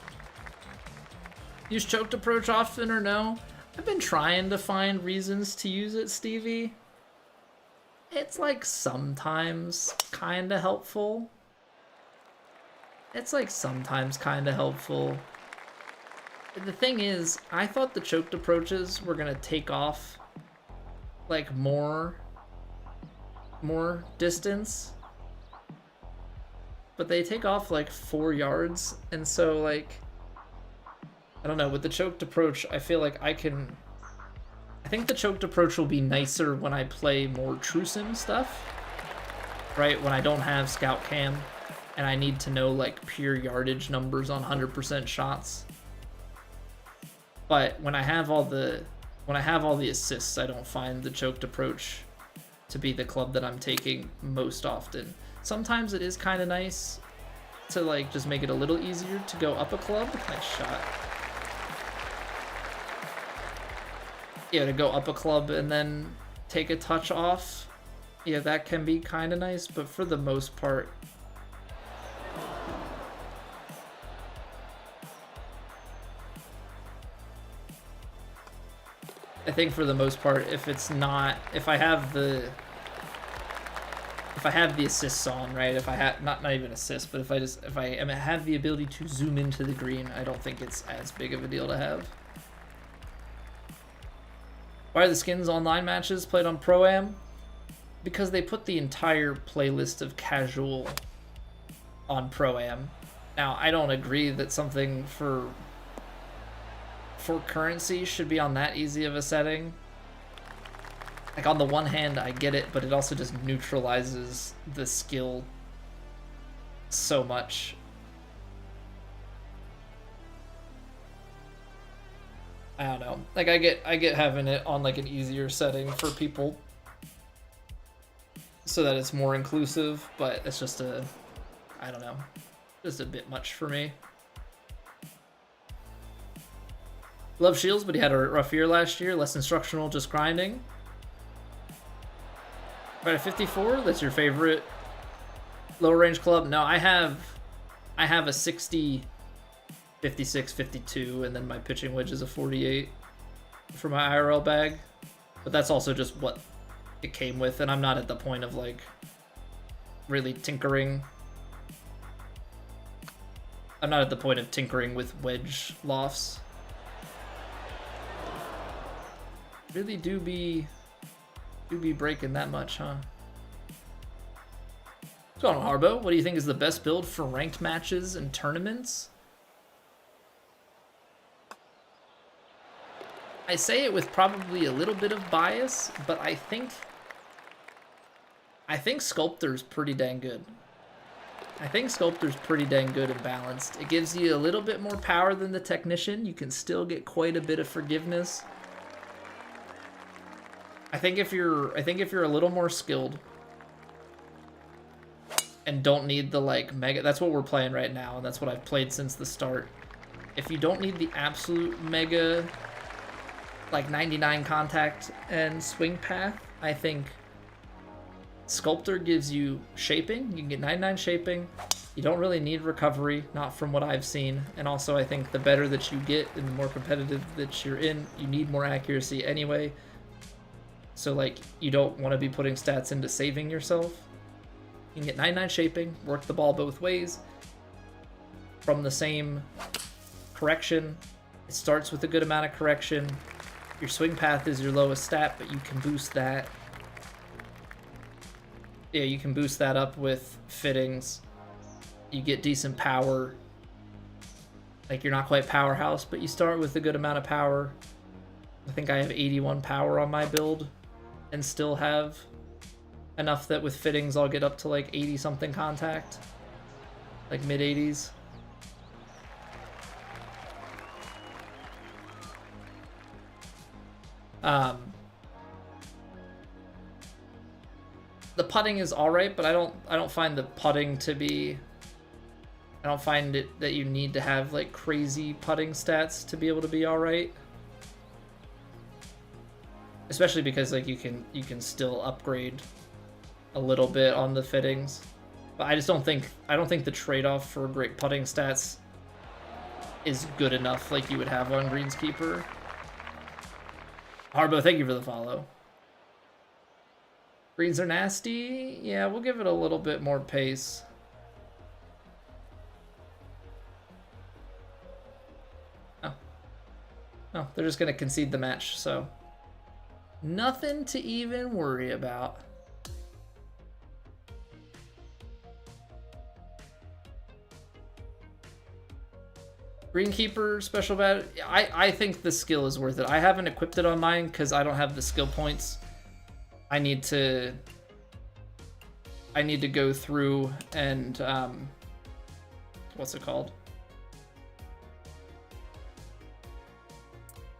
Use choked approach often or no? I've been trying to find reasons to use it, Stevie. It's like sometimes kind of helpful. It's like sometimes kind of helpful. The thing is, I thought the choked approaches were gonna take off like more distance. But they take off like 4 yards, and so like I don't know, with the choked approach, I feel like I think the choked approach will be nicer when I play more true sim stuff, right? When I don't have scout cam and I need to know like pure yardage numbers on 100% shots. But when I have all the assists, I don't find the choked approach to be the club that I'm taking most often. Sometimes it is kind of nice to like just make it a little easier to go up a club. Nice shot. Yeah, to go up a club and then take a touch off. Yeah, that can be kind of nice, but for the most part, I think for the most part, if I have the assists on, right? If I have not even assists, but if I have the ability to zoom into the green, I don't think it's as big of a deal to have. Why are the skins online matches played on Pro-Am? Because they put the entire playlist of casual on Pro-Am. Now, I don't agree that something for currency should be on that easy of a setting. Like, on the one hand, I get it, but it also just neutralizes the skill so much. I don't know. Like, I get having it on, like, an easier setting for people so that it's more inclusive, but it's just I don't know, just a bit much for me. Love Shields, but he had a rough year last year. Less instructional, just grinding. Right at 54, that's your favorite lower range club? No, I have a 60, 56, 52, and then my pitching wedge is a 48 for my IRL bag. But that's also just what it came with, and I'm not at the point of like really tinkering. I'm not at the point of tinkering with wedge lofts. Really do be breaking that much, huh? What's going on, Harbo? What do you think is the best build for ranked matches and tournaments? I say it with probably a little bit of bias, but I think Sculptor's pretty dang good. I think Sculptor's pretty dang good and balanced. It gives you a little bit more power than the Technician. You can still get quite a bit of forgiveness. I think if you're a little more skilled and don't need the like mega, that's what we're playing right now, and that's what I've played since the start. If you don't need the absolute mega like 99 contact and swing path, I think Sculptor gives you shaping. You can get 99 shaping. You don't really need recovery, not from what I've seen. And also I think the better that you get and the more competitive that you're in, you need more accuracy anyway. So like you don't want to be putting stats into saving yourself. You can get 99 shaping, work the ball both ways from the same correction. It starts with a good amount of correction. Your swing path is your lowest stat, but you can boost that. Yeah, you can boost that up with fittings. You get decent power. Like, you're not quite powerhouse, but you start with a good amount of power. I think I have 81 power on my build and still have enough that with fittings I'll get up to like 80 something contact. Like mid 80s. The putting is alright, but I don't find the putting to be, I don't find it that you need to have like crazy putting stats to be able to be alright. Especially because like you can still upgrade a little bit on the fittings. But I don't think the trade-off for great putting stats is good enough like you would have on Greenskeeper. Harbo, thank you for the follow. Greens are nasty. Yeah, we'll give it a little bit more pace. Oh. Oh, they're just going to concede the match, so nothing to even worry about. Greenkeeper, special bat. I think the skill is worth it. I haven't equipped it on mine because I don't have the skill points. I need to go through and what's it called?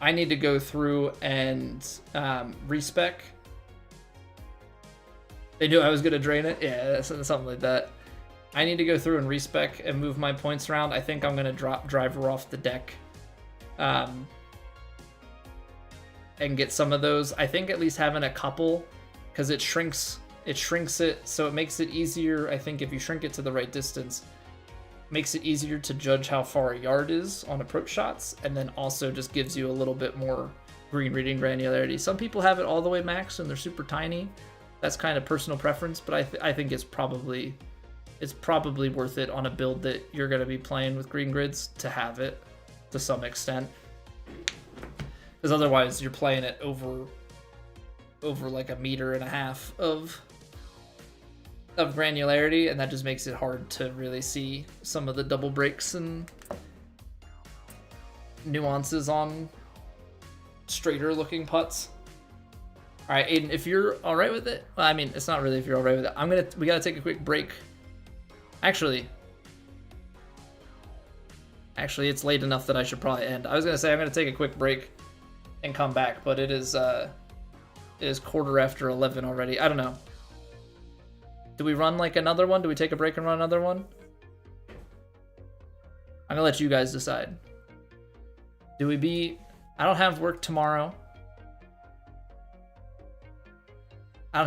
I need to go through and respec. They knew I was gonna drain it. Yeah, something like that. I need to go through and respec and move my points around. I think I'm gonna drop Driver off the deck, and get some of those. I think at least having a couple, because it shrinks it, so it makes it easier. I think if you shrink it to the right distance, makes it easier to judge how far a yard is on approach shots, and then also just gives you a little bit more green reading granularity. Some people have it all the way max and they're super tiny. That's kind of personal preference, but I think it's probably worth it on a build that you're going to be playing with green grids to have it to some extent. Because otherwise you're playing it over like 1.5 meters of granularity, and that just makes it hard to really see some of the double breaks and nuances on straighter looking putts. All right, Aiden, if you're all right with it, well, I mean, it's not really if you're all right with it. We got to take a quick break. Actually, it's late enough that I should probably end. I was going to say I'm going to take a quick break and come back, but it is 11:15 already. I don't know. Do we run like another one? Do we take a break and run another one? I'm going to let you guys decide. Do we beat I don't have work tomorrow. We're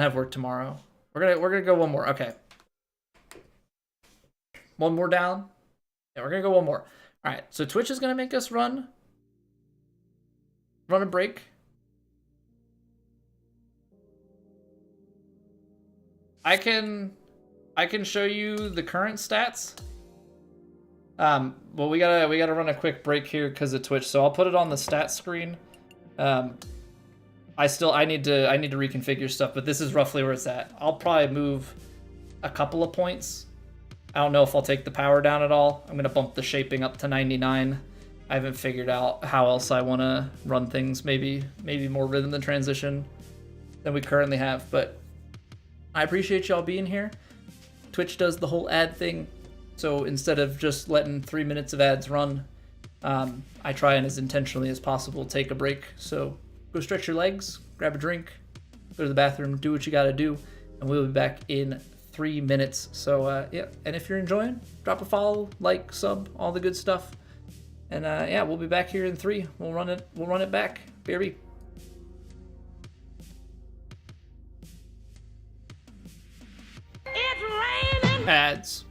gonna go one more. Okay. One more down. Yeah, we're gonna go one more. All right. So Twitch is gonna make us run a break. I can show you the current stats. Well, we gotta run a quick break here because of Twitch, so I'll put it on the stats screen. I need to reconfigure stuff, but this is roughly where it's at. I'll probably move a couple of points. I don't know if I'll take the power down at all. I'm gonna bump the shaping up to 99. I haven't figured out how else I want to run things. Maybe more rhythm than transition than we currently have, but I appreciate y'all being here. Twitch does the whole ad thing, so instead of just letting 3 minutes of ads run, I try and as intentionally as possible take a break. So go stretch your legs, grab a drink, go to the bathroom, do what you gotta do, and we'll be back in 3 minutes. So yeah, and if you're enjoying, drop a follow, like, sub, all the good stuff. And yeah, we'll be back here in 3. We'll run it back. BRB. It's raining. Ads.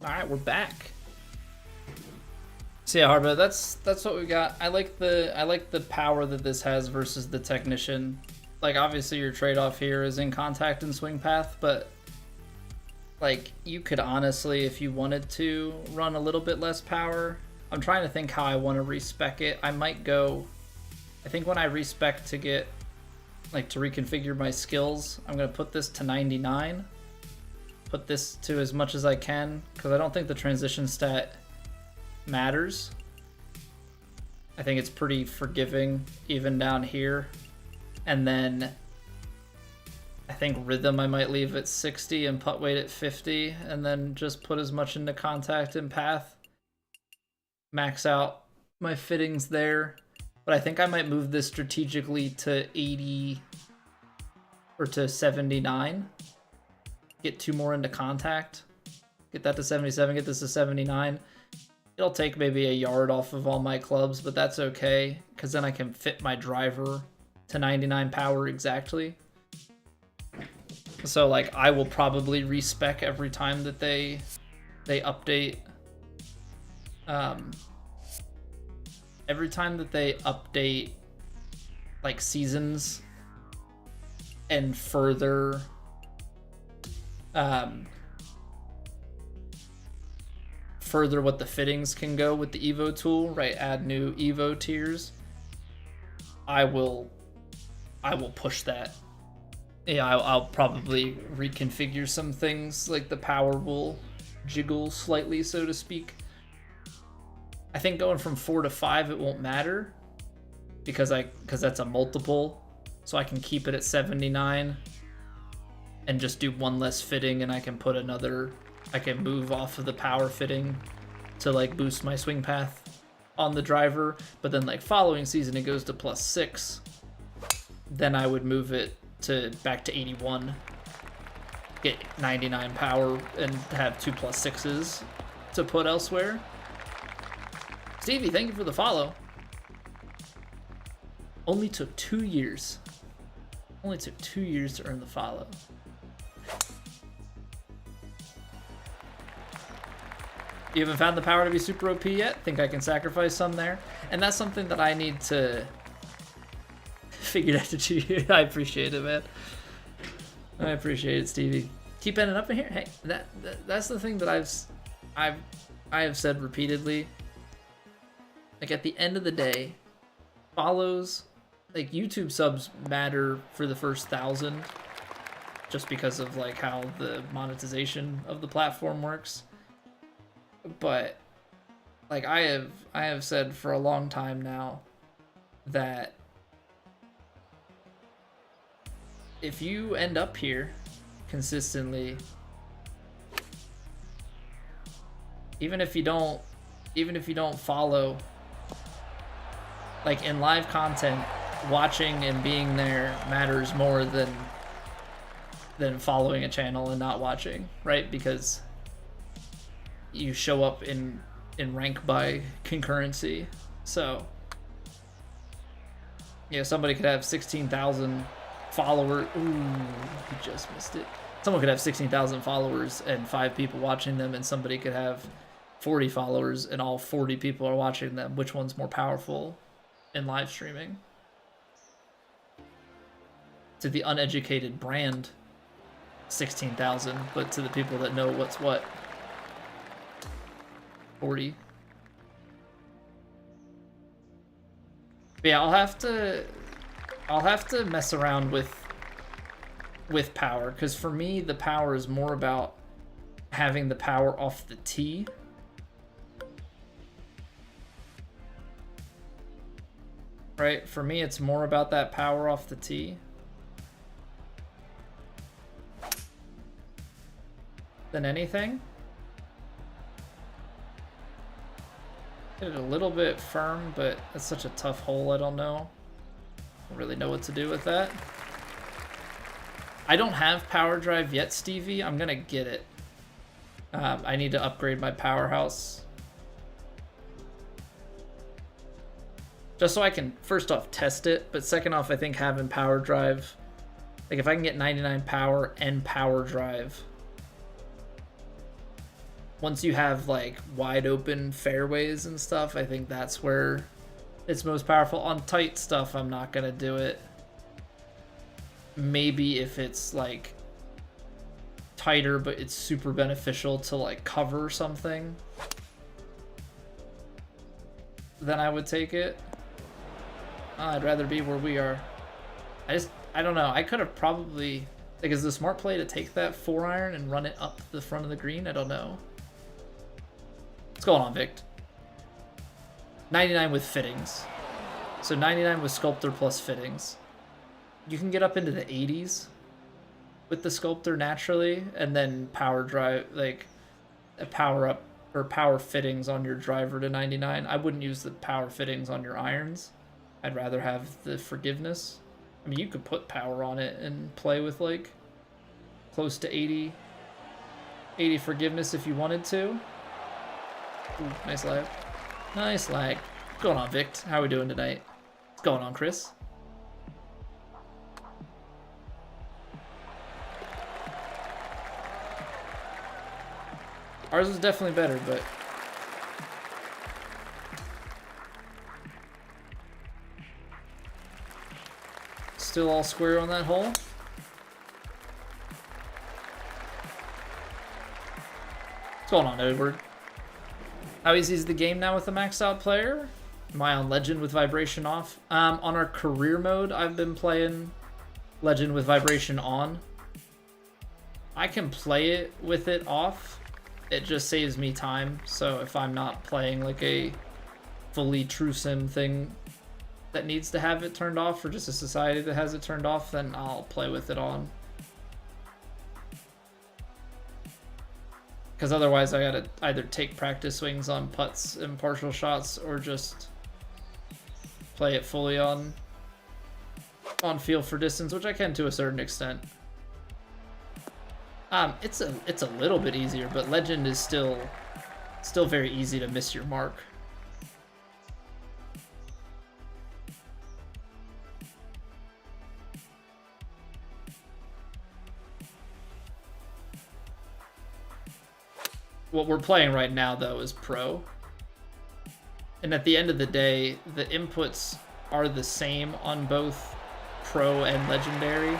All right, we're back. So yeah, Harba, that's what we got. I like the power that this has versus the Technician. Like, obviously your trade-off here is in contact and swing path, but like, you could honestly, if you wanted to, run a little bit less power. I'm trying to think how I want to respec it. I might go, I think when I respec to get, like, to reconfigure my skills, I'm gonna put this to 99. Put this to as much as I can, because I don't think the transition stat matters. I think it's pretty forgiving even down here. And then I think rhythm I might leave at 60 and putt weight at 50, and then just put as much into contact and path. Max out my fittings there. But I think I might move this strategically to 80 or to 79. Get 2 more into contact. Get that to 77, get this to 79. It'll take maybe a yard off of all my clubs, but that's okay, because then I can fit my driver to 99 power exactly. So like I will probably respec every time that they update. Every time that they update like seasons and further further what the fittings can go with the Evo tool, right? Add new Evo tiers. I will push that. Yeah, I'll probably reconfigure some things, like the power will jiggle slightly, so to speak. I think going from 4 to 5 it won't matter because that's a multiple, so I can keep it at 79 and just do one less fitting, and I can put another. I can move off of the power fitting to like boost my swing path on the driver, but then like following season it goes to +6. Then I would move it to back to 81, get 99 power, and have 2 +6s to put elsewhere. Stevie, thank you for the follow. Only took 2 years. Only took 2 years to earn the follow. You haven't found the power to be super OP yet? Think I can sacrifice some there? And that's something that I need to figure out to you. I appreciate it, man. I appreciate it, Stevie. Keep ending up in here. Hey, that's the thing that I have said repeatedly. Like at the end of the day, follows, like YouTube subs matter for the first 1,000, just because of like how the monetization of the platform works. But like I have said for a long time now that if you end up here consistently, even if you don't follow, like in live content, watching and being there matters more than following a channel and not watching, right? Because you show up in rank by concurrency. So yeah, somebody could have 16,000 followers. Ooh, you just missed it. Someone could have 16,000 followers and 5 people watching them, and somebody could have 40 followers and all 40 people are watching them. Which one's more powerful in live streaming? To the uneducated brand, 16,000, but to the people that know what's what, 40. But yeah, I'll have to mess around with power, because for me the power is more about having the power off the tee. Right? For me it's more about that power off the tee than anything. Hit it a little bit firm, but it's such a tough hole, I don't know. I don't really know what to do with that. I don't have power drive yet, Stevie. I'm gonna get it. I need to upgrade my powerhouse. Just so I can, first off, test it, but second off, I think having power drive, like if I can get 99 power and power drive, once you have like wide open fairways and stuff, I think that's where it's most powerful. On tight stuff, I'm not gonna do it. Maybe if it's like tighter, but it's super beneficial to like cover something, then I would take it. I'd rather be where we are. I don't know. I could have probably, like, is the smart play to take that 4-iron and run it up the front of the green? I don't know. What's going on, Vic? 99 with fittings. So 99 with Sculptor plus fittings. You can get up into the 80s with the Sculptor naturally, and then power drive, like a power up or power fittings on your driver to 99. I wouldn't use the power fittings on your irons. I'd rather have the forgiveness. I mean, you could put power on it and play with like close to 80 forgiveness if you wanted to. Ooh, nice lag. Nice lag. What's going on, Vict? How are we doing tonight? What's going on, Chris? Ours was definitely better, but still all square on that hole. What's going on, Edward? How easy is the game now with a maxed out player? Am I on Legend with vibration off? On our career mode, I've been playing Legend with vibration on. I can play it with it off. It just saves me time. So if I'm not playing like a fully true sim thing that needs to have it turned off, or just a society that has it turned off, then I'll play with it on. Because otherwise I gotta either take practice swings on putts and partial shots, or just play it fully on feel for distance, which I can to a certain extent. It's a little bit easier, but Legend is still very easy to miss your mark. What we're playing right now, though, is Pro. And at the end of the day, the inputs are the same on both Pro and Legendary.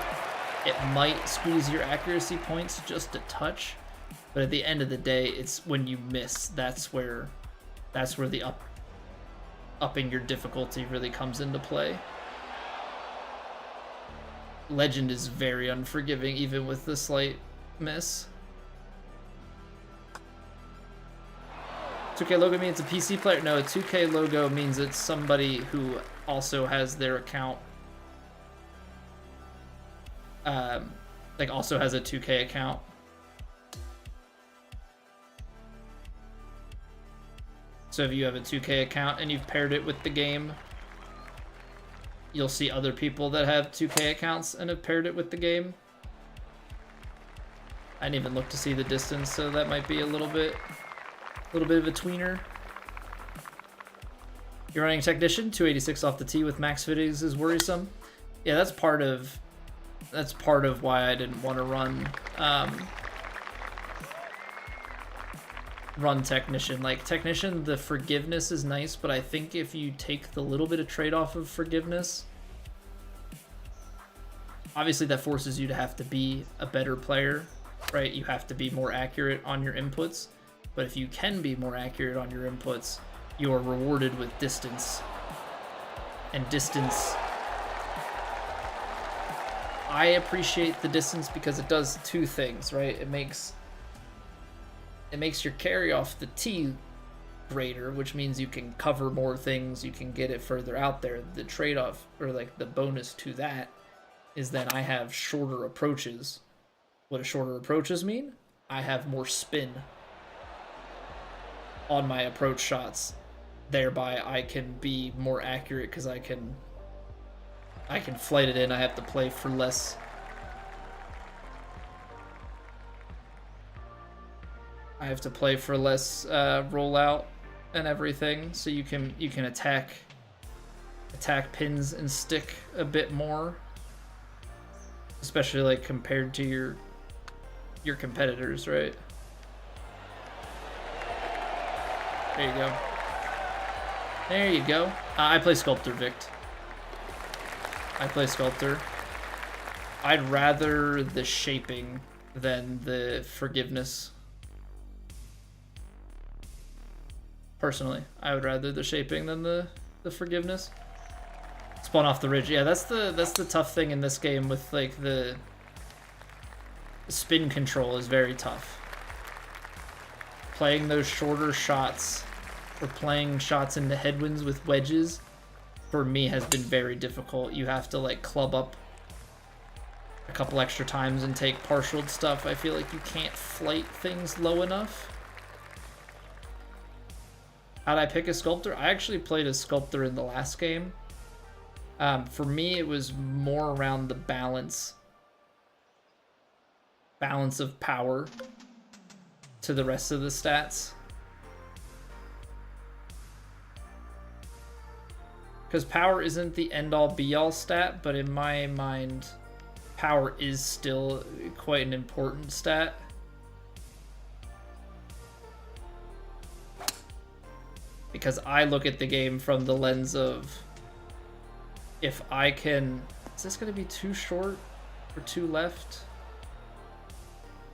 It might squeeze your accuracy points just a touch, but at the end of the day, it's when you miss, that's where the upping your difficulty really comes into play. Legend is very unforgiving, even with the slight miss. 2K logo means a PC player? No, a 2K logo means it's somebody who also has their account, like also has a 2K account. So if you have a 2K account and you've paired it with the game, you'll see other people that have 2K accounts and have paired it with the game. I didn't even look to see the distance, so that might be a little bit of a tweener. You're running Technician, 286 off the tee with max fittings is worrisome. Yeah, that's part of why I didn't want to run Technician. Like, Technician, the forgiveness is nice, but I think if you take the little bit of trade-off of forgiveness, obviously that forces you to have to be a better player, right? You have to be more accurate on your inputs. But if you can be more accurate on your inputs, you are rewarded with distance. And distance, I appreciate the distance because it does two things, right? It makes your carry off the tee greater, which means you can cover more things, you can get it further out there. The trade-off, or like the bonus to that, is that I have shorter approaches. What do shorter approaches mean? I have more spin on my approach shots, thereby I can be more accurate because I can flight it in. I have to play for less. I have to play for less rollout and everything, so you can attack pins and stick a bit more, especially like compared to your competitors, right? There you go. There you go. I play Sculptor, Vict. I play Sculptor. I'd rather the shaping than the forgiveness. Personally, I would rather the shaping than the forgiveness. Spawn off the ridge. Yeah, that's the tough thing in this game with like the spin control is very tough. Playing those shorter shots or playing shots into headwinds with wedges, for me, has been very difficult. You have to like club up a couple extra times and take partialed stuff. I feel like you can't flight things low enough. How'd I pick a sculptor? I actually played a sculptor in the last game. For me, it was more around the balance of power to the rest of the stats. Because power isn't the end-all be-all stat, but in my mind, power is still quite an important stat. Because I look at the game from the lens of, if I can... Is this going to be too short or too left?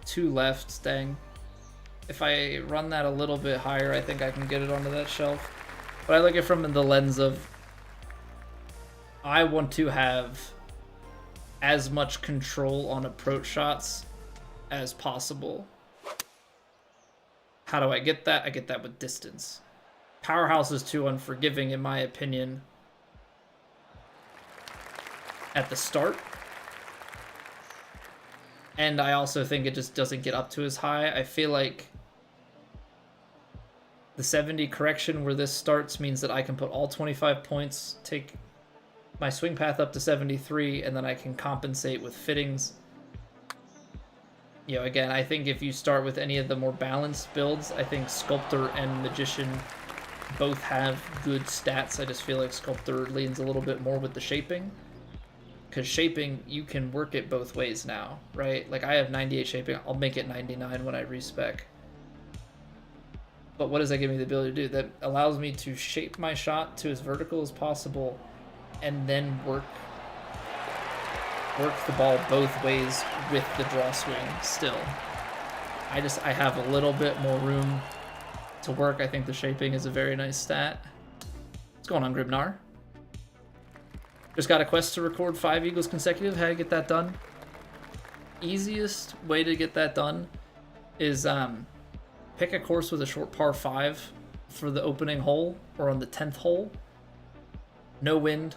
Too left, dang. If I run that a little bit higher, I think I can get it onto that shelf. But I look at it from the lens of, I want to have as much control on approach shots as possible. How do I get that? I get that with distance. Powerhouse is too unforgiving, in my opinion, at the start. And I also think it just doesn't get up to as high. I feel like the 70 correction where this starts means that I can put all 25 points, take my swing path up to 73, and then I can compensate with fittings. You know, again, I think if you start with any of the more balanced builds, I think Sculptor and Magician both have good stats. I just feel like Sculptor leans a little bit more with the shaping. Because shaping, you can work it both ways now, right? Like, I have 98 shaping, I'll make it 99 when I respec. But what does that give me the ability to do? That allows me to shape my shot to as vertical as possible, and then work the ball both ways with the draw swing still. I have a little bit more room to work. I think the shaping is a very nice stat. What's going on, Grimnar? Just got a quest to record 5 eagles consecutive. How to get that done? Easiest way to get that done is pick a course with a short par 5 for the opening hole or on the 10th hole. No wind,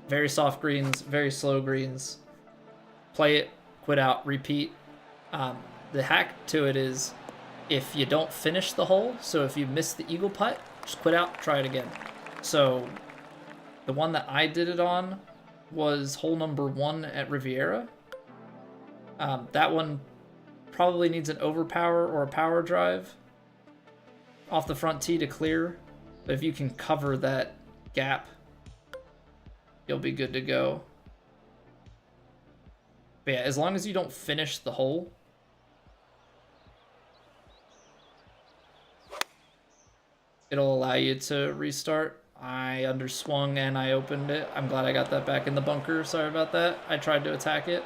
very soft greens, very slow greens. Play it, quit out, repeat. The hack to it is, if you don't finish the hole, so if you miss the eagle putt, just quit out, try it again. So the one that I did it on was hole number 1 at Riviera. That one probably needs an overpower or a power drive off the front tee to clear. But if you can cover that gap, you'll be good to go. But yeah, as long as you don't finish the hole, it'll allow you to restart. I underswung and I opened it. I'm glad I got that back in the bunker. Sorry about that. I tried to attack it.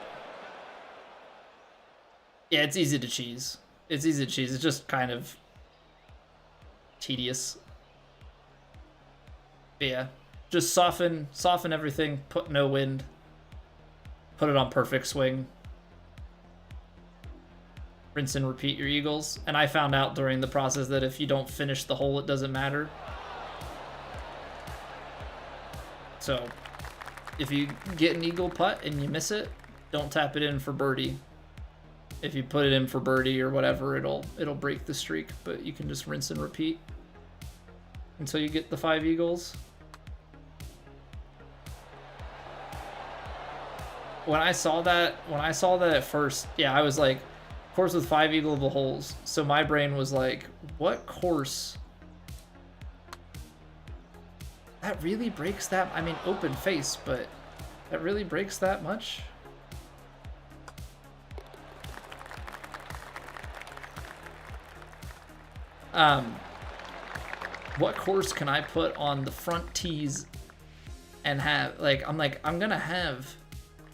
Yeah, it's easy to cheese. It's easy to cheese. It's just kind of tedious. But yeah, just soften everything. Put no wind. Put it on perfect swing. Rinse and repeat your eagles. And I found out during the process that if you don't finish the hole, it doesn't matter. So if you get an eagle putt and you miss it, don't tap it in for birdie. If you put it in for birdie or whatever, it'll break the streak, but you can just rinse and repeat until you get the 5 eagles. When I saw that at first, yeah, I was like, course with 5 eagleable holes. So my brain was like, what course? That really breaks that? I mean, open face, but that really breaks that much? What course can I put on the front tees and have, I'm gonna have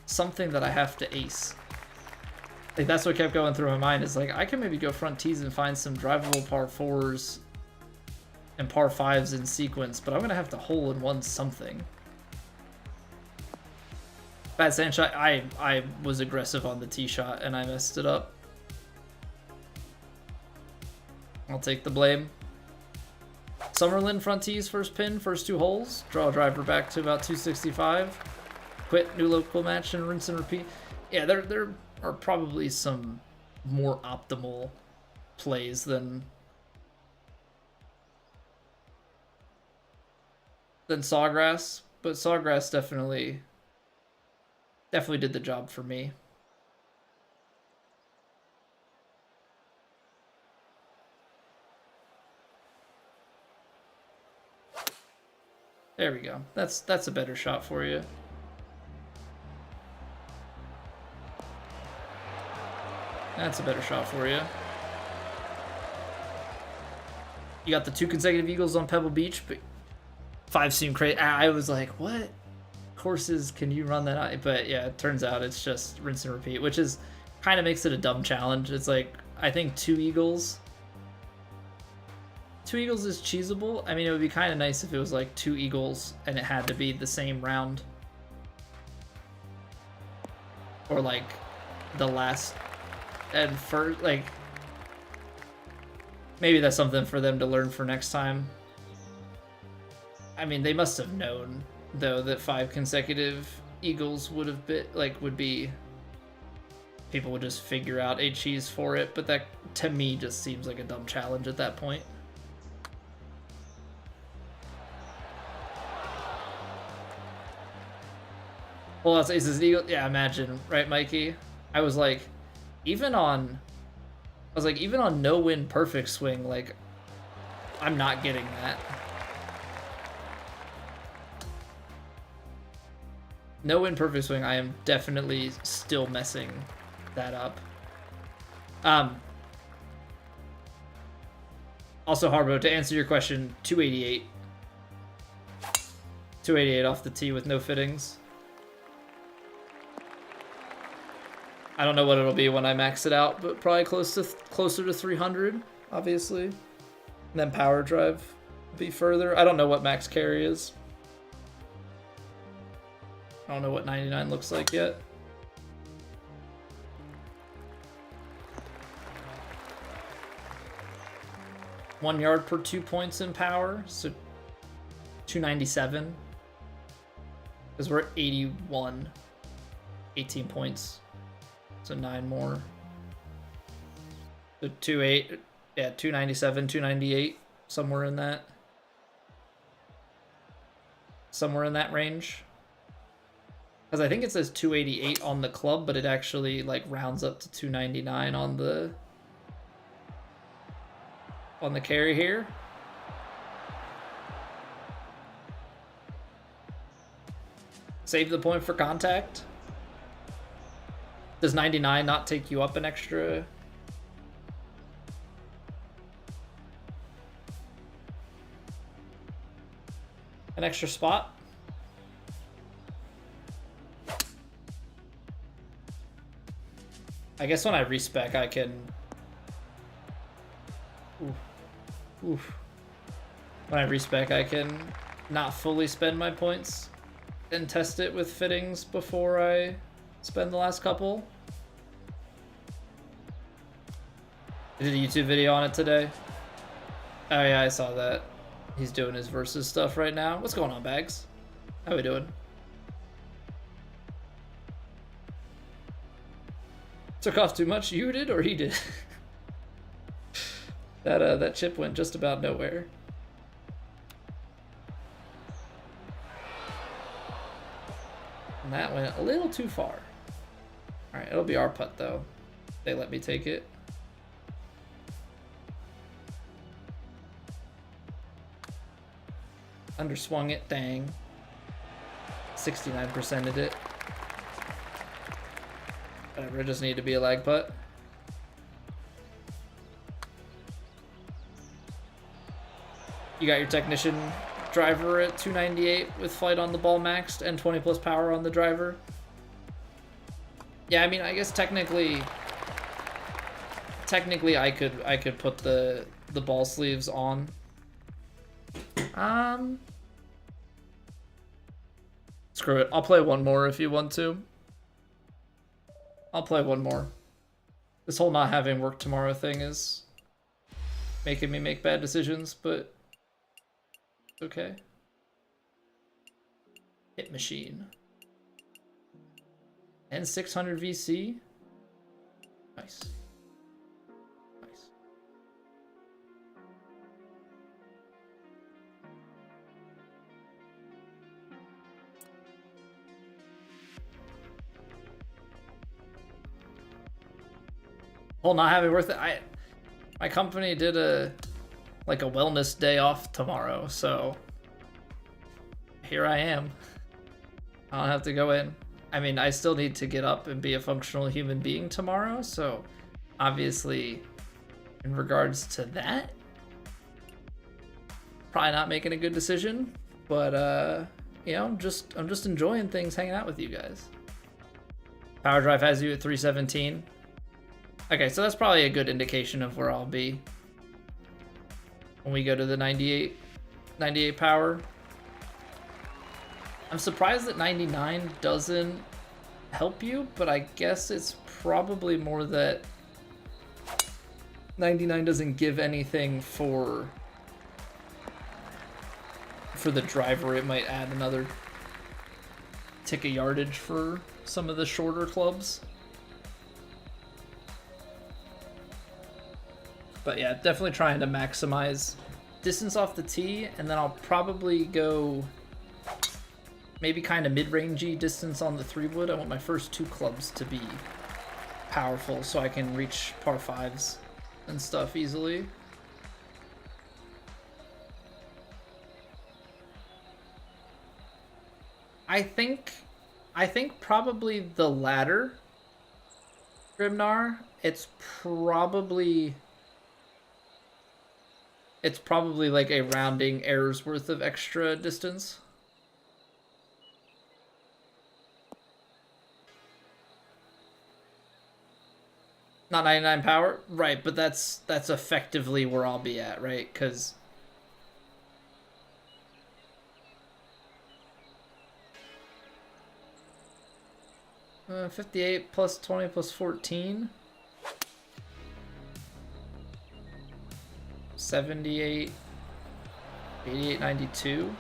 something that I have to ace. Like, that's what kept going through my mind, is like, I can maybe go front tees and find some drivable par 4s and par 5s in sequence, but I'm gonna have to hole in one something. Bad sand shot. I was aggressive on the tee shot and I messed it up. I'll take the blame. Summerlin front tees, first pin, first 2 holes. Draw driver back to about 265. Quit, new local match, and rinse and repeat. Yeah, there are probably some more optimal plays than Sawgrass, but Sawgrass definitely did the job for me. There we go. That's a better shot for you. That's a better shot for you. You got the 2 consecutive eagles on Pebble Beach, but 5 seemed crazy. I was like, what courses can you run that on? But yeah, it turns out it's just rinse and repeat, which is kind of makes it a dumb challenge. It's like, I think 2 eagles is cheesable. I mean, it would be kind of nice if it was like 2 eagles and it had to be the same round. Or like the last and first, like, maybe that's something for them to learn for next time. I mean, they must have known though that 5 consecutive eagles would have been would be, people would just figure out a cheese for it, but that to me just seems like a dumb challenge at that point. Well, is this eagle? Yeah, imagine, right, Mikey? I was like, even on no win perfect swing, like, I'm not getting that. No win perfect swing, I am definitely still messing that up. Also, Harbo, to answer your question, 288. 288 off the tee with no fittings. I don't know what it'll be when I max it out, but probably closer to 300, obviously. And then power drive will be further. I don't know what max carry is. I don't know what 99 looks like yet. One yard per 2 points in power, so 297. Because we're at 81. 18 points. So 9 more. So 28, yeah, 297, 298, somewhere in that. Somewhere in that range. Because I think it says 288 on the club, but it actually like rounds up to 299 on the carry here. Save the point for contact. Does 99 not take you up an extra? An extra spot? I guess when I respec, I can... Oof. When I respec, I can not fully spend my points and test it with fittings before I spend the last couple. I did a YouTube video on it today. Oh yeah, I saw that. He's doing his versus stuff right now. What's going on, Bags? How we doing? Took off too much? You did or he did? That chip went just about nowhere. And that went a little too far. Alright, it'll be our putt though. They let me take it. Underswung it, dang. 69%ed it. Whatever, it just needed to be a lag putt. You got your technician driver at 298 with flight on the ball maxed and 20 plus power on the driver. Yeah, I mean, I guess technically I could put the ball sleeves on. Screw it. I'll play one more if you want to. I'll play one more. This whole not having work tomorrow thing is making me make bad decisions, but Okay. Hit machine. And 600 VC. Nice. Nice. Well, not having worth it. My company did a wellness day off tomorrow, so here I am. I don't have to go in. I mean, I still need to get up and be a functional human being tomorrow, so obviously in regards to that, probably not making a good decision, but you know, I'm just enjoying things, hanging out with you guys. Power Drive has you at 317. Okay, so that's probably a good indication of where I'll be when we go to the 98 power. I'm surprised that 99 doesn't help you, but I guess it's probably more that 99 doesn't give anything for the driver. It might add another tick of yardage for some of the shorter clubs. But yeah, definitely trying to maximize distance off the tee, and then I'll probably go maybe kind of mid-rangey distance on the 3-wood. I want my first 2 clubs to be powerful so I can reach par 5s and stuff easily. I think probably the latter, Grimnar. It's probably like a rounding error's worth of extra distance. Not 99 power, right? But that's effectively where I'll be at, right? Because 58 plus 20 plus 14. 78, 88, 92.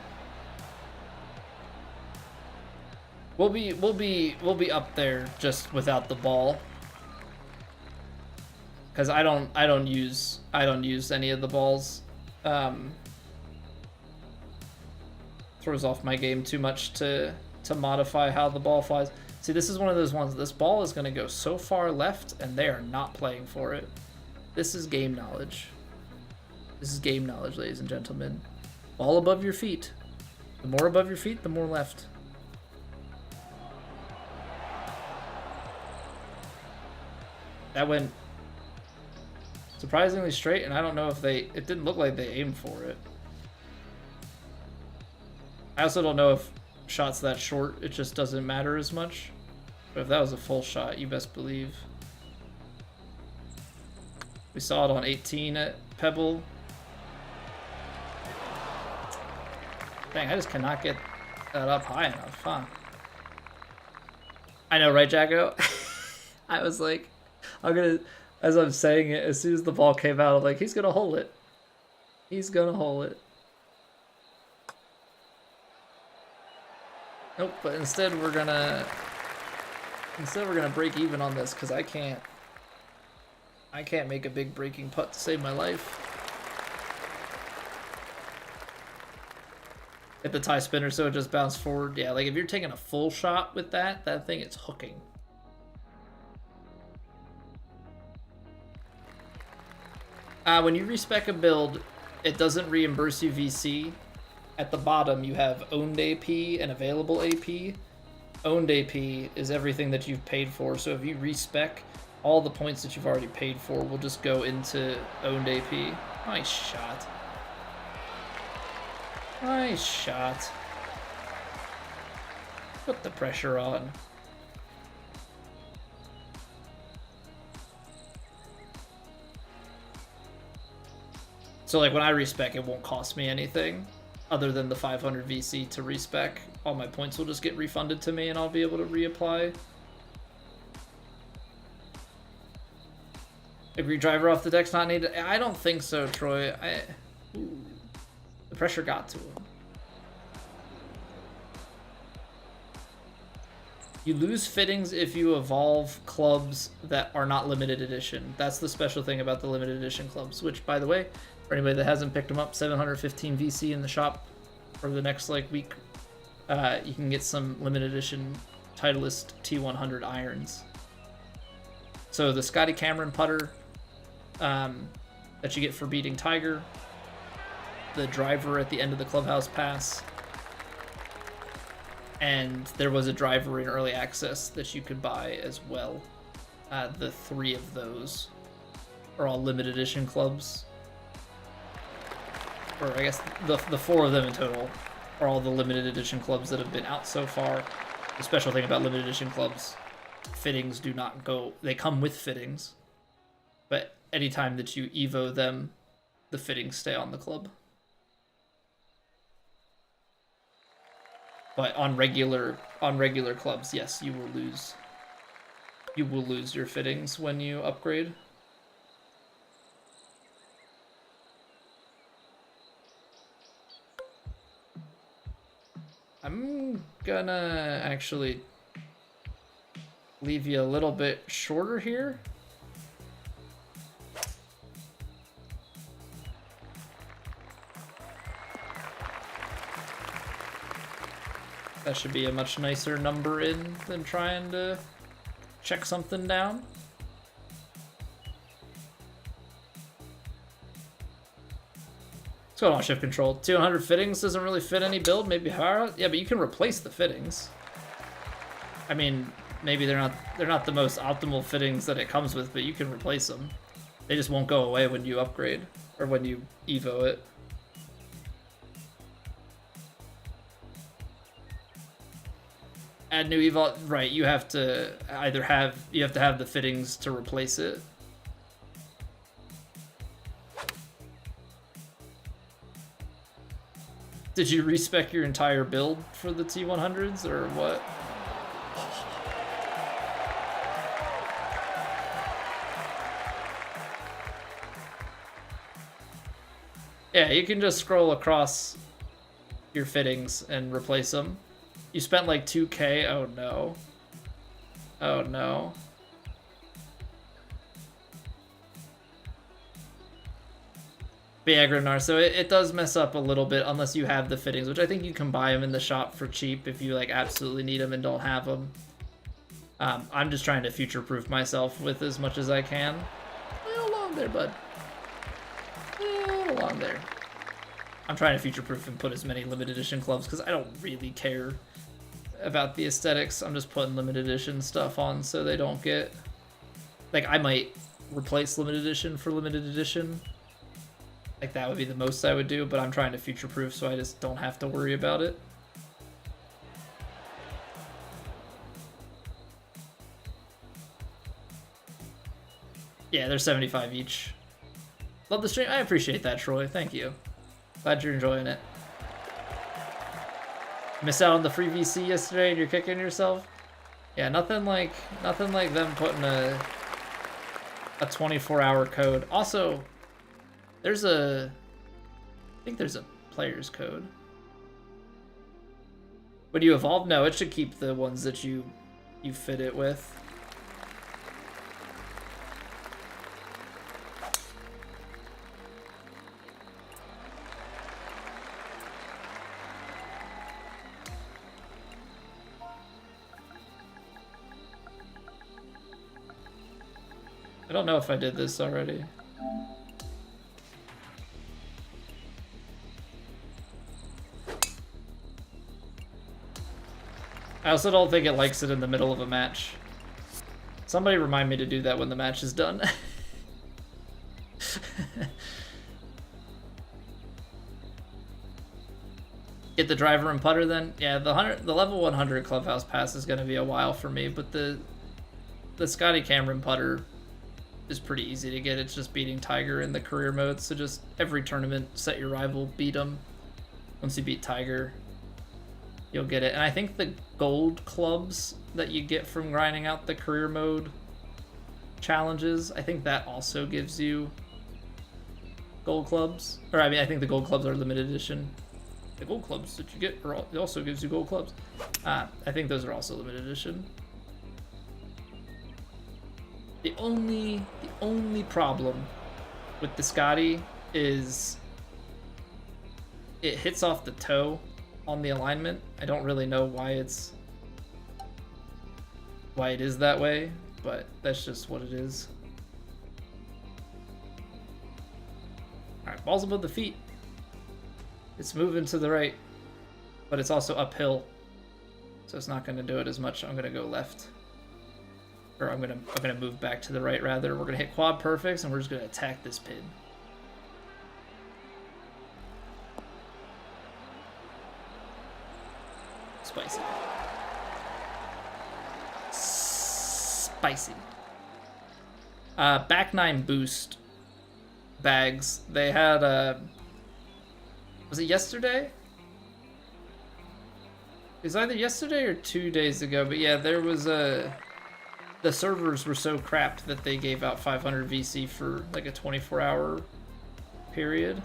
We'll be up there just without the ball. Cuz I don't use any of the balls. Throws off my game too much to modify how the ball flies. See, this is one of those ones. This ball is going to go so far left and they are not playing for it. This is game knowledge. This is game knowledge, ladies and gentlemen. Ball above your feet. The more above your feet, the more left. That went surprisingly straight, and I don't know if it didn't look like they aimed for it. I also don't know if shots that short, it just doesn't matter as much. But if that was a full shot, you best believe. We saw it on 18 at Pebble. Dang, I just cannot get that up high enough, huh? I know, right, Jacko? I was like, as I'm saying it, as soon as the ball came out, I'm like, he's gonna hold it. He's gonna hold it. Nope, but instead we're gonna break even on this because I can't make a big breaking putt to save my life. Hit the tie spinner so it just bounced forward. Yeah, like if you're taking a full shot with that thing is hooking. When you respec a build, it doesn't reimburse you VC. At the bottom, you have owned AP and available AP. Owned AP is everything that you've paid for. So if you respec, all the points that you've already paid for will just go into owned AP. Nice shot. Nice shot. Put the pressure on. So like when I respec, it won't cost me anything other than the 500 VC to respec. All my points will just get refunded to me and I'll be able to reapply. Agree driver off the deck's not needed? I don't think so, Troy. The pressure got to him. You lose fittings if you evolve clubs that are not limited edition. That's the special thing about the limited edition clubs, which, by the way, for anybody that hasn't picked them up, 715 VC in the shop for the next like week. You can get some limited edition Titleist T100 irons. So the Scotty Cameron putter that you get for beating Tiger, the driver at the end of the clubhouse pass, and there was a driver in early access that you could buy as well. The 3 of those are all limited edition clubs. Or I guess the 4 of them in total are all the limited edition clubs that have been out so far. The special thing about limited edition clubs, fittings do not go, they come with fittings, but anytime that you Evo them, the fittings stay on the club. But on regular clubs, yes, you will lose your fittings when you upgrade. I'm gonna actually leave you a little bit shorter here. That should be a much nicer number in than trying to check something down. What's going on, shift control? 200 fittings doesn't really fit any build, maybe higher? Yeah, but you can replace the fittings. I mean, maybe they're not the most optimal fittings that it comes with, but you can replace them. They just won't go away when you upgrade or when you Evo it. Add new Evo, right? You have to have the fittings to replace it. Did you respec your entire build for the T100s or what? Yeah, you can just scroll across your fittings and replace them. You spent like 2K. Oh no. Oh no. But yeah, Grimnar, so it does mess up a little bit unless you have the fittings, which I think you can buy them in the shop for cheap if you like absolutely need them and don't have them. I'm just trying to future-proof myself with as much as I can. Well, along there, bud. Well, along there. I'm trying to future-proof and put as many limited edition clubs because I don't really care about the aesthetics. I'm just putting limited edition stuff on so they don't get... Like, I might replace limited edition for limited edition. Like, that would be the most I would do, but I'm trying to future-proof so I just don't have to worry about it. Yeah, they're 75 each. Love the stream. I appreciate that, Troy. Thank you. Glad you're enjoying it. Miss out on the free VC yesterday and you're kicking yourself? Yeah, nothing like them putting a 24-hour code. Also, I think there's a player's code. When you evolve, no, it should keep the ones that you fit it with. I don't know if I did this already. I also don't think it likes it in the middle of a match. Somebody remind me to do that when the match is done. Get the driver and putter then? Yeah, the level 100 clubhouse pass is going to be a while for me, but the Scotty Cameron putter is pretty easy to get. It's just beating Tiger in the career mode, so just every tournament, set your rival, beat him. Once you beat Tiger, you'll get it. And I think the gold clubs that you get from grinding out the career mode challenges, I think that also gives you gold clubs. Or I mean, I think the gold clubs are limited edition. The gold clubs that you get, it also gives you gold clubs. I think those are also limited edition. The only problem with the Scotty is it hits off the toe on the alignment. I don't really know why it is that way, but that's just what it is. All right, ball's above the feet. It's moving to the right, but it's also uphill, so it's not going to do it as much. I'm going to go left, or I'm going to move back to the right rather. We're going to hit quad perfects, and we're just going to attack this pin. Spicy. Spicy. Back nine boost bags. They had was it yesterday? It was either yesterday or 2 days ago, but yeah, there was the servers were so crap that they gave out 500 VC for like a 24-hour period.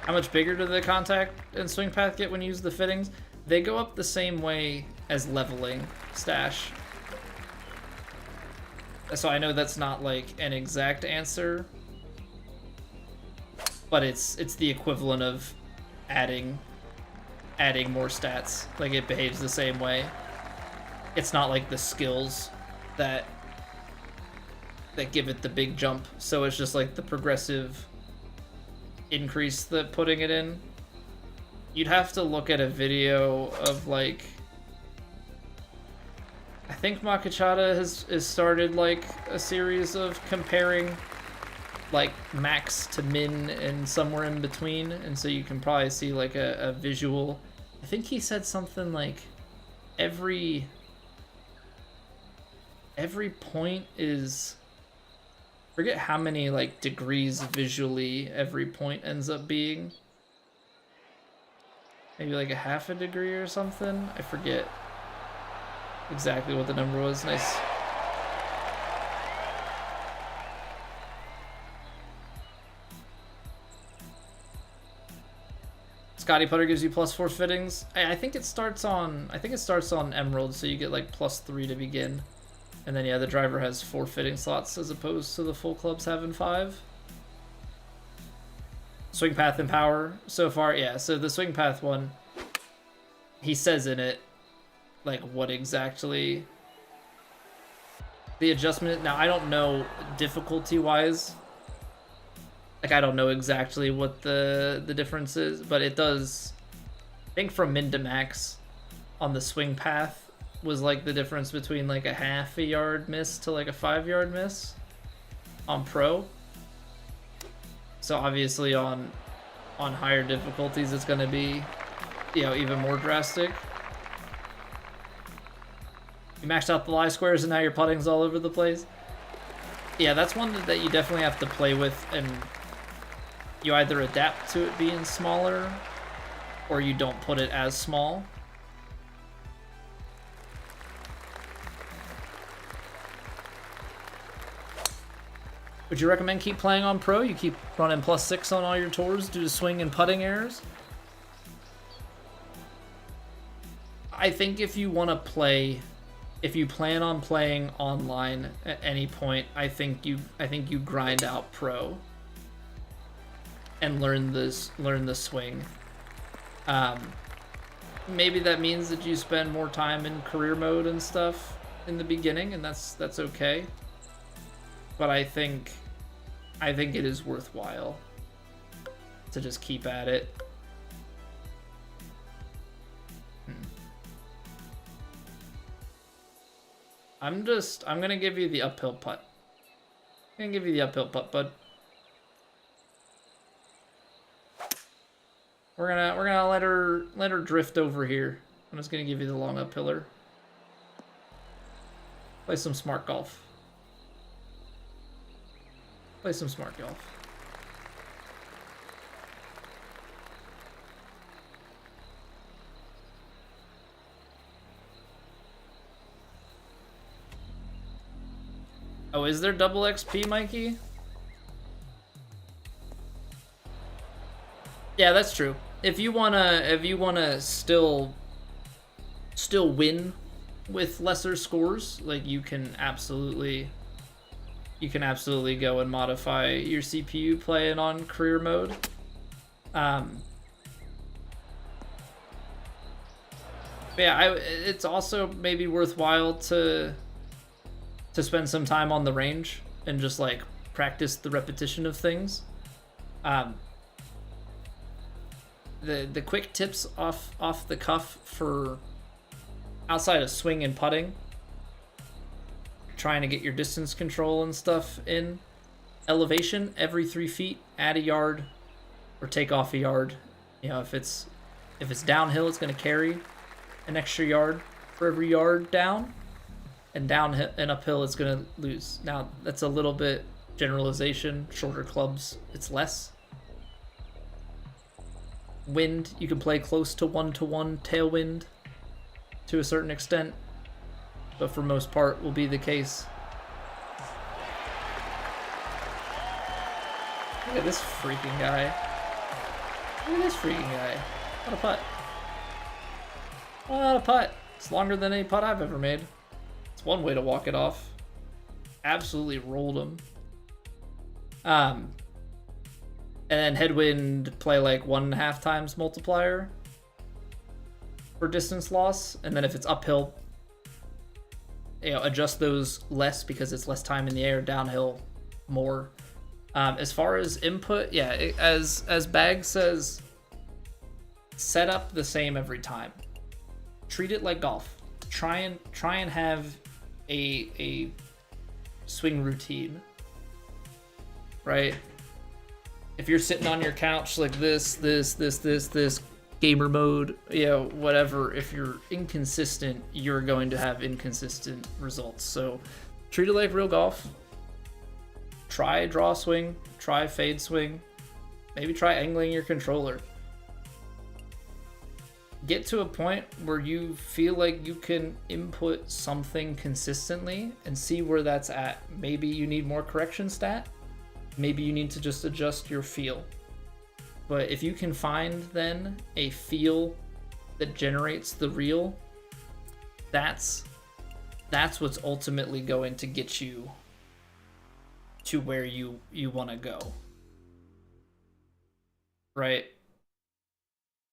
How much bigger do the contact and swing path get when you use the fittings? They go up the same way as leveling stash. So I know that's not like an exact answer, but it's the equivalent of adding more stats. Like it behaves the same way. It's not like the skills that give it the big jump. So it's just like the progressive increase that putting it in. You'd have to look at a video of like, I think Makachata has started like a series of comparing like max to min and somewhere in between, and so you can probably see like a visual. I think he said something like every point is, forget how many like degrees visually every point ends up being. Maybe like a half a degree or something. I forget exactly what the number was. Nice. Scotty putter gives you +4 fittings. I think it starts on Emerald, so you get like +3 to begin. And then yeah, the driver has 4 fitting slots as opposed to the full clubs having 5. Swing path and power so far, yeah. So the swing path one, he says in it like what exactly the adjustment. Now I don't know difficulty wise. Like I don't know exactly what the difference is, but it does. I think from min to max on the swing path was like the difference between like a half a yard miss to like a 5-yard miss on pro. So obviously on higher difficulties, it's going to be, you know, even more drastic. You maxed out the lie squares and now your putting's all over the place. Yeah, that's one that you definitely have to play with, and you either adapt to it being smaller or you don't put it as small. Would you recommend keep playing on pro? You keep running +6 on all your tours due to swing and putting errors? I think if you want to play, if you plan on playing online at any point, I think you grind out pro and learn the swing. Maybe that means that you spend more time in career mode and stuff in the beginning, and that's okay. But I think it is worthwhile to just keep at it. I'm gonna give you the uphill putt. I'm gonna give you the uphill putt, bud. We're gonna let her drift over here. I'm just gonna give you the long uphiller. Play some smart golf. Play some smart golf. Oh, is there double XP, Mikey? Yeah, that's true. If you wanna still win with lesser scores, like you can absolutely go and modify your CPU playing on career mode. Yeah, it's also maybe worthwhile to spend some time on the range and just like practice the repetition of things. The quick tips off the cuff for outside of swing and putting, trying to get your distance control and stuff in. Elevation every 3 feet, add a yard or take off a yard. You know, if it's downhill, it's going to carry an extra yard for every yard down, and downhill and uphill it's going to lose. Now that's a little bit generalization. Shorter clubs, it's less. Wind, you can play close to 1-to-1 tailwind to a certain extent, but for most part will be the case. Look at this freaking guy. Look at this freaking guy. What a putt. What a putt. It's longer than any putt I've ever made. It's one way to walk it off. Absolutely rolled him. And then headwind, play like 1.5 times multiplier for distance loss. And then if it's uphill, you know, adjust those less because it's less time in the air. Downhill, more. As far as input, yeah, as Bag says, set up the same every time. Treat it like golf. Try and have a swing routine, right? If you're sitting on your couch like this, gamer mode, you know, whatever, if you're inconsistent, you're going to have inconsistent results. So treat it like real golf. Try draw swing, try fade swing, maybe try angling your controller. Get to a point where you feel like you can input something consistently and see where that's at. Maybe you need more correction stat. Maybe you need to just adjust your feel. But if you can find then a feel that generates the reel, that's what's ultimately going to get you to where you want to go. Right?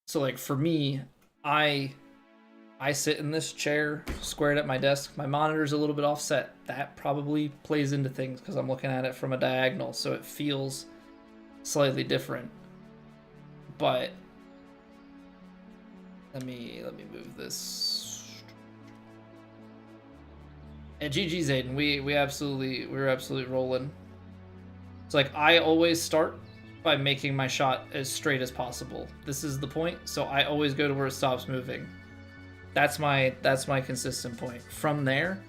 So like for me, I sit in this chair squared at my desk. My monitor's a little bit offset. That probably plays into things because I'm looking at it from a diagonal, so it feels slightly different. But let me move this. And GG's Aiden, we're absolutely rolling. It's like I always start by making my shot as straight as possible. This is the point, so I always go to where it stops moving. That's my consistent point. From there,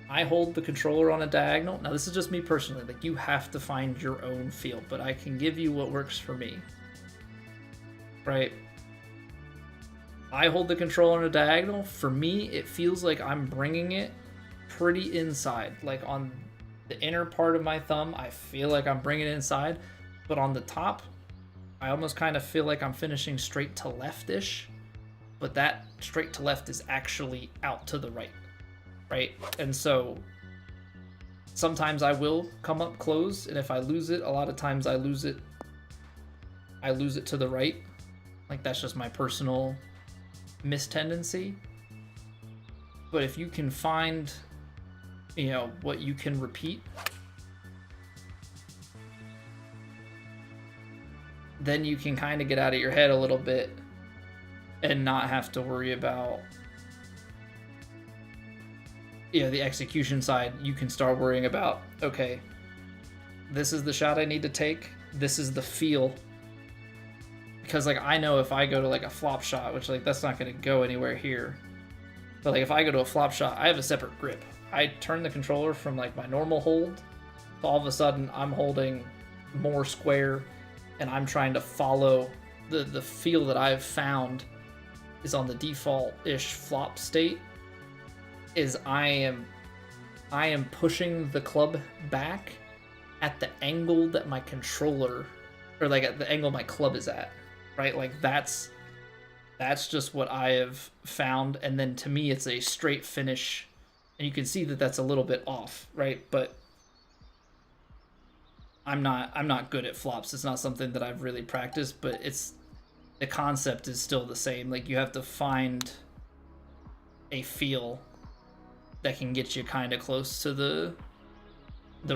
I hold the controller on a diagonal. Now this is just me personally, like you have to find your own feel, but I can give you what works for me. Right? I hold the controller on a diagonal. For me, it feels like I'm bringing it pretty inside. Like on the inner part of my thumb, I feel like I'm bringing it inside. But on the top, I almost kind of feel like I'm finishing straight to left-ish. But that straight to left is actually out to the right. Right? And so sometimes I will come up close, and if I lose it, a lot of times I lose it to the right. Like that's just my personal mistendency. But if you can find, you know, what you can repeat, then you can kind of get out of your head a little bit and not have to worry about, you know, the execution side. You can start worrying about, okay, this is the shot I need to take. This is the feel. Because like I know if I go to like a flop shot, which like that's not going to go anywhere here. But like if I go to a flop shot, I have a separate grip. I turn the controller from like my normal hold to all of a sudden I'm holding more square, and I'm trying to follow the feel that I've found is on the default-ish flop state, is I am I am pushing the club back at the angle that my controller, or like at the angle my club is at, right? Like that's just what I have found. And then to me, it's a straight finish, and you can see that that's a little bit off, right? But I'm not good at flops. It's not something that I've really practiced, but the concept is still the same. Like you have to find a feel that can get you kind of close to the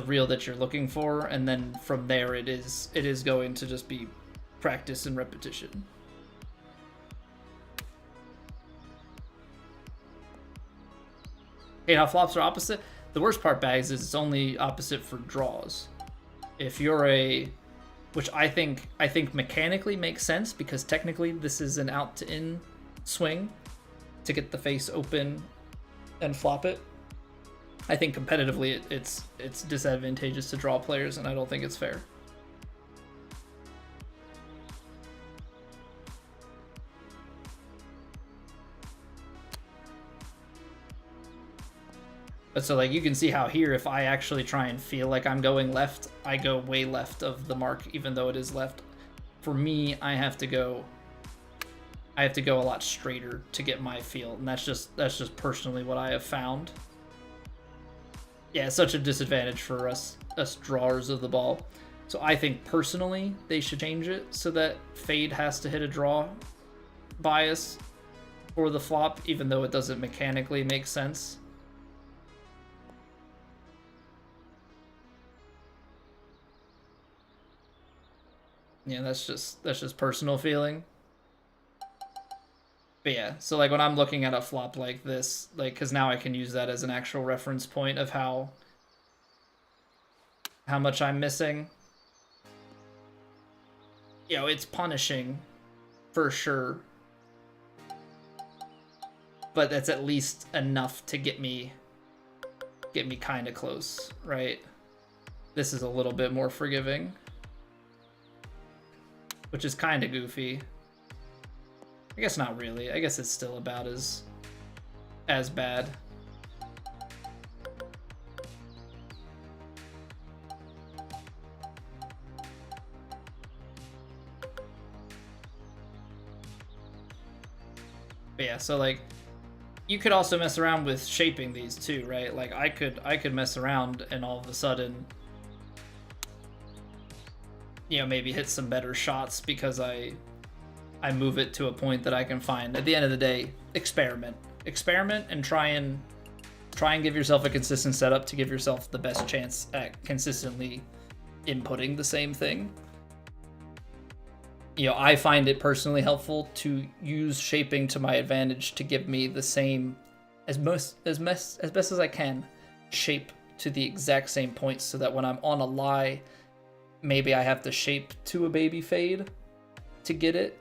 reel that you're looking for, and then from there it is going to just be practice and repetition. Okay, now flops are opposite. The worst part, Bags, is it's only opposite for draws. If you're which I think mechanically makes sense, because technically this is an out to in swing to get the face open and flop it. I think competitively it's disadvantageous to draw players, and I don't think it's fair. But so like you can see how here, if I actually try and feel like I'm going left, I go way left of the mark, even though it is left. For me, I have to go a lot straighter to get my feel, and that's just personally what I have found. Yeah, it's such a disadvantage for us drawers of the ball. So I think personally they should change it so that fade has to hit a draw bias for the flop, even though it doesn't mechanically make sense. Yeah, that's just personal feeling. But yeah, so like when I'm looking at a flop like this, like, because now I can use that as an actual reference point of how much I'm missing. You know, it's punishing for sure, but that's at least enough to get me kind of close, right? This is a little bit more forgiving, which is kind of goofy. I guess not really. I guess it's still about as bad. But yeah, so like you could also mess around with shaping these too, right? Like I could mess around and all of a sudden, you know, maybe hit some better shots because I move it to a point that I can find. At the end of the day, experiment and try and give yourself a consistent setup to give yourself the best chance at consistently inputting the same thing. You know, I find it personally helpful to use shaping to my advantage to give me the same, as best as I can, shape to the exact same points, so that when I'm on a lie, maybe I have to shape to a baby fade to get it,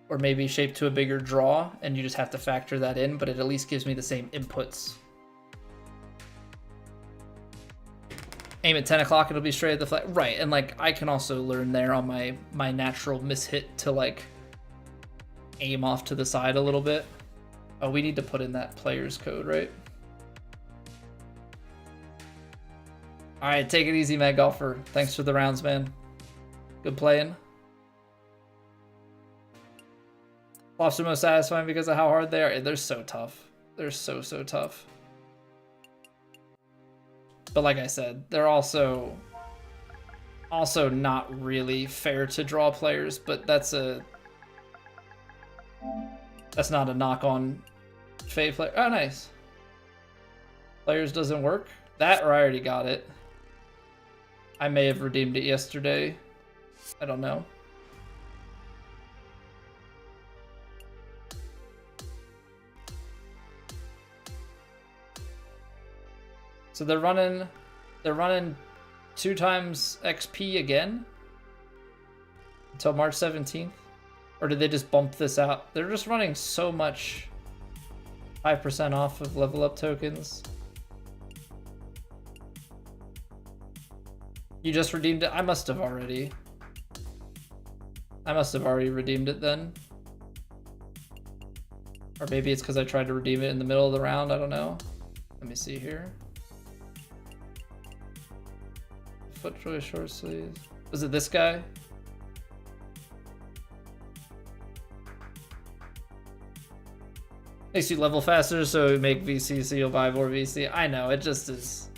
or maybe shape to a bigger draw, and you just have to factor that in, but it at least gives me the same inputs. Aim at 10 o'clock, it'll be straight at the flag. Right, and like I can also learn there on my natural mishit to like aim off to the side a little bit. Oh, we need to put in that player's code, right? All right, take it easy, Mad Golfer. Thanks for the rounds, man. Good playing. Flops are most satisfying because of how hard they are. They're so tough. They're so tough. But like I said, they're also not really fair to draw players, but that's not a knock on fade player. Oh, nice. Players doesn't work. That, or I already got it. I may have redeemed it yesterday. I don't know. So they're running 2 times XP again until March 17th? Or did they just bump this out? They're just running so much 5% off of level up tokens. You just redeemed it? I must have already redeemed it then. Or maybe it's because I tried to redeem it in the middle of the round, I don't know. Let me see here. FootJoy short sleeves. Was it this guy? Makes you level faster, so you make VC, so you'll buy more VC. I know, it just is.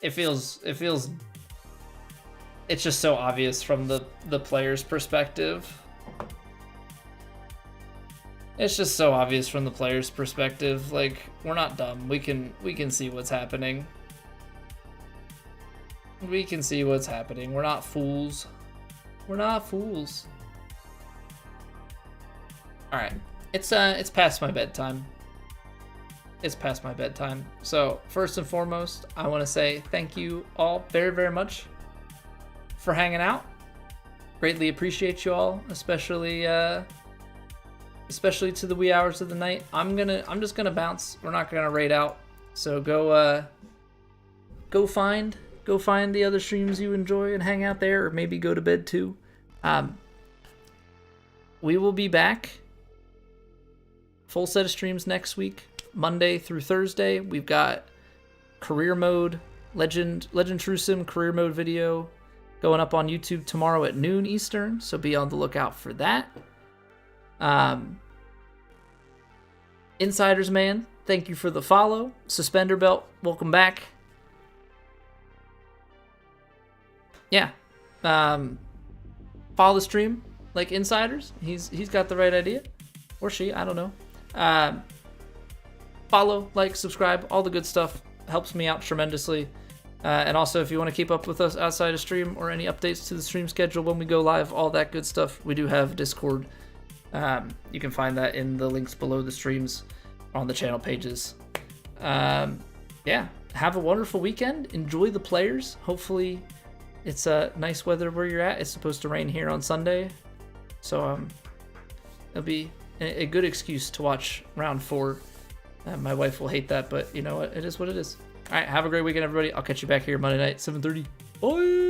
It feels. It's just so obvious from the player's perspective. It's just so obvious from the player's perspective. Like, we're not dumb. We can see what's happening. We can see what's happening. We're not fools. We're not fools. All right. It's past my bedtime. It's past my bedtime. So first and foremost, I want to say thank you all very, very much for hanging out. Greatly appreciate you all, especially to the wee hours of the night. I'm just gonna bounce. We're not gonna raid out. So go find the other streams you enjoy and hang out there, or maybe go to bed too. We will be back. Full set of streams next week, Monday through Thursday. We've got career mode, Legend True Sim career mode video going up on YouTube tomorrow at noon Eastern, so be on the lookout for that. Insiders Man, thank you for the follow. Suspender Belt, welcome back. Yeah. Follow the stream like Insiders. He's got the right idea. Or she, I don't know. Follow, like, subscribe, all the good stuff helps me out tremendously. And also, if you want to keep up with us outside of stream or any updates to the stream schedule when we go live, all that good stuff, we do have Discord. You can find that in the links below the streams on the channel pages. Yeah, have a wonderful weekend. Enjoy the players. Hopefully, it's nice weather where you're at. It's supposed to rain here on Sunday, so it'll be a good excuse to watch round 4. My wife will hate that, but you know what? It is what it is. All right, have a great weekend, everybody. I'll catch you back here Monday night, 7:30. Bye!